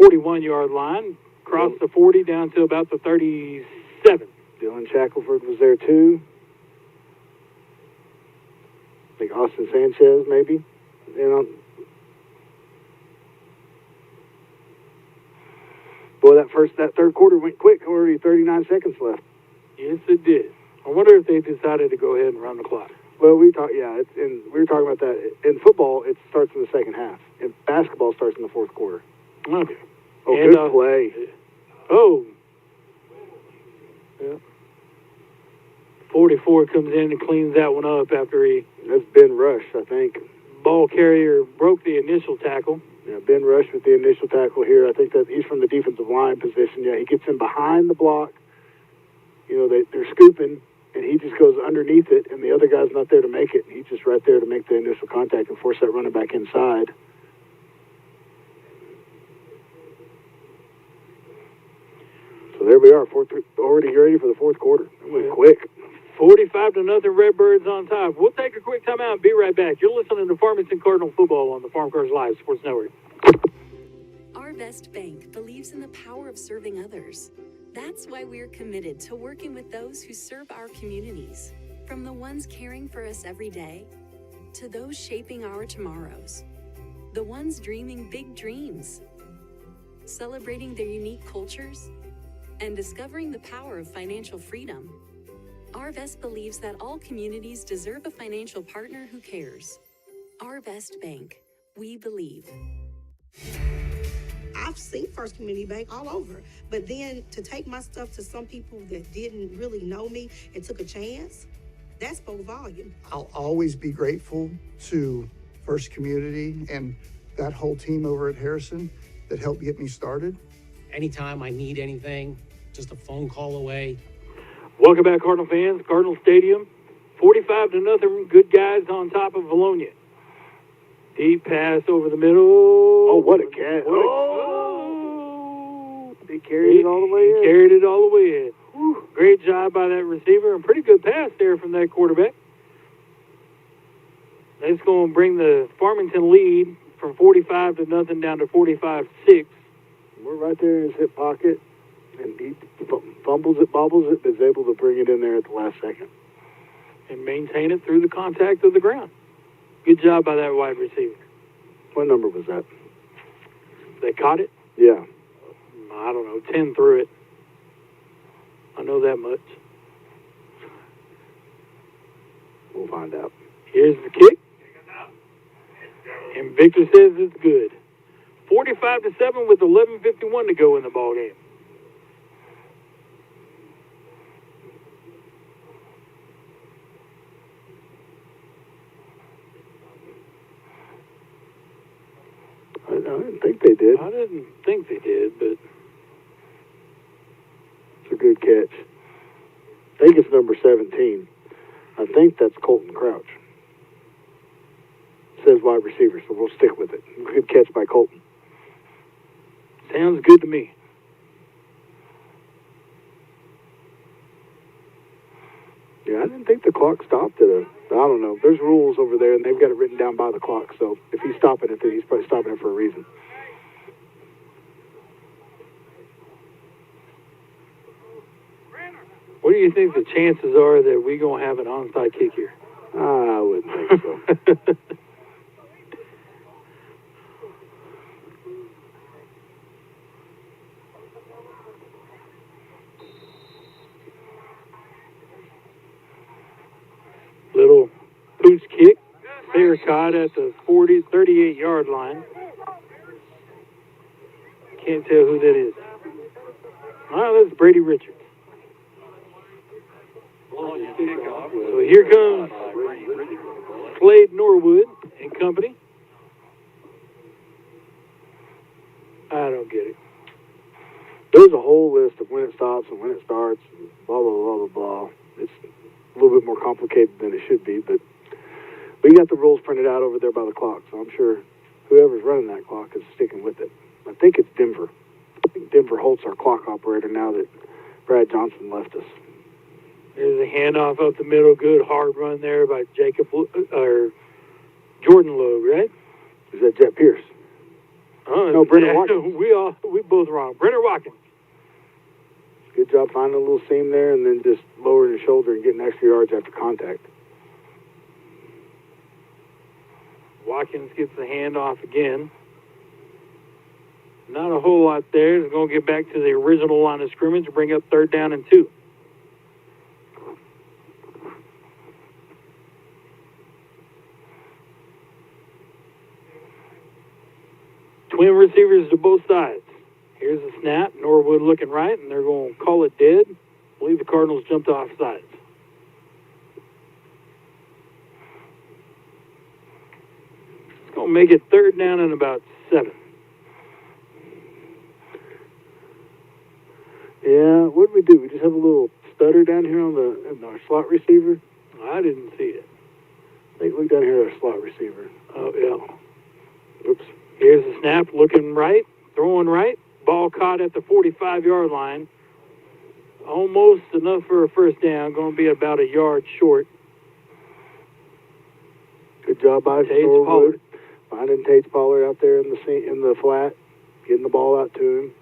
41-yard line. Crossed the 40 down to about the 37. Dylan Shackelford was there, too. I think Austin Sanchez, maybe. Boy, that third quarter went quick. Already 39 seconds left. Yes, it did. I wonder if they decided to go ahead and run the clock. Well, we were talking about that. In football, it starts in the second half. In basketball, starts in the fourth quarter. Okay. Oh, and, good play. Oh. Yeah. 44 comes in and cleans that one up after That's Ben Rush, I think. Ball carrier broke the initial tackle. Yeah, Ben Rush with the initial tackle here. I think that he's from the defensive line position. Yeah, he gets in behind the block. They're scooping, and he just goes underneath it, and the other guy's not there to make it. He's just right there to make the initial contact and force that running back inside. So there we are, already ready for the fourth quarter. It went quick. 45-0 Redbirds on top. We'll take a quick timeout and be right back. You're listening to Farmington Cardinal Football on the Farm Cars Live Sports Network. Arvest Bank believes in the power of serving others. That's why we're committed to working with those who serve our communities, from the ones caring for us every day to those shaping our tomorrows, the ones dreaming big dreams, celebrating their unique cultures, and discovering the power of financial freedom. Arvest believes that all communities deserve a financial partner who cares. Arvest Bank, we believe. I've seen First Community Bank all over, but then to take my stuff to some people that didn't really know me and took a chance, that spoke volume. I'll always be grateful to First Community and that whole team over at Harrison that helped get me started. Anytime I need anything, just a phone call away. Welcome back, Cardinal fans. Cardinal Stadium, 45-0. Good guys on top of Vilonia. Deep pass over the middle. Oh, what a catch. He carried it all the way in. He carried it all the way in. Whew. Great job by that receiver, and pretty good pass there from that quarterback. That's going to bring the Farmington lead from 45-0 down to 45-6. We're right there in his hip pocket, and he fumbles it, bobbles it, but is able to bring it in there at the last second. And maintain it through the contact of the ground. Good job by that wide receiver. What number was that? They caught it? Yeah. I don't know, 10 through it. I know that much. We'll find out. Here's the kick. And Victor says it's good. 45-7 with 11:51 to go in the ball game. I didn't think they did. I didn't think they did, but it's a good catch. I think it's number 17. I think that's Colton Crouch. It says wide receiver, so we'll stick with it. Good catch by Colton. Sounds good to me. Yeah, I didn't think the clock stopped at I don't know. There's rules over there, and they've got it written down by the clock. So if he's stopping it, then he's probably stopping it for a reason. What do you think the chances are that we're going to have an onside kick here? I wouldn't think so. Little pooch kick. Fair caught at the 38-yard line. Can't tell who that is. Oh, that's Brady Richards. So here comes Slade Norwood and company. I don't get it. There's a whole list of when it stops and when it starts, and blah, blah, blah, blah, blah. It's a little bit more complicated than it should be, but we got the rules printed out over there by the clock, so I'm sure whoever's running that clock is sticking with it. I think it's Denver. I think Denver Holt's our clock operator now that Brad Johnson left us. There's a handoff up the middle. Good hard run there by Jordan Loeb, right? Is that Jet Pierce? Oh, no, Brenner Watkins. We both wrong. Brenner Watkins. Good job finding a little seam there and then just lowering his shoulder and getting extra yards after contact. Watkins gets the handoff again. Not a whole lot there. He's going to get back to the original line of scrimmage and bring up 3rd down and 2. Twin receivers to both sides. Here's the snap. Norwood looking right, and they're going to call it dead. I believe the Cardinals jumped off sides. It's going to make it 3rd down and about 7. Yeah, what did we do? We just have a little stutter down here on our slot receiver. I didn't see it. I think look down here at our slot receiver. Oh, yeah. Oops. Here's the snap, looking right, throwing right. Ball caught at the 45-yard line. Almost enough for a 1st down. Going to be about a yard short. Good job by Norwood. Finding Tate Pollard out there in the flat, getting the ball out to him.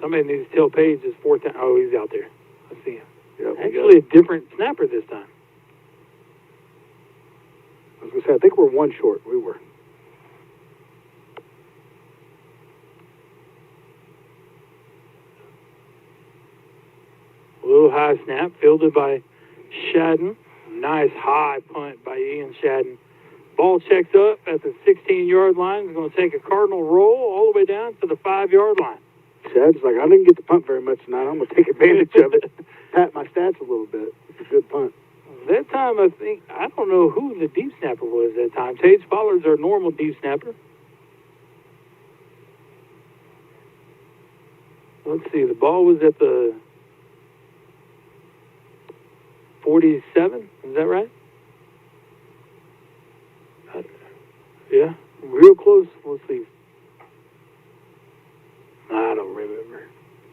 Somebody needs to tell Page his 4th down. Oh, he's out there. I see him. Yep, actually, a different snapper this time. I was going to say, I think we're 1 short. We were. A little high snap, fielded by Shadden. Nice high punt by Ian Shadden. Ball checks up at the 16-yard line. He's going to take a Cardinal roll all the way down to the 5-yard line. Shadden's like, I didn't get to punt very much tonight. I'm going to take advantage of it. Pat my stats a little bit. It's a good punt. That time, I don't know who the deep snapper was that time. Tage Pollard's our normal deep snapper. Let's see, the ball was at the 47, is that right? Yeah, real close. Let's see. I don't remember.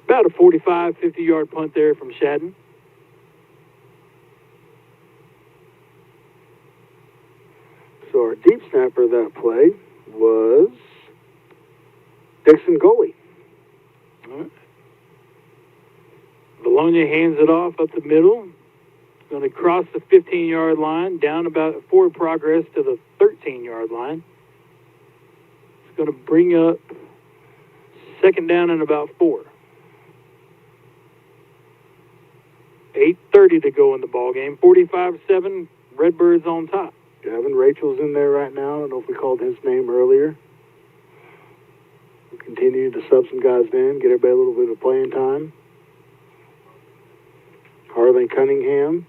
About a 45, 50-yard punt there from Shadden. So our deep snapper that play was Dixon Goalie. All right. Vilonia hands it off up the middle. Going to cross the 15-yard line, down about forward progress to the 13-yard line. It's going to bring up 2nd down and about 4. 8:30 to go in the ball game. 45-7, Redbirds on top. Gavin Rachel's in there right now. I don't know if we called his name earlier. We'll continue to sub some guys in, get everybody a little bit of playing time. Harlan Cunningham.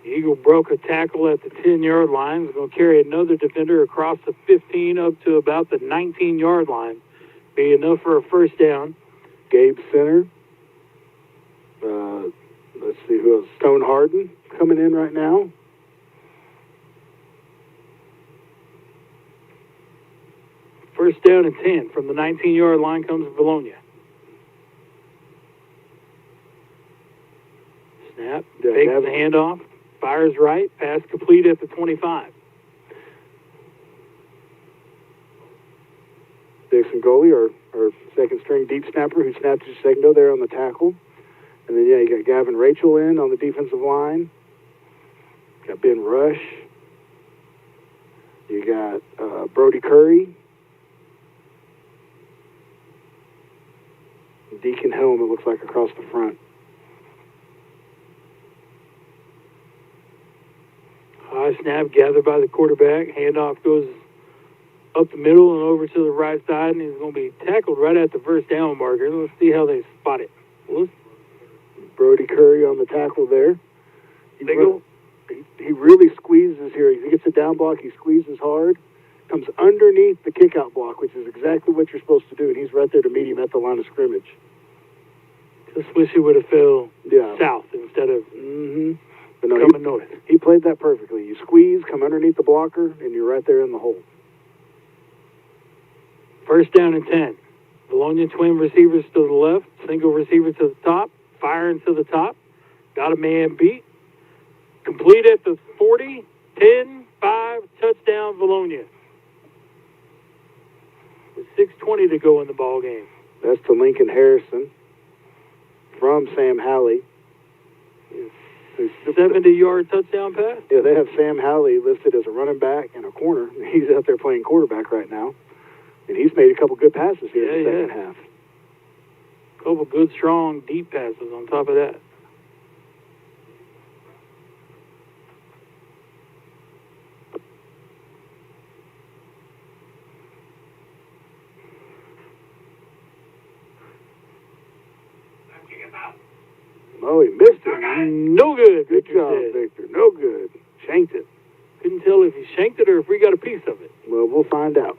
Eagle broke a tackle at the 10-yard line. He's going to carry another defender across the 15 up to about the 19-yard line. Be enough for a 1st down. Gabe Center. Let's see who else. Stone Harden coming in right now. First down and 10. From the 19-yard line comes Vilonia. Snap. Takes the handoff. Fires right. Pass complete at the 25. Dixon Goalie, our 2nd string deep snapper, who snapped his 2nd go there on the tackle. And then, you got Gavin Rachel in on the defensive line. Got Ben Rush. You got Brody Curry. Deacon Helm, it looks like, across the front. High snap gathered by the quarterback. Handoff goes up the middle and over to the right side, and he's going to be tackled right at the 1st down marker. Let's see how they spot it. Brody Curry on the tackle there. He really squeezes here. He gets a down block. He squeezes hard. Comes underneath the kick-out block, which is exactly what you're supposed to do, and he's right there to meet him at the line of scrimmage. Just wish he would have fell south instead of But no, coming north. He played that perfectly. You squeeze, come underneath the blocker, and you're right there in the hole. First down and 10. Vilonia twin receivers to the left, single receiver to the top, firing to the top. Got a man beat. Complete at the 40, 10, 5, touchdown Vilonia. With 6:20 to go in the ball game. That's to Lincoln Harrison from Sam Halley. 70-yard touchdown pass? Yeah, they have Sam Halley listed as a running back and a corner. He's out there playing quarterback right now. And he's made a couple good passes here in the second half. A couple good, strong, deep passes on top of that. Oh, he missed it. No good. Good job, Victor. No good. Shanked it. Couldn't tell if he shanked it or if we got a piece of it. Well, we'll find out.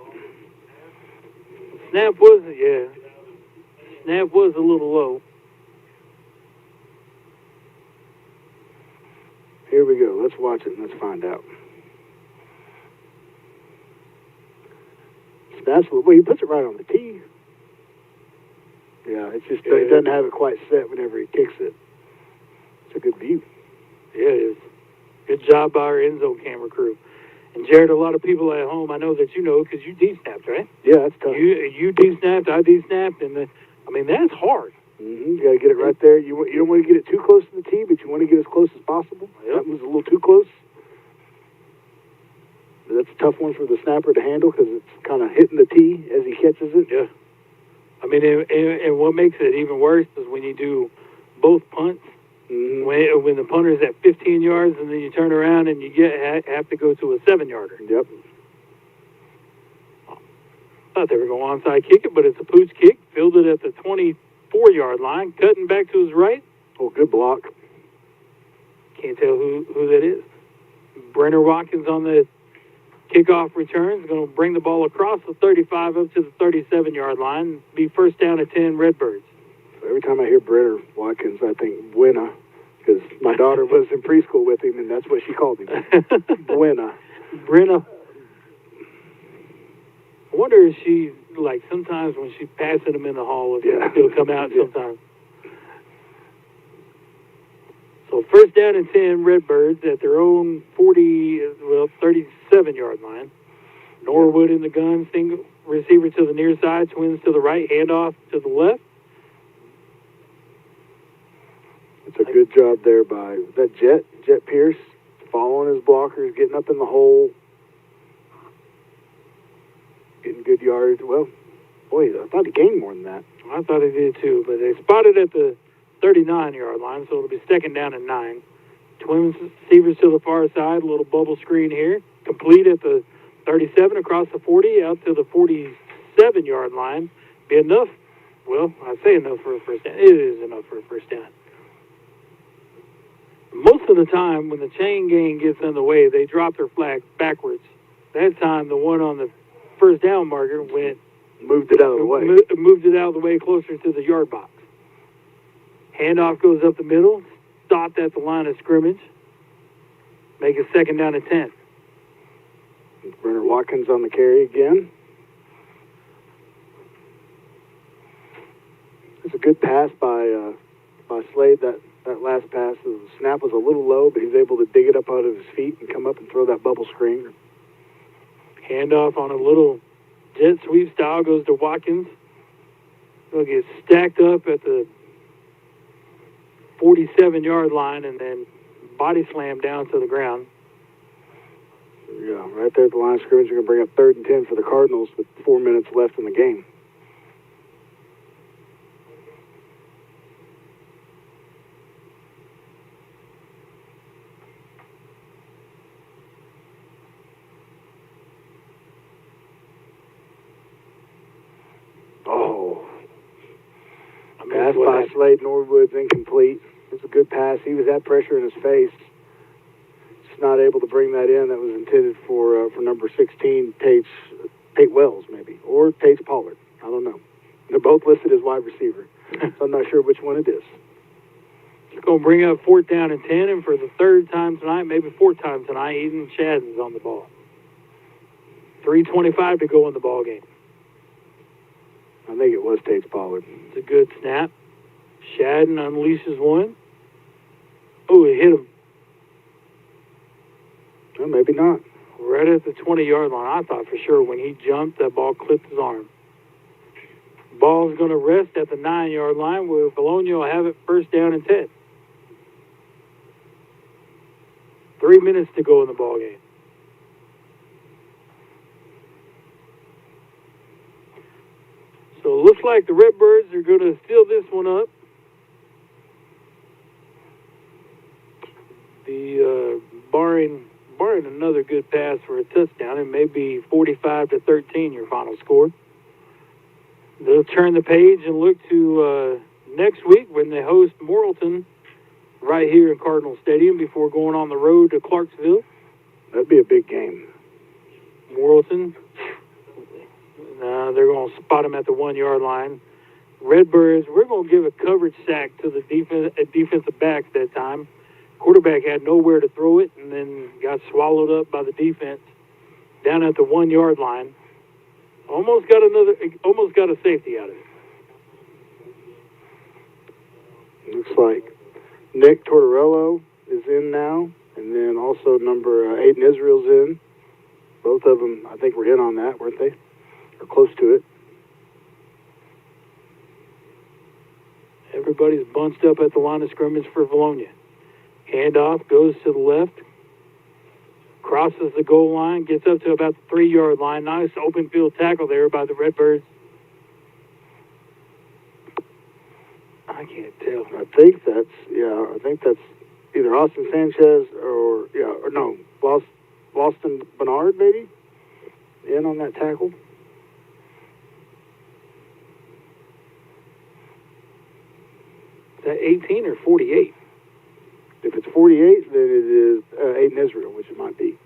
Snap was a little low. Here we go. Let's watch it and let's find out. Snaps, well, he puts it right on the tee. Yeah, it's just he doesn't have it quite set whenever he kicks it. It's a good view. Yeah, it is. Good job by our end zone camera crew. And Jared, a lot of people at home, I know that you know because you de-snapped, right? Yeah, that's tough. You de-snapped, I de-snapped, and that's hard. You got to get it right there. You don't want to get it too close to the tee, but you want to get as close as possible. Yep. That was a little too close. But that's a tough one for the snapper to handle because it's kind of hitting the tee as he catches it. Yeah. I mean, and what makes it even worse is when you do both punts. When the punter's at 15 yards and then you turn around and you have to go to a 7-yarder. Yep. Thought they were going onside kick it, but it's a pooch kick. Fielded at the 24-yard line, cutting back to his right. Oh, good block. Can't tell who that is. Brenner Watkins on the kickoff return is going to bring the ball across the 35 up to the 37-yard line. Be first down at 10, Redbirds. Every time I hear Brenner Watkins, I think Buena, because my daughter was in preschool with him, and that's what she called him. Buena. Brenna. I wonder if she, like, sometimes when she's passing him in the hall, if he'll come out sometimes. So first down and 10, Redbirds at their own 37-yard line. Norwood in the gun, single receiver to the near side, twins to the right, handoff to the left. It's a good job there by that Jet Pierce, following his blockers, getting up in the hole, getting good yards. Well, boy, I thought he gained more than that. I thought he did too, but they spotted at the 39-yard line, so it'll be second down and 9. Twins receivers to the far side, a little bubble screen here. Complete at the 37 across the 40, out to the 47-yard line. Be enough. Well, I say enough for a first down. It is enough for a first down. Most of the time, when the chain gang gets in the way, they drop their flag backwards. That time, the one on the first down marker moved it out of the way. Moved it out of the way closer to the yard box. Handoff goes up the middle, stopped at the line of scrimmage. Make it second down and 10. Brenner Watkins on the carry again. It's a good pass by Slade. That last pass, the snap was a little low, but he's able to dig it up out of his feet and come up and throw that bubble screen. Handoff on a little jet sweep style goes to Watkins. He'll get stacked up at the 47-yard line and then body slam down to the ground. Yeah, right there at the line of scrimmage, you're going to bring up 3rd and 10 for the Cardinals with 4 minutes left in the game. Pass by Slade Norwood's incomplete. It's a good pass. He was at pressure in his face. Just not able to bring that in. That was intended for number 16, Tate Wells, maybe, or Tate Pollard. I don't know. They're both listed as wide receiver, so I'm not sure which one it is. It's going to bring up 4th down and 10, and for the 3rd time tonight, maybe 4th time tonight, Eden Shadden's on the ball. 3:25 to go in the ball game. I think it was Tate Pollard. It's a good snap. Shadden unleashes one. Oh, it hit him. Well, maybe not. Right at the 20-yard line. I thought for sure when he jumped, that ball clipped his arm. Ball's going to rest at the 9-yard line where Vilonia will have it 1st down and 10. 3 minutes to go in the ball game. So it looks like the Redbirds are going to steal this one up. The barring another good pass for a touchdown, it may be 45-13 your final score. They'll turn the page and look to next week when they host Morrilton right here in Cardinal Stadium before going on the road to Clarksville. That'd be a big game. Morrilton. They're going to spot him at the 1-yard line. Redbirds, we're going to give a coverage sack to the defensive backs that time. Quarterback had nowhere to throw it and then got swallowed up by the defense down at the 1-yard line. Almost got a safety out of it. Looks like Nick Tortorello is in now, and then also number Aiden Israel's in. Both of them, I think, were in on that, weren't they? Or close to it. Everybody's bunched up at the line of scrimmage for Vilonia. Handoff goes to the left, crosses the goal line, gets up to about the 3-yard line. Nice open field tackle there by the Redbirds. I can't tell. I think that's either Austin Sanchez or Boston Bernard, maybe, in on that tackle. Is that 18 or 48? If it's 48, then it is Aiden Israel, which it might be.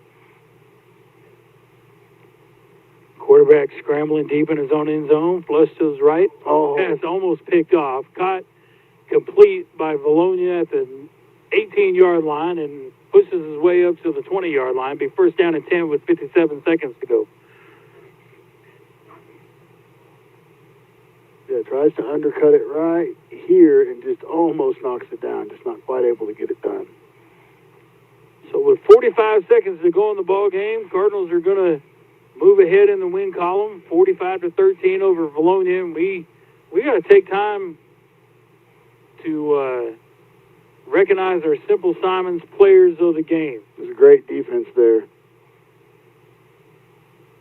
Quarterback scrambling deep in his own end zone, flush to his right. Oh. Pass almost picked off. Caught complete by Vilonia at the 18-yard line and pushes his way up to the 20-yard line. Be 1st down and 10 with 57 seconds to go. Yeah, tries to undercut it right here and just almost knocks it down. Just not quite able to get it done. So with 45 seconds to go in the ball game, Cardinals are going to move ahead in the win column, 45-13 over Vilonia. And we got to take time to recognize our Simple Simons players of the game. There's a great defense there.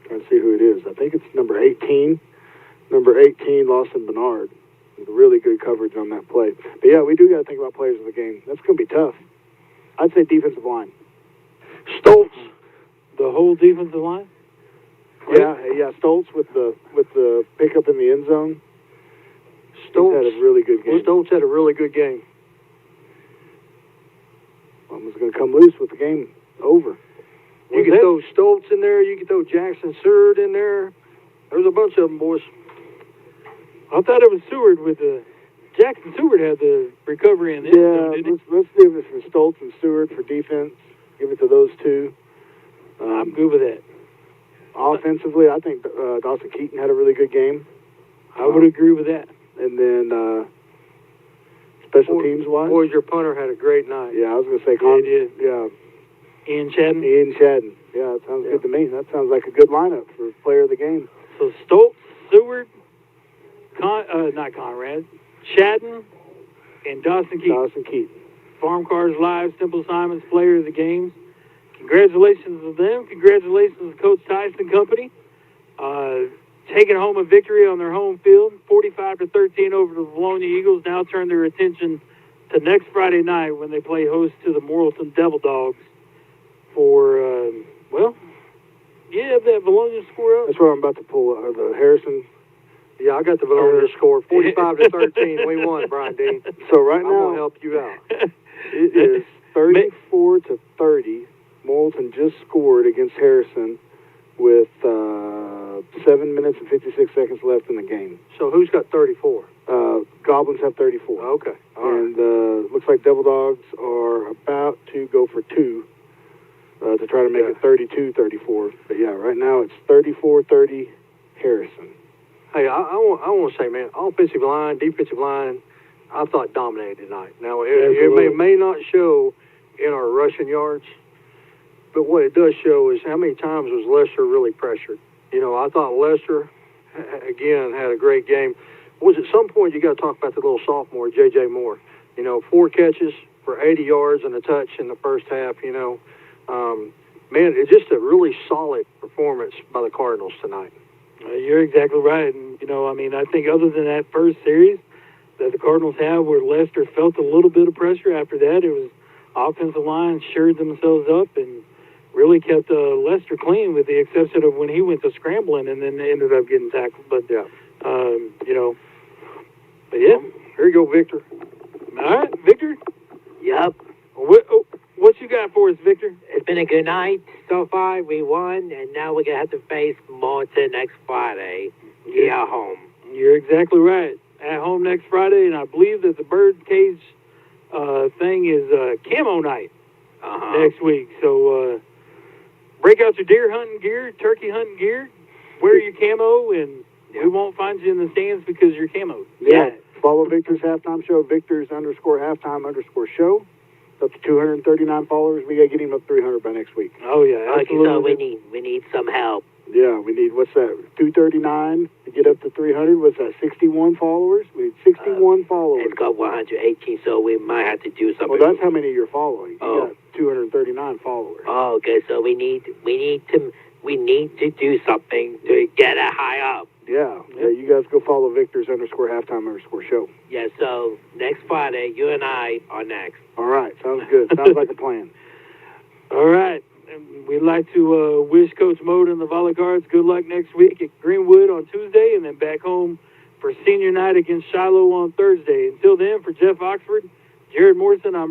Trying to see who it is. I think it's number 18. Number 18, Lawson Bernard. With really good coverage on that play. But yeah, we do got to think about players of the game. That's going to be tough. I'd say defensive line. Stoltz. The whole defensive line? Yeah, Stoltz with the pickup in the end zone. Stoltz had a really good game. Stoltz had a really good game. One was going to come loose with the game over. You could throw Stoltz in there. You could throw Jackson Seward in there. There's a bunch of them, boys. I thought it was Seward with the... Jackson Seward had the recovery in the end zone, didn't he? Let's give it for Stoltz and Seward for defense. Give it to those two. I'm good with that. Offensively, I think Dawson Keaton had a really good game. I would agree with that. And then special teams-wise? Boys, your punter had a great night. Yeah, I was going to say... Ian Shadden? Ian Shadden. Yeah, that sounds good to me. That sounds like a good lineup for player of the game. So Stoltz, Seward, not Conrad, Shadden, and Dawson Keaton. Farm Cars Live, Simple Simons, player of the game. Congratulations to them. Congratulations to Coach Tyson Company. Taking home a victory on their home field, 45-13 over the Vilonia Eagles. Now turn their attention to next Friday night when they play host to the Morrilton Devil Dogs for, that Vilonia score up. That's where I'm about to pull the Harrison Yeah, I got the Vilonia score, 45-13. We won, Brian Dean. So right I'm now, gonna help you out. it is 34-30. Moulton just scored against Harrison with 7 minutes and 56 seconds left in the game. So who's got 34? Goblins have 34. Okay. And looks like Devil Dogs are about to go for 2 to try to make it 32-34. But yeah, right now it's 34-30 Harrison. Hey, I want to say, man, offensive line, defensive line, I thought dominated tonight. Now, it may not show in our rushing yards, but what it does show is how many times was Lester really pressured. You know, I thought Lester, again, had a great game. Was at some point you got to talk about the little sophomore, J.J. Moore. You know, 4 catches for 80 yards and a touch in the first half, you know. Man, it's just a really solid performance by the Cardinals tonight. You're exactly right. And, you know, I mean, I think other than that first series that the Cardinals had where Lester felt a little bit of pressure, after that it was offensive line shored themselves up and really kept Lester clean, with the exception of when he went to scrambling and then ended up getting tackled. But, yeah, you know, but yeah. Here you go, Victor. All right, Victor? Yep. What you got for us, Victor? It's been a good night so far. We won, and now we're going to have to face Moulton next Friday here at home. You're exactly right. At home next Friday, and I believe that the Birdcage thing is camo night next week. So break out your deer hunting gear, turkey hunting gear, wear your camo, and we won't find you in the stands because you're camo. Yeah. Follow Victor's halftime show, Victor's_halftime_show. Up to 239 followers. We got to get him up 300 by next week. Oh, yeah. Okay, so we need some help. Yeah, we need, what's that, 239 to get up to 300? What's that, 61 followers? We need 61 followers. It's got 118, so we might have to do something. Well, that's how many you're following. You got 239 followers. Oh, okay, so we need to do something to get it high up. Yeah, you guys go follow Victor's_halftime_show. Yeah, so next Friday, you and I are next. All right, sounds good. Sounds like a plan. All right. And we'd like to wish Coach Mode and the Volley Cards good luck next week at Greenwood on Tuesday, and then back home for senior night against Shiloh on Thursday. Until then, for Jeff Oxford, Jared Morrison, I'm